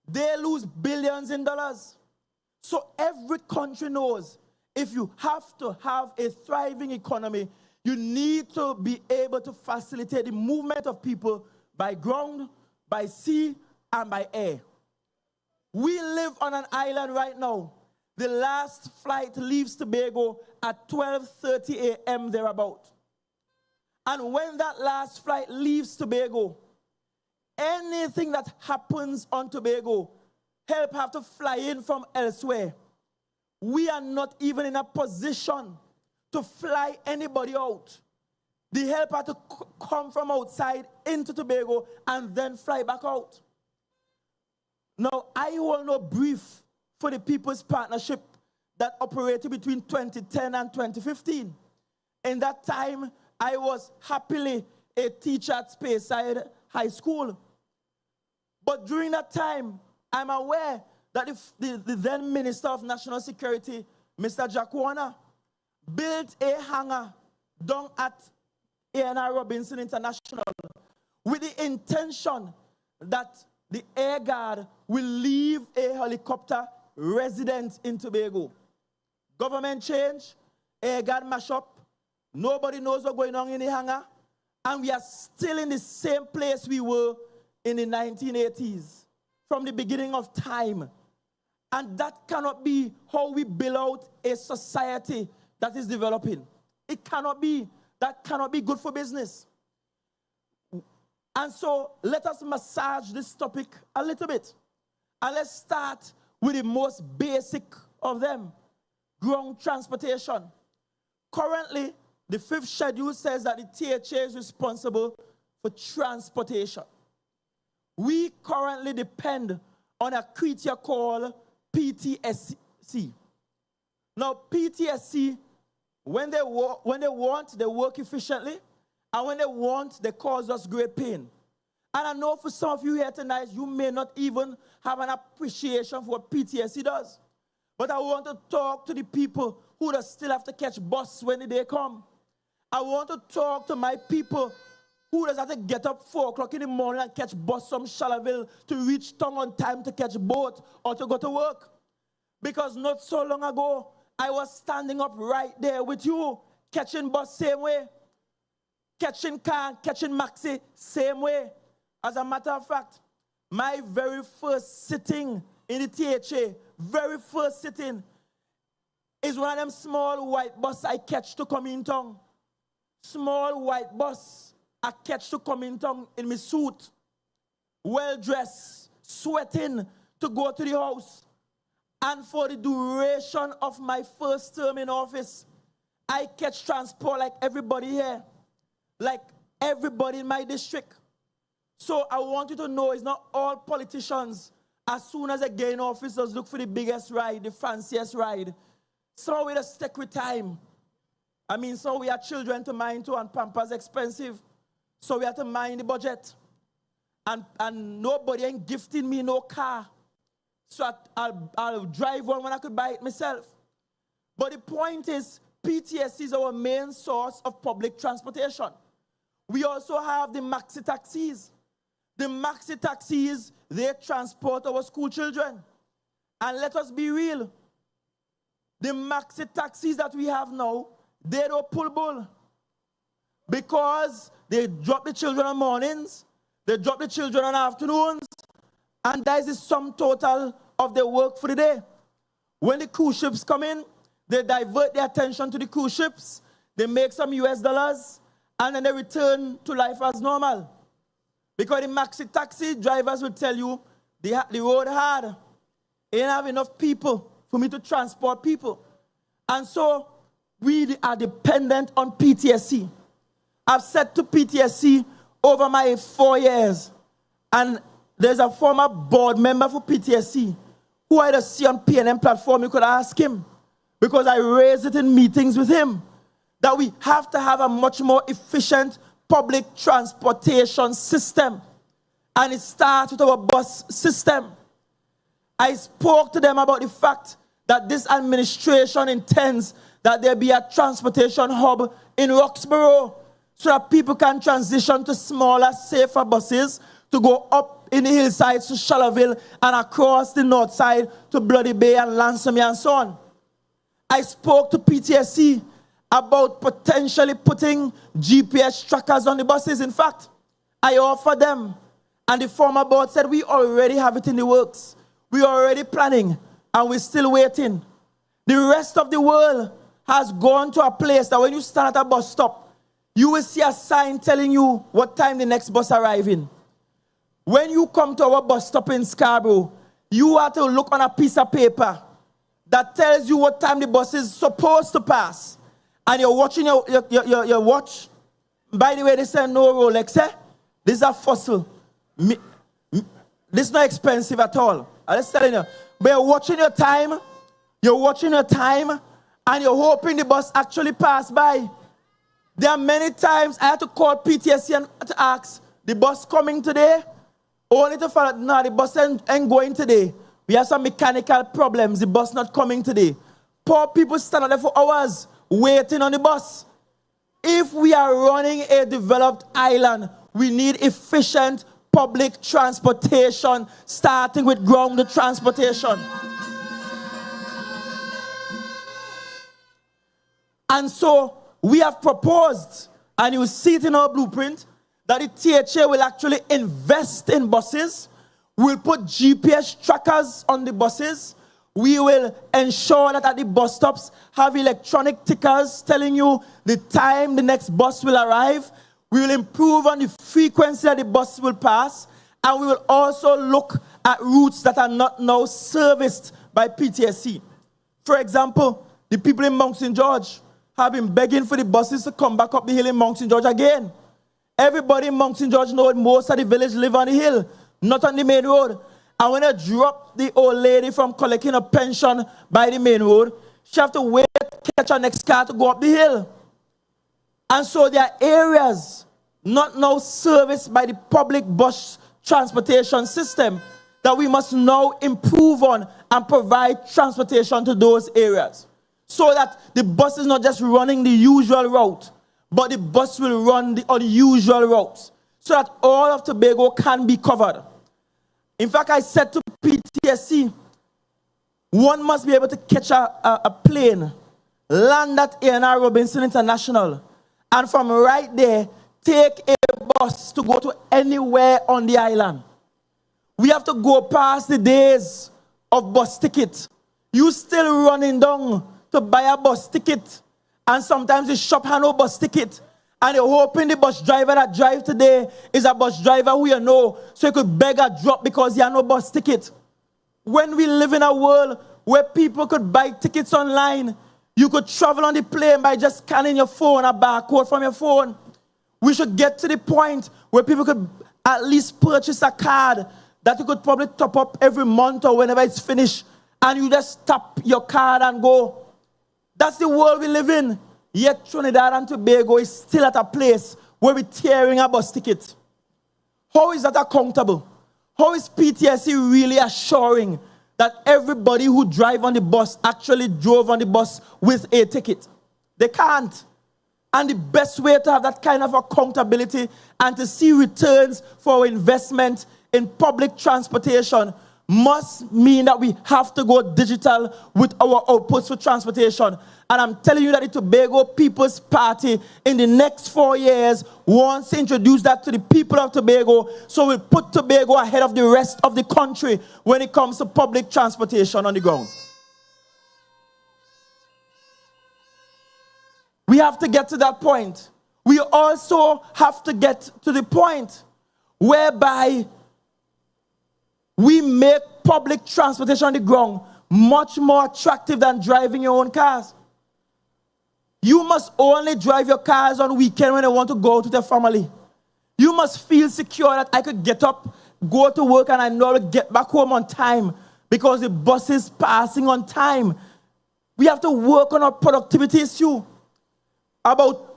they lose billions in dollars. So every country knows if you have to have a thriving economy, you need to be able to facilitate the movement of people by ground, by sea, and by air. We live on an island right now. The last flight leaves Tobago at 12:30 a.m. thereabout. And when that last flight leaves Tobago, anything that happens on Tobago, help have to fly in from elsewhere. We are not even in a position to fly anybody out. The help had to come from outside into Tobago and then fly back out. Now, I hold no brief for the People's Partnership that operated between 2010 and 2015. In that time, I was happily a teacher at Speyside High School. But during that time, I'm aware that the then Minister of National Security, Mr. Jack Wane, built a hangar down at A&R Robinson International with the intention that the Air Guard will leave a helicopter resident in Tobago. Government change, Air Guard mash up, nobody knows what's going on in the hangar, and we are still in the same place we were in the 1980s, from the beginning of time. And that cannot be how we build out a society that is developing. It cannot be. That cannot be good for business. And so let us massage this topic a little bit. And let's start with the most basic of them, ground transportation. Currently, the 5th schedule says that the THA is responsible for transportation. We currently depend on a creature called PTSC. Now, PTSC, when they want, they work efficiently, and when they want, they cause us great pain. And I know for some of you here tonight, you may not even have an appreciation for what PTSC does. But I want to talk to the people who still have to catch bus when the day come. I want to talk to my people who does have to get up 4 o'clock in the morning and catch bus from Charlotteville to reach town on time to catch boat or to go to work. Because not so long ago, I was standing up right there with you, catching bus same way, catching car, catching maxi same way. As a matter of fact, my very first sitting in the THA, very first sitting, is one of them small white bus I catch to come in town. Small white bus I catch to come in town in my suit, well dressed, sweating to go to the house. And for the duration of my first term in office, I catch transport like everybody here, like everybody in my district. So I want you to know it's not all politicians, as soon as they gain office, just look for the biggest ride, the fanciest ride. So we just stick with time. I mean, so we have children to mind too, and Pampers expensive. So we have to mind the budget. And nobody ain't gifting me no car. So I'll drive one when I could buy it myself. But the point is, PTSC is our main source of public transportation. We also have the maxi taxis. The maxi taxis, they transport our school children. And let us be real. The maxi taxis that we have now, they don't pull bull. Because they drop the children on mornings, they drop the children on afternoons, and that is the sum total of their work for the day. When the cruise ships come in, they divert their attention to the cruise ships, they make some US dollars, and then they return to life as normal. Because the maxi taxi drivers will tell you, the road hard, ain't have enough people for me to transport people. And so, we are dependent on PTSC. I've said to PTSC over my 4 years, and there's a former board member for PTSC who I just see on PNM platform. You could ask him, because I raised it in meetings with him, that we have to have a much more efficient public transportation system. And it starts with our bus system. I spoke to them about the fact that this administration intends that there be a transportation hub in Roxborough so that people can transition to smaller, safer buses to go up in the hillsides to Charlotteville and across the north side to Bloody Bay and Lansomie and so on. I spoke to PTSC about potentially putting GPS trackers on the buses. In fact, I offered them, and the former board said, we already have it in the works. We are already planning, and we're still waiting. The rest of the world has gone to a place that when you stand at a bus stop, you will see a sign telling you what time the next bus arriving. When you come to our bus stop in Scarborough, you have to look on a piece of paper that tells you what time the bus is supposed to pass. And you're watching your watch. By the way, they say no Rolex, eh? This is a fossil. This is not expensive at all. I'm just telling you. But you're watching your time, and you're hoping the bus actually pass by. There are many times I had to call PTSC and to ask, the bus coming today? Only to find out, no, the bus ain't going today. We have some mechanical problems, the bus not coming today. Poor people stand out there for hours waiting on the bus. If we are running a developed island, we need efficient public transportation, starting with ground transportation. And so we have proposed, and you see it in our blueprint, that the THA will actually invest in buses. We'll put GPS trackers on the buses. We will ensure that at the bus stops have electronic tickers telling you the time the next bus will arrive. We will improve on the frequency that the bus will pass. And we will also look at routes that are not now serviced by PTSC. For example, the people in Mount St. George have been begging for the buses to come back up the hill in Mount St. George again. Everybody in Mount St. George knows most of the village live on the hill, not on the main road. And when they drop the old lady from collecting a pension by the main road, she have to wait, catch her next car to go up the hill. And so there are areas not now serviced by the public bus transportation system that we must now improve on and provide transportation to those areas. So that the bus is not just running the usual route, but the bus will run the unusual routes so that all of Tobago can be covered. In fact, I said to PTSC, one must be able to catch a plane, land at A&R Robinson International, and from right there, take a bus to go to anywhere on the island. We have to go past the days of bus ticket. You still running down to buy a bus ticket, and sometimes you shop and no bus ticket, and you're hoping the bus driver that drive today is a bus driver who you know, so you could beg a drop because you have no bus ticket. When we live in a world where people could buy tickets online, you could travel on the plane by just scanning your phone, a barcode from your phone. We should get to the point where people could at least purchase a card that you could probably top up every month or whenever it's finished, and you just tap your card and go. That's the world we live in. Yet Trinidad and Tobago is still at a place where we're tearing a bus ticket. How is that accountable? How is PTSC really assuring that everybody who drive on the bus actually drove on the bus with a ticket? They can't. And the best way to have that kind of accountability and to see returns for our investment in public transportation must mean that we have to go digital with our outputs for transportation. And I'm telling you that the Tobago People's Party in the next 4 years wants to introduce that to the people of Tobago, so we put Tobago ahead of the rest of the country when it comes to public transportation on the ground. We have to get to that point. We also have to get to the point whereby we make public transportation on the ground much more attractive than driving your own cars. You must only drive your cars on weekend when you want to go to the family. You must feel secure that I could get up, go to work, and I know I'll get back home on time because the bus is passing on time. We have to work on our productivity issue. About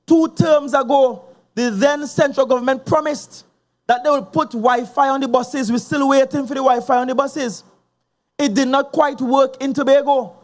2 terms ago, the then central government promised that they will put Wi-Fi on the buses. We're still waiting for the Wi-Fi on the buses. It did not quite work in Tobago.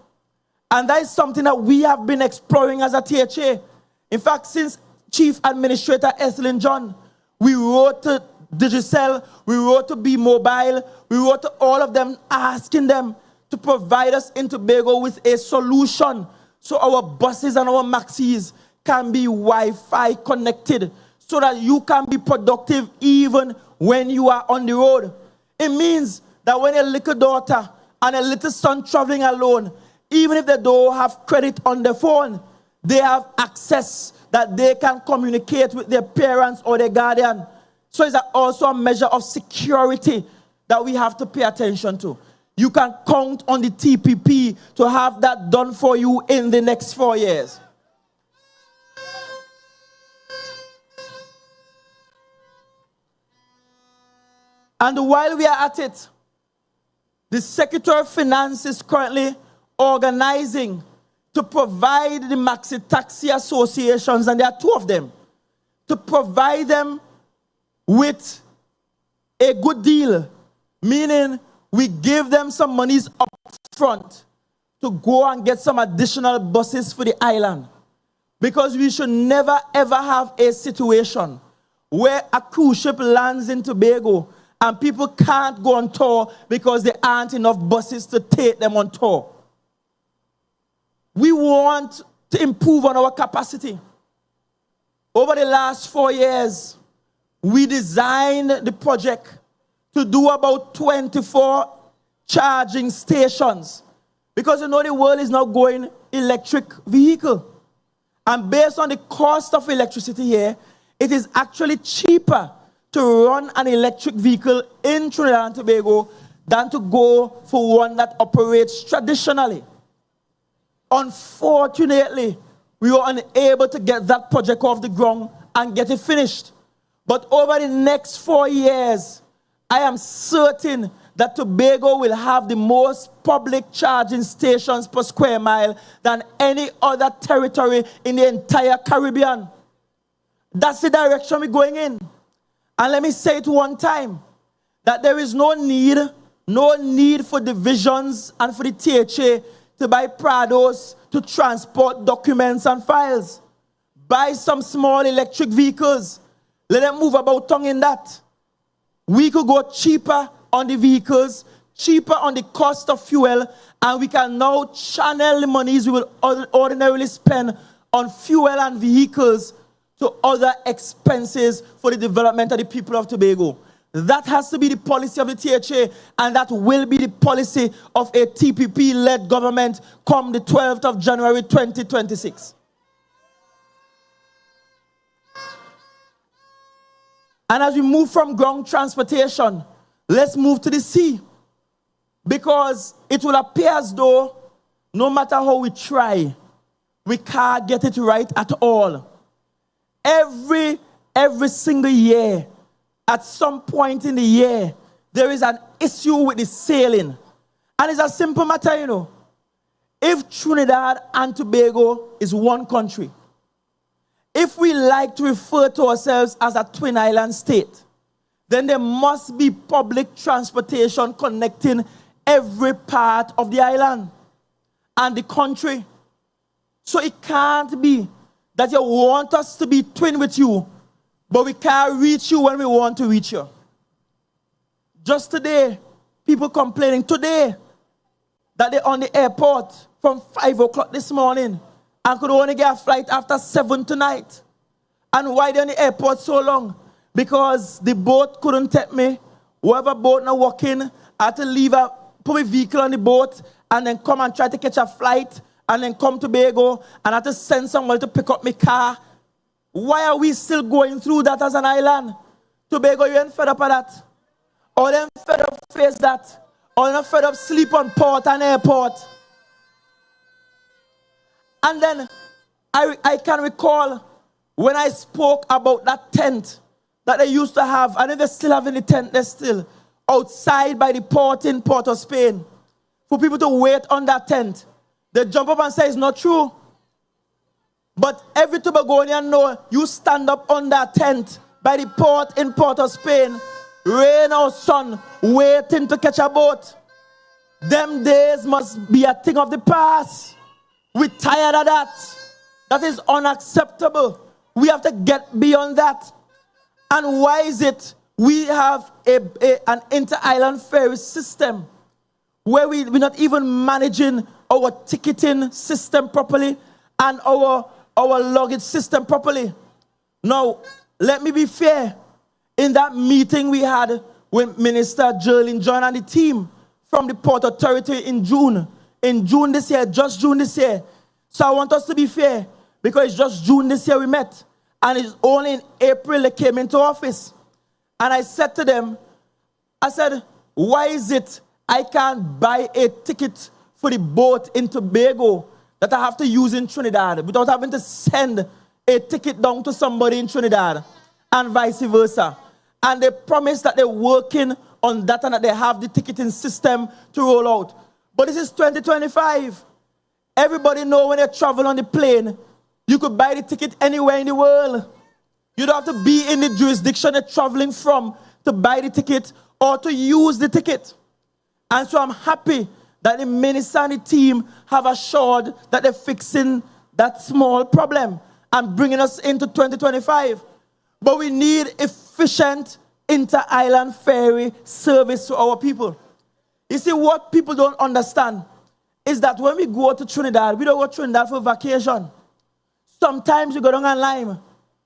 And that is something that we have been exploring as a THA. In fact, since Chief Administrator Ethelyn John, we wrote to Digicel, we wrote to Be Mobile, we wrote to all of them asking them to provide us in Tobago with a solution so our buses and our maxis can be Wi-Fi connected, so that you can be productive even when you are on the road. It means that when a little daughter and a little son traveling alone, even if they don't have credit on their phone, they have access that they can communicate with their parents or their guardian. So it's also a measure of security that we have to pay attention to. You can count on the TPP to have that done for you in the next 4 years. And while we are at it, the Secretary of Finance is currently organizing to provide the maxi taxi associations, and there are 2 of them, to provide them with a good deal, meaning we give them some monies up front to go and get some additional buses for the island. Because we should never ever have a situation where a cruise ship lands in Tobago and people can't go on tour because there aren't enough buses to take them on tour. We want to improve on our capacity. Over the last 4 years, we designed the project to do about 24 charging stations, because you know the world is now going electric vehicle. And based on the cost of electricity here, it is actually cheaper to run an electric vehicle in Trinidad and Tobago than to go for one that operates traditionally. Unfortunately, we were unable to get that project off the ground and get it finished. But over the next 4 years, I am certain that Tobago will have the most public charging stations per square mile than any other territory in the entire Caribbean. That's the direction we're going in. And let me say it one time, that there is no need for divisions and for the THA to buy Prados to transport documents and files. Buy some small electric vehicles. Let them move about tongue in that. We could go cheaper on the vehicles, cheaper on the cost of fuel, and we can now channel the monies we will ordinarily spend on fuel and vehicles to other expenses for the development of the people of Tobago. That has to be the policy of the THA, and that will be the policy of a TPP-led government come the 12th of January 2026. And as we move from ground transportation, let's move to the sea. Because it will appear as though no matter how we try, we can't get it right at all. Every single year, at some point in the year, there is an issue with the sailing. And it's a simple matter, you know. If Trinidad and Tobago is one country, if we like to refer to ourselves as a twin island state, then there must be public transportation connecting every part of the island and the country. So it can't be that you want us to be twin with you, but we can't reach you when we want to reach you. Just today, people complaining today that they're on the airport from 5 o'clock this morning and could only get a flight after 7 tonight. And why they're on the airport so long? Because the boat couldn't take me. Whoever boat not working, I had to leave put my vehicle on the boat and then come and try to catch a flight and then come to Tobago and I had to send someone to pick up my car. Why are we still going through that as an island? Tobago, you ain't fed up of that? Or them fed up face that? Or you not fed up sleep on port and airport? And then I can recall when I spoke about that tent that they used to have, and if they still have in the tent, they're still outside by the port in Port of Spain, for people to wait on that tent. They jump up and say it's not true. But every Tobagonian know you stand up on that tent by the port in Port of Spain, rain or sun, waiting to catch a boat. Them days must be a thing of the past. We're tired of that. That is unacceptable. We have to get beyond that. And why is it we have an inter-island ferry system where we're not even managing our ticketing system properly and our luggage system properly? Now, let me be fair. In that meeting we had with Minister Darrel John and the team from the Port Authority in June this year, just June this year. So I want us to be fair, because it's just June this year we met. And it's only in April they came into office. And I said to them, I said, why is it I can't buy a ticket for the boat in Tobago that I have to use in Trinidad without having to send a ticket down to somebody in Trinidad and vice versa? And they promised that they're working on that and that they have the ticketing system to roll out. But this is 2025. Everybody know when they travel on the plane, you could buy the ticket anywhere in the world. You don't have to be in the jurisdiction you're traveling from to buy the ticket or to use the ticket. And so I'm happy that the minister and the team have assured that they're fixing that small problem and bringing us into 2025. But we need efficient inter-island ferry service to our people. You see, what people don't understand is that when we go to Trinidad, we don't go to Trinidad for vacation. Sometimes we go down on Lime.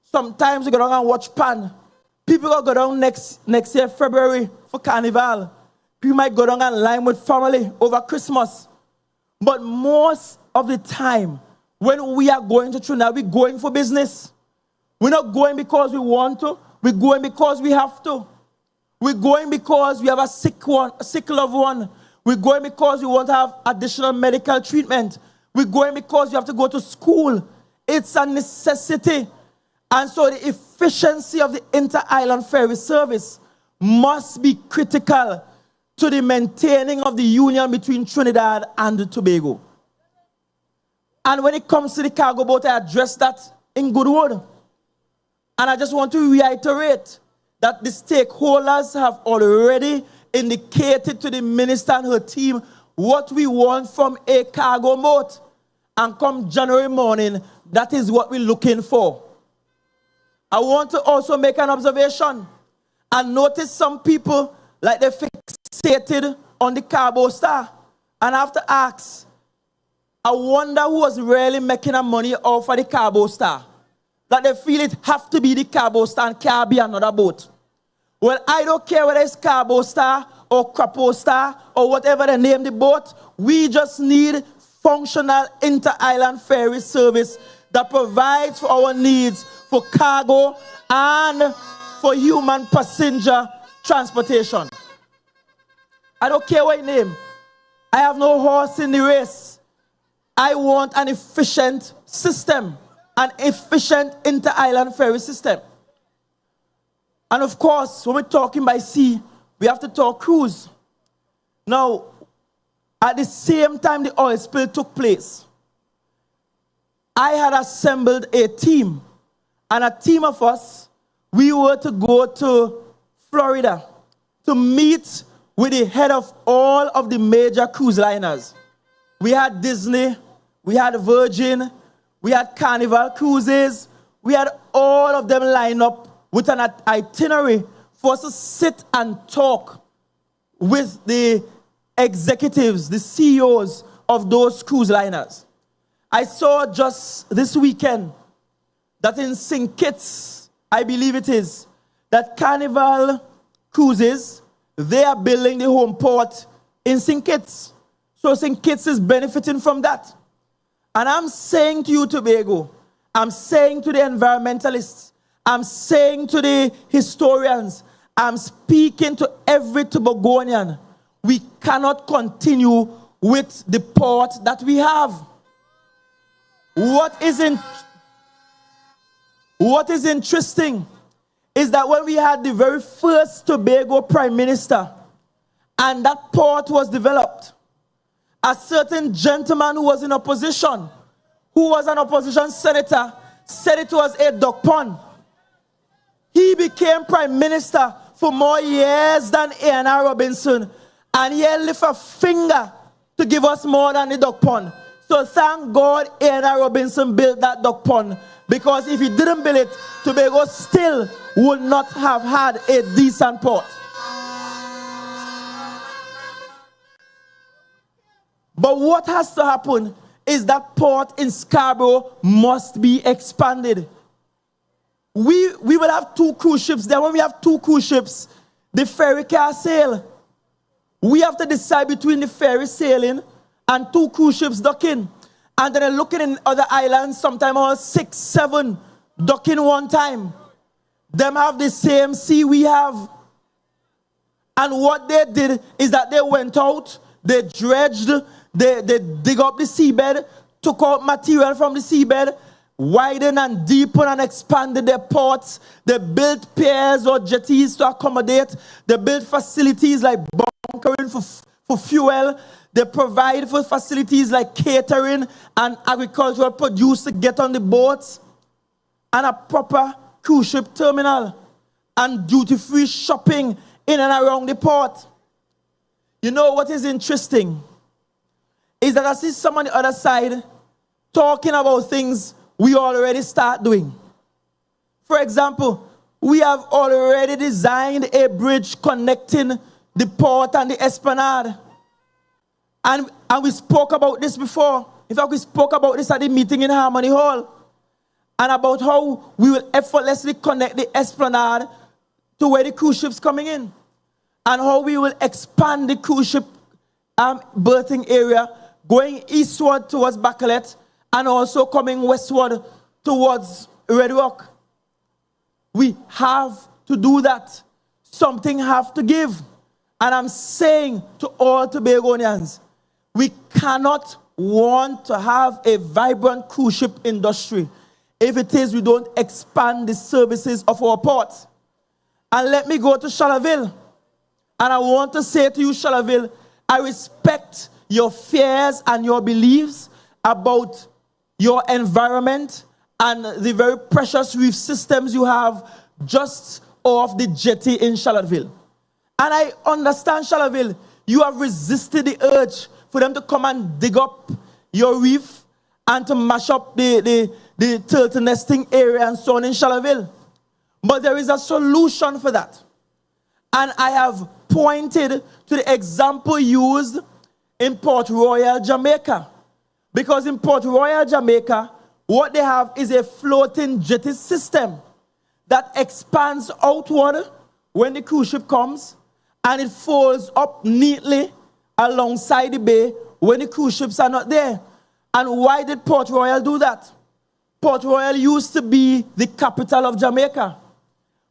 Sometimes we go down and watch Pan. People go down next year, February, for Carnival. People might go down and Lime with family over Christmas. But most of the time, when we are going to Trinidad, we're going for business. We're not going because we want to. We're going because we have to. We're going because we have a sick loved one. We're going because we want to have additional medical treatment. We're going because we have to go to school. It's a necessity. And so the efficiency of the inter-island ferry service must be critical to the maintaining of the union between Trinidad and Tobago. And when it comes to the cargo boat, I address that in good word. And I just want to reiterate that the stakeholders have already indicated to the minister and her team what we want from a cargo boat. And come January morning, that is what we're looking for. I want to also make an observation and notice some people, like they fixated on the Carbo Star. And I have to ask, I wonder who was really making a money off of the Carbo Star. That they feel it have to be the Carbo Star and can't be another boat. Well, I don't care whether it's Carbo Star or Crapo Star or whatever they name the boat. We just need functional inter-island ferry service that provides for our needs for cargo and for human passenger transportation. I don't care what you name. I have no horse in the race. I want an efficient system, an efficient inter-island ferry system. And of course, when we're talking by sea, we have to talk cruise. Now, at the same time the oil spill took place, I had assembled a team. And a team of us, we were to go to Florida to meet with the head of all of the major cruise liners. We had Disney, we had Virgin, we had Carnival Cruises, we had all of them lined up with an itinerary for us to sit and talk with the executives, the CEOs of those cruise liners. I saw just this weekend that in St. Kitts, I believe it is, that Carnival Cruises, they are building the home port in St. Kitts. So St. Kitts is benefiting from that. And I'm saying to you, Tobago, I'm saying to the environmentalists, I'm saying to the historians, I'm speaking to every Tobagonian, we cannot continue with the port that we have. What is interesting is that when we had the very first Tobago Prime Minister and that port was developed, a certain gentleman who was in opposition, who was an opposition senator, said it was a duck pond. He became Prime Minister for more years than A&R Robinson, and he lifted a finger to give us more than the duck pond. So thank God A&R Robinson built that duck pond, because if he didn't build it, Tobago still would not have had a decent port. But what has to happen is that port in Scarborough must be expanded. We will have 2 cruise ships there. When we have 2 cruise ships, the ferry can't sail. We have to decide between the ferry sailing and 2 cruise ships docking. And then looking in other islands, sometimes all 6, 7 docking one time. Them have the same sea we have. And what they did is that they went out, they dredged, they dig up the seabed, took out material from the seabed, widened and deepened and expanded their ports. They built piers or jetties to accommodate. They built facilities like bunkering for fuel. They provide for facilities like catering and agricultural produce to get on the boats, and a proper cruise ship terminal and duty-free shopping in and around the port. You know what is interesting is that I see some on the other side talking about things we already start doing. For example, we have already designed a bridge connecting the port and the Esplanade. And we spoke about this before. In fact, we spoke about this at the meeting in Harmony Hall. And about how we will effortlessly connect the Esplanade to where the cruise ship's coming in. And how we will expand the cruise ship berthing area, going eastward towards Bacalet, and also coming westward towards Red Rock. We have to do that. Something have to give. And I'm saying to all Tobagonians, we cannot want to have a vibrant cruise ship industry if it is we don't expand the services of our ports. And let me go to Charlotteville. And I want to say to you, Charlotteville, I respect your fears and your beliefs about your environment and the very precious reef systems you have just off the jetty in Charlotteville. And I understand, Charlotteville, you have resisted the urge for them to come and dig up your reef and to mash up the turtle nesting area and so on in Charlotteville. But there is a solution for that. And I have pointed to the example used in Port Royal, Jamaica. Because in Port Royal, Jamaica, what they have is a floating jetty system that expands outward when the cruise ship comes, and it folds up neatly alongside the bay when the cruise ships are not there. And why did Port Royal do that? Port Royal used to be the capital of Jamaica,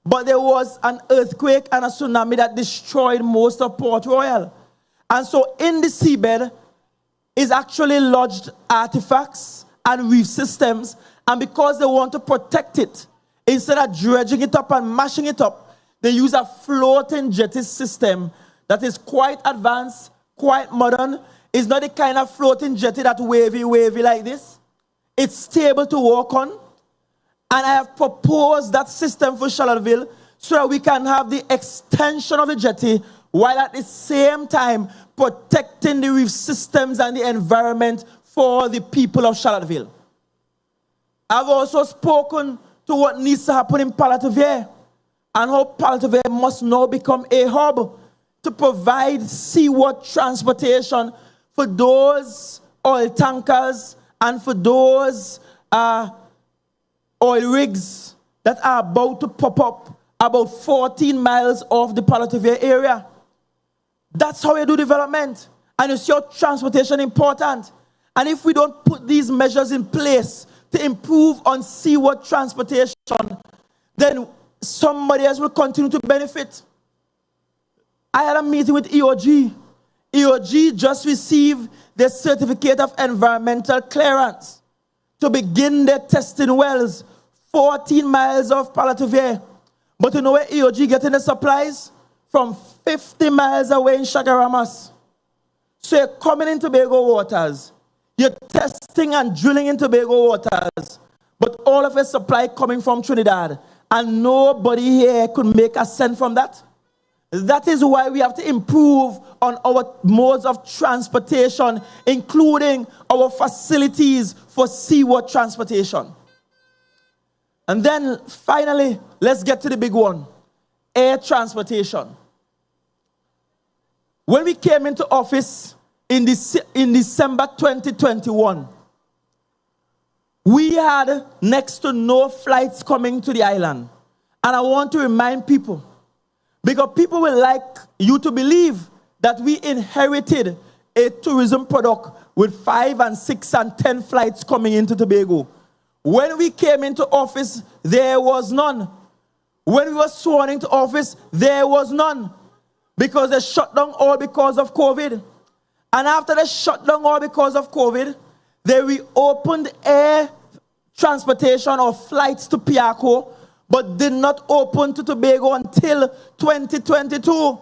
but there was an earthquake and a tsunami that destroyed most of Port Royal. And so in the seabed is actually lodged artifacts and reef systems, and because they want to protect it, instead of dredging it up and mashing it up, they use a floating jetty system that is quite advanced, quite modern. It's not the kind of floating jetty that wavy like this. It's stable to walk on. And I have proposed that system for Charlotteville so that we can have the extension of the jetty while at the same time protecting the reef systems and the environment for the people of Charlotteville. I've also spoken to what needs to happen in Parlatuvier and how Parlatuvier must now become a hub to provide seaward transportation for those oil tankers and for those oil rigs that are about to pop up about 14 miles off the Parlatuvier area. That's how you do development. And you see how transportation important. And if we don't put these measures in place to improve on seaward transportation, then somebody else will continue to benefit. I had a meeting with EOG. EOG just received their certificate of environmental clearance to begin their testing wells 14 miles off Parlatuvier. But you know where EOG getting the supplies? From 50 miles away in Chagaramas. So you're coming in Tobago waters, you're testing and drilling in Tobago waters, but all of your supply coming from Trinidad, and nobody here could make a cent from that. That is why we have to improve on our modes of transportation, including our facilities for seaward transportation. And then finally, let's get to the big one, air transportation. When we came into office in December 2021, we had next to no flights coming to the island. And I want to remind people, because people will like you to believe that we inherited a tourism product with 5 and 6 and 10 flights coming into Tobago. When we came into office, there was none. When we were sworn into office, there was none. Because they shut down all because of COVID. And after they shut down all because of COVID, they reopened air transportation or flights to Piarco, but did not open to Tobago until 2022.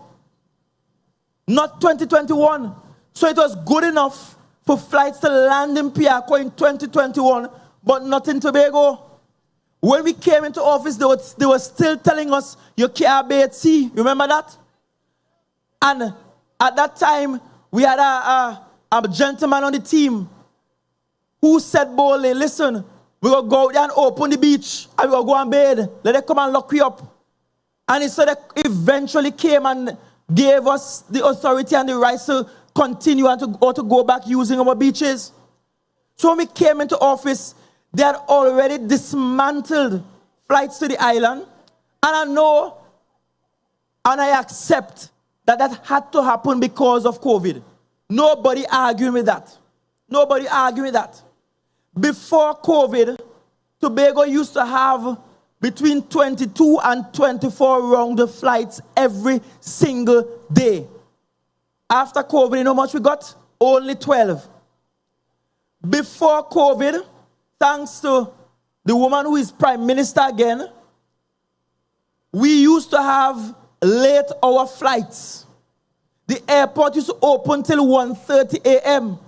Not 2021. So it was good enough for flights to land in Piarco in 2021, but not in Tobago. When we came into office, they were still telling us, you can't be at sea. Remember that? And at that time, we had a gentleman on the team who said boldly, listen, we're going to go out there and open the beach, and we're going to go and bathe. Let them come and lock you up. And he said that eventually came and gave us the authority and the rights to continue and to go back using our beaches. So when we came into office, they had already dismantled flights to the island. And I know and I accept that had to happen because of COVID. Nobody arguing with that. Nobody arguing with that. Before COVID, Tobago used to have between 22 and 24 round flights every single day. After COVID, you know how much we got? Only 12. Before COVID, thanks to the woman who is Prime Minister again, we used to have late hour flights. The airport used to open till 1:30 a.m.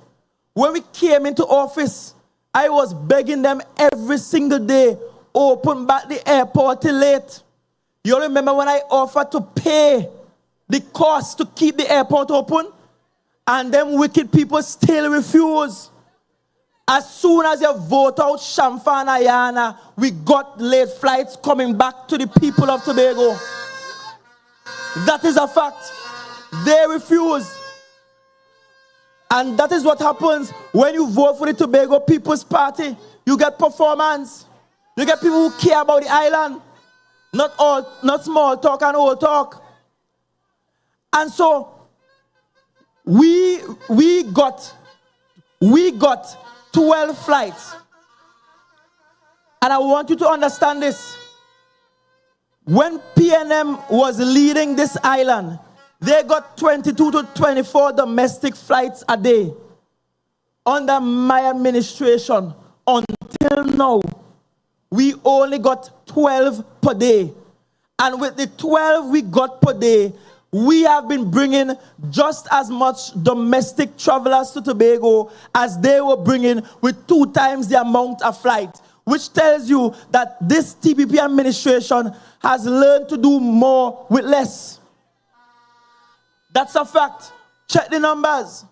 When we came into office, I was begging them every single day, open back the airport till late. You remember when I offered to pay the cost to keep the airport open? And them wicked people still refuse. As soon as you vote out Shamfa and Ayana, we got late flights coming back to the people of Tobago. That is a fact. They refuse. And that is what happens when you vote for the Tobago People's Party. You get performance. You get people who care about the island. Not small talk and old talk. And so we got 12 flights. And I want you to understand this. When PNM was leading this island, they got 22 to 24 domestic flights a day. Under my administration, until now, we only got 12 per day. And with the 12 we got per day, we have been bringing just as much domestic travelers to Tobago as they were bringing with 2 times the amount of flight, which tells you that this TPP administration has learned to do more with less. That's a fact. Check the numbers.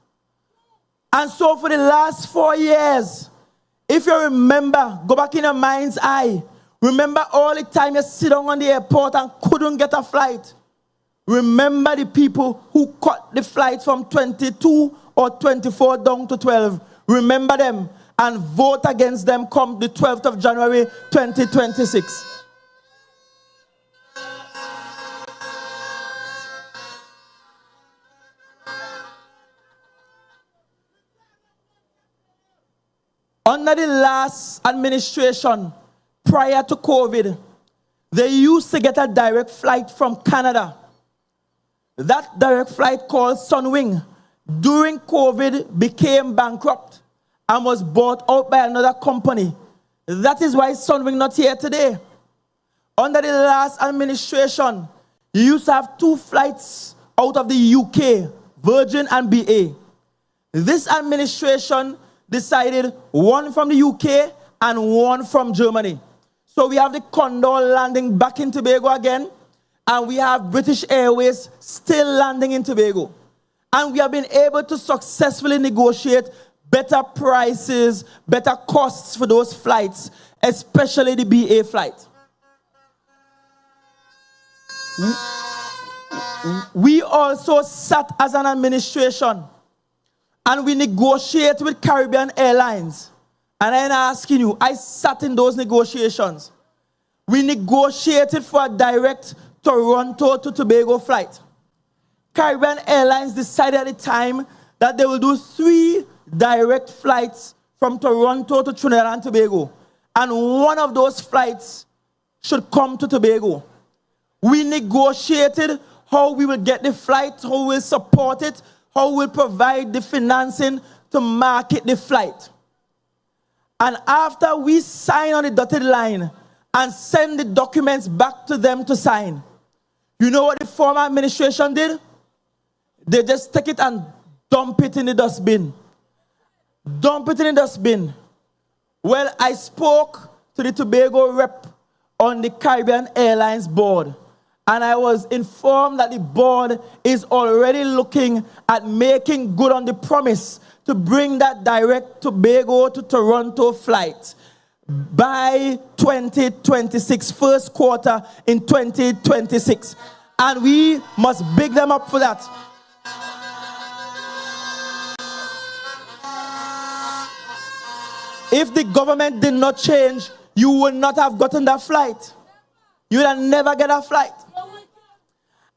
And so for the last 4 years, if you remember, go back in your mind's eye, remember all the time you sit down on the airport and couldn't get a flight. Remember the people who cut the flight from 22 or 24 down to 12. Remember them and vote against them come the 12th of January 2026. Under the last administration, prior to COVID, they used to get a direct flight from Canada. That direct flight called Sunwing, during COVID, became bankrupt and was bought out by another company. That is why Sunwing not here today. Under the last administration, you used to have 2 flights out of the UK, Virgin and BA. This administration decided 1 from the UK and 1 from Germany. So we have the Condor landing back in Tobago again, and we have British Airways still landing in Tobago. And we have been able to successfully negotiate better prices, better costs for those flights, especially the BA flight. We also sat as an administration and we negotiate with Caribbean Airlines. And I'm asking you, I sat in those negotiations. We negotiated for a direct Toronto to Tobago flight. Caribbean Airlines decided at the time that they will do 3 direct flights from Toronto to Trinidad and Tobago. And 1 of those flights should come to Tobago. We negotiated how we will get the flight, how we will support it, how we will provide the financing to market the flight. And after we sign on the dotted line and send the documents back to them to sign, you know what the former administration did? They just take it and dump it in the dustbin. Dump it in the dustbin. Well, I spoke to the Tobago rep on the Caribbean Airlines board, and I was informed that the board is already looking at making good on the promise to bring that direct Tobago to Toronto flight by 2026, first quarter in 2026. And we must big them up for that. If the government did not change, you would not have gotten that flight. You would have never get a flight.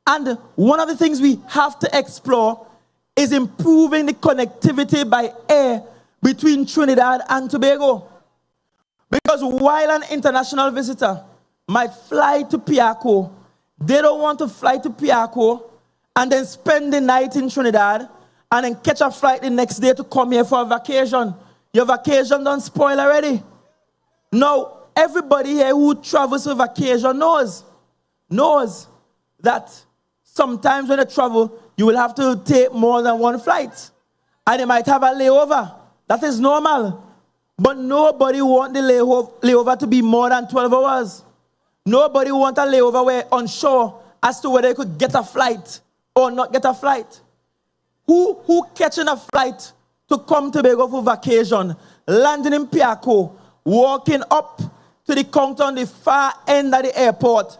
And one of the things we have to explore is improving the connectivity by air between Trinidad and Tobago. Because while an international visitor might fly to Piarco, they don't want to fly to Piarco and then spend the night in Trinidad and then catch a flight the next day to come here for a vacation. Your vacation done spoil already. Now, everybody here who travels for vacation knows that sometimes when you travel, you will have to take more than 1 flight. And you might have a layover. That is normal. But nobody wants the layover to be more than 12 hours. Nobody wants a layover where unsure as to whether you could get a flight or not get a flight. Who catching a flight to come to Tobago for vacation, landing in Piarco, walking up to the counter on the far end of the airport,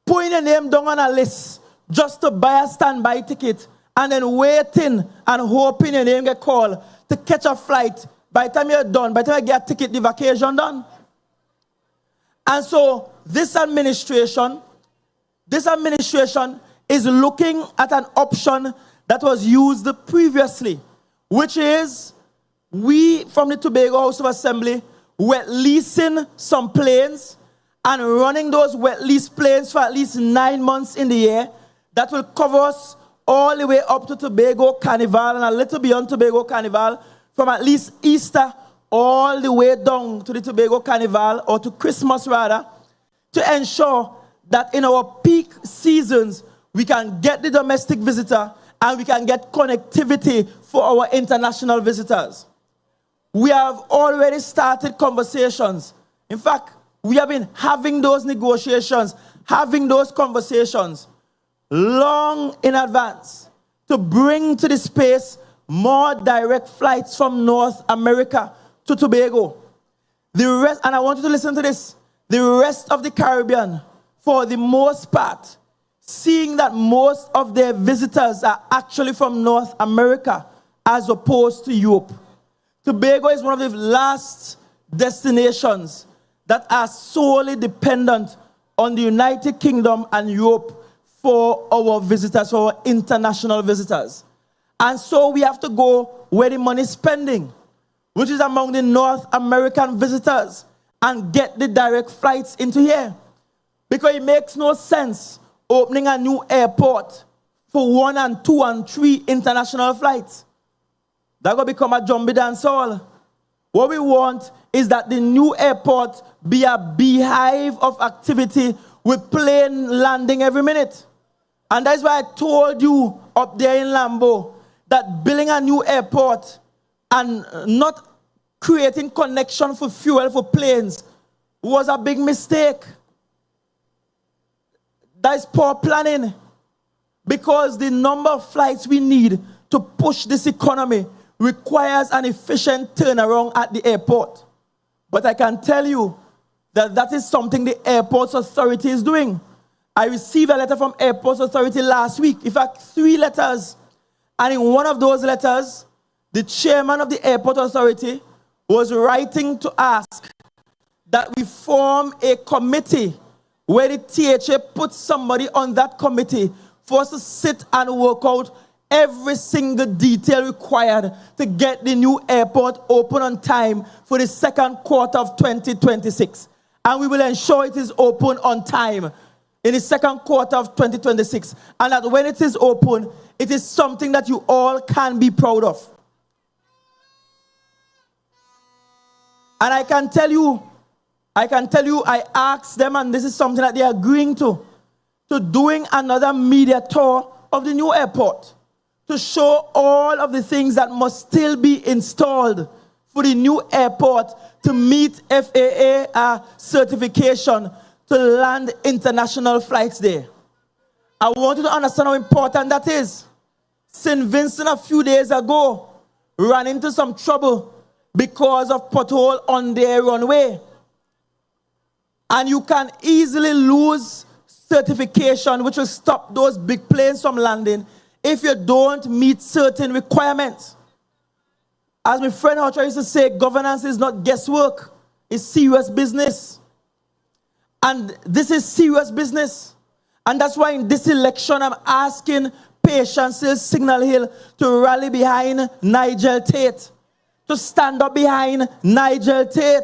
putting your name down on a list just to buy a standby ticket and then waiting and hoping your name get called to catch a flight. By the time you're done, by the time you get a ticket, the vacation done. And so this administration is looking at an option that was used previously, which is we from the Tobago House of Assembly were leasing some planes and running those wet lease planes for at least 9 months in the year. That will cover us all the way up to Tobago Carnival and a little beyond Tobago Carnival, from at least Easter all the way down to the Tobago Carnival, or to Christmas rather, to ensure that in our peak seasons, we can get the domestic visitor and we can get connectivity for our international visitors. We have already started conversations. In fact, we have been having those negotiations, having those conversations long in advance to bring to the space more direct flights from North America to Tobago. The rest, and I want you to listen to this, the rest of the Caribbean, for the most part, seeing that most of their visitors are actually from North America as opposed to Europe. Tobago is one of the last destinations that are solely dependent on the United Kingdom and Europe for our visitors, for our international visitors. And so we have to go where the money is spending, which is among the North American visitors, and get the direct flights into here. Because it makes no sense opening a new airport for 1 and 2 and 3 international flights. That's going to become a jumbie dance hall. What we want is that the new airport be a beehive of activity with plane landing every minute. And that's why I told you up there in Lambeau that building a new airport and not creating connection for fuel for planes was a big mistake. That is poor planning, because the number of flights we need to push this economy requires an efficient turnaround at the airport. But I can tell you that that is something the Airports Authority is doing. I received a letter from Airports Authority last week, in fact 3 letters, and in one of those letters, the chairman of the Airport Authority was writing to ask that we form a committee where the THA puts somebody on that committee for us to sit and work out every single detail required to get the new airport open on time for the 2nd quarter of 2026. And we will ensure it is open on time in the 2nd quarter of 2026. And that when it is open, it is something that you all can be proud of. And I can tell you, I asked them, and this is something that they are agreeing to doing another media tour of the new airport to show all of the things that must still be installed for the new airport to meet FAA certification to land international flights there. I want you to understand how important that is. St. Vincent a few days ago ran into some trouble because of pothole on their runway. And you can easily lose certification, which will stop those big planes from landing if you don't meet certain requirements. As my friend Hutcher used to say, governance is not guesswork, it's serious business. And this is serious business. And that's why in this election, I'm asking Patience Hill, Signal Hill to rally behind Nigel Tate, to stand up behind Nigel Tate.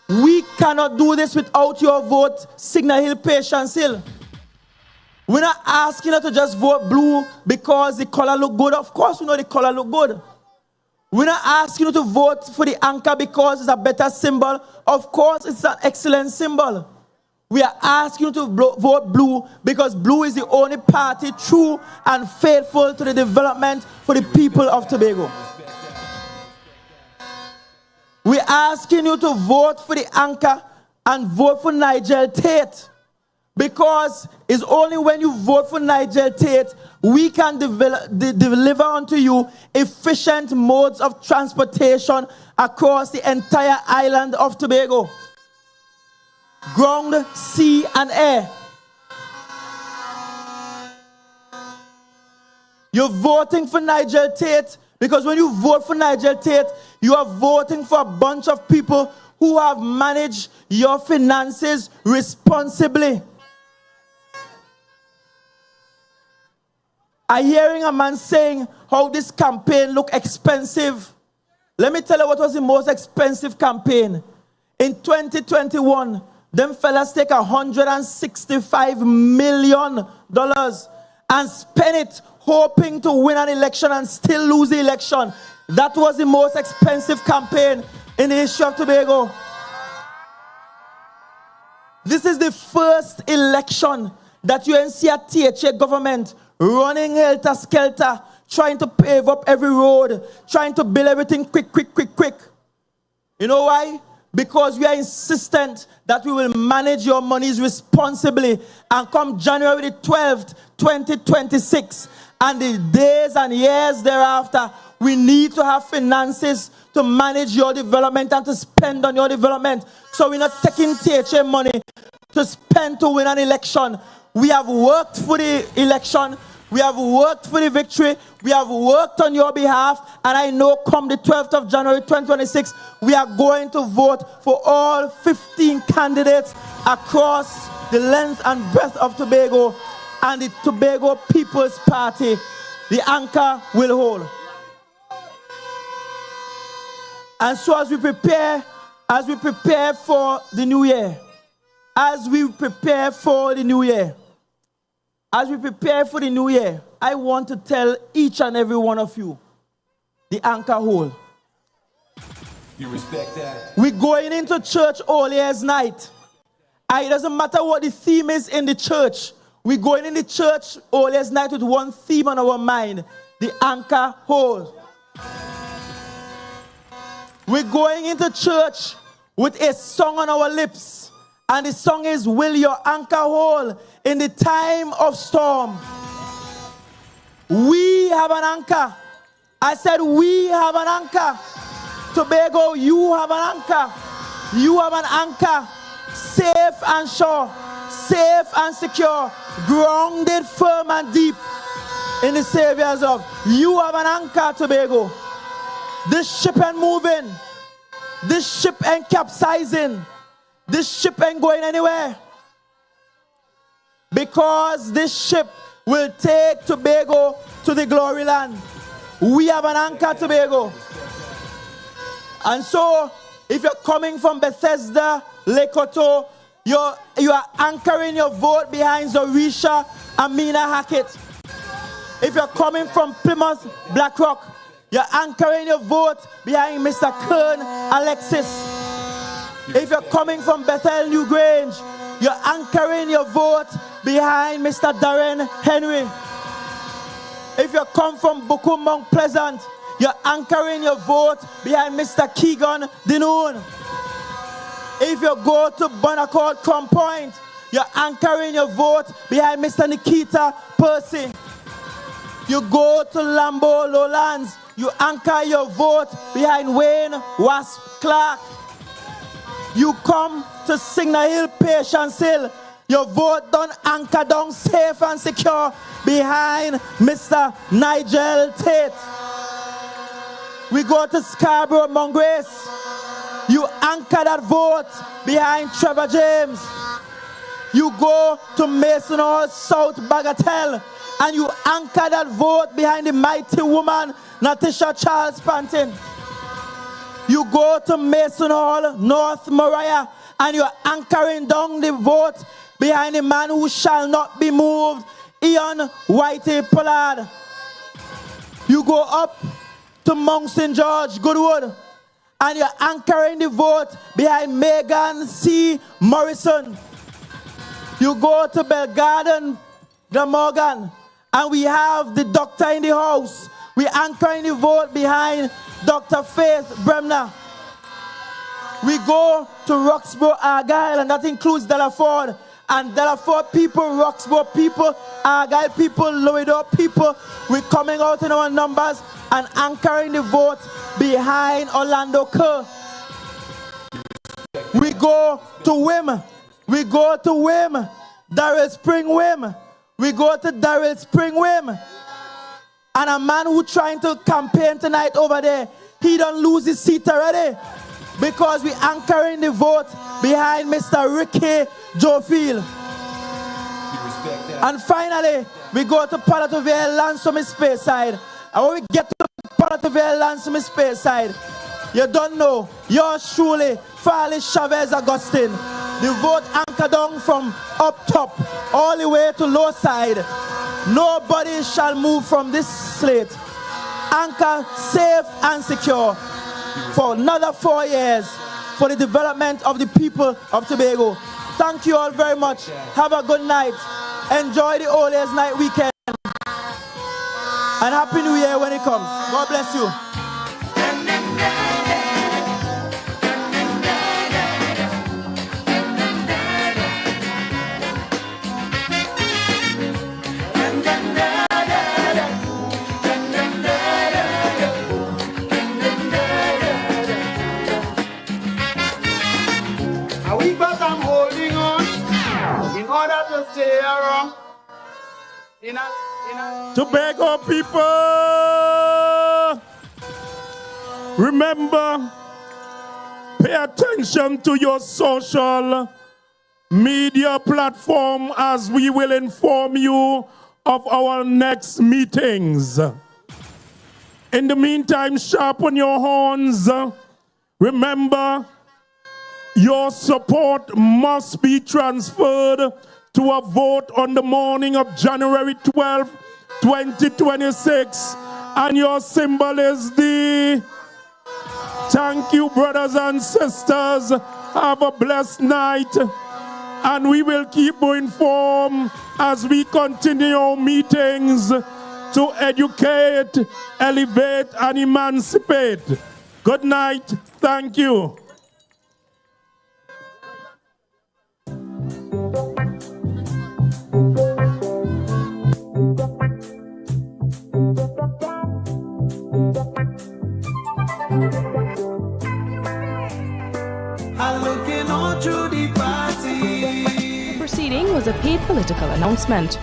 We cannot do this without your vote, Signal Hill, Patience Hill. We're not asking you to just vote blue because the color look good. Of course we know the color look good. We're not asking you to vote for the anchor because it's a better symbol. Of course it's an excellent symbol. We are asking you to vote blue because blue is the only party true and faithful to the development for the people of Tobago. We're asking you to vote for the anchor and vote for Nigel Tate, because it's only when you vote for Nigel Tate we can deliver unto you efficient modes of transportation across the entire island of Tobago. ground, sea, and air. You're voting for Nigel Tate because when you vote for Nigel Tate, you are voting for a bunch of people who have managed your finances responsibly. I'm hearing a man saying how this campaign looked expensive. Let me tell you what was the most expensive campaign. In 2021, them fellas take $165 million and spend it hoping to win an election and still lose the election. That was the most expensive campaign in the history of Tobago. This is the first election that you see a THA government running helter-skelter, trying to pave up every road, trying to build everything quick. You know why? Because we are insistent that we will manage your monies responsibly. And come January the 12th, 2026, and the days and years thereafter, we need to have finances to manage your development and to spend on your development. So we're not taking THA money to spend to win an election. We have worked for the election. We have worked for the victory. We have worked on your behalf. And I know come the 12th of January 2026, we are going to vote for all 15 candidates across the length and breadth of Tobago. And the Tobago People's Party, the anchor, will hold. And so as we prepare for the new year, I want to tell each and every one of you, the anchor hold. You respect that? We're going into church all year's night. It doesn't matter what the theme is in the church. We're going in the church all year's night with one theme on our mind, the anchor hold. We're going into church with a song on our lips. And the song is, will your anchor hold in the time of storm? We have an anchor. I said we have an anchor. Tobago, you have an anchor. You have an anchor. Safe and sure. Safe and secure. Grounded firm and deep in the saviors of. You have an anchor, Tobago. This ship ain't moving. This ship ain't capsizing. This ship ain't going anywhere. Because this ship will take Tobago to the glory land. We have an anchor, Tobago. And so, if you're coming from Bethesda, Lekoto, you are anchoring your vote behind Zorisha and Mina Hackett. If you're coming from Plymouth, Blackrock, you're anchoring your vote behind Mr. Kern, Alexis. If you're coming from Bethel, New Grange, you're anchoring your vote behind Mr. Darrel, Henry. If you come from Bukum, Mount Pleasant, you're anchoring your vote behind Mr. Keegan, Dinoon. If you go to Bonaccord, Crown Point, you're anchoring your vote behind Mr. Nikita Percy. You go to Lambeau, Lowlands, you anchor your vote behind Wane, Wasp, Clarke. You come to Signal Hill, Patience Hill, your vote done anchor down safe and secure behind Mr. Nigel Tate. We go to Scarborough, Mount Grace. You anchor that vote behind Trevor James. You go to Mason Hall, South Bagatelle, and you anchor that vote behind the mighty woman, Natisha Charles Pantin. You go to Mason Hall, North Moriah, and you're anchoring down the vote behind the man who shall not be moved, Ian Whitey Pollard. You go up to Mount St. George, Goodwood, and you're anchoring the vote behind Megan C. Morrison. You go to Belgarden, Glamorgan, and we have the doctor in the house. We're anchoring the vote behind Dr. Faith Bremner. We go to Roxborough, Argyle, and that includes Delaford. And Delaford people, Roxborough people, Argyle people, Louisville people, we're coming out in our numbers and anchoring the vote behind Orlando Kerr. We go to Whim, We go to Whim, Darrel Spring Whim. We go to Darrel Spring Whim. And a man who trying to campaign tonight over there, he don't lose his seat already. Because we anchoring the vote behind Mr. Ricky Joefield. And finally, we go to Parlatuvier lands from his Speyside. And when we get to Parlatuvier lands from his Speyside, you don't know, yours truly, Farley Chavez Augustine. The vote anchored down from up top all the way to low side. Nobody shall move from this slate. Anchor safe and secure for another 4 years for the development of the people of Tobago. Thank you all very much. Have a good night. Enjoy the Old Year's Night weekend. And Happy New Year when it comes. God bless you. A week back I'm holding on in order to stay around. Tobago people, remember, pay attention to your social media platform as we will inform you of our next meetings. In the meantime, sharpen your horns. Remember, your support must be transferred to a vote on the morning of January 12, 2026. And your symbol is the... Thank you, brothers and sisters. Have a blessed night. And we will keep you informed as we continue our meetings to educate, elevate, and emancipate. Good night. Thank you. Looking all through the party. The proceeding was a paid political announcement.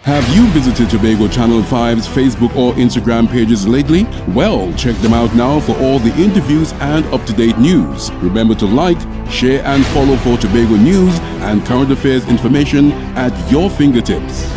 Have you visited Tobago Channel 5's Facebook or Instagram pages lately? Well, check them out now for all the interviews and up-to-date news. Remember to like, share and follow for Tobago news and current affairs information at your fingertips.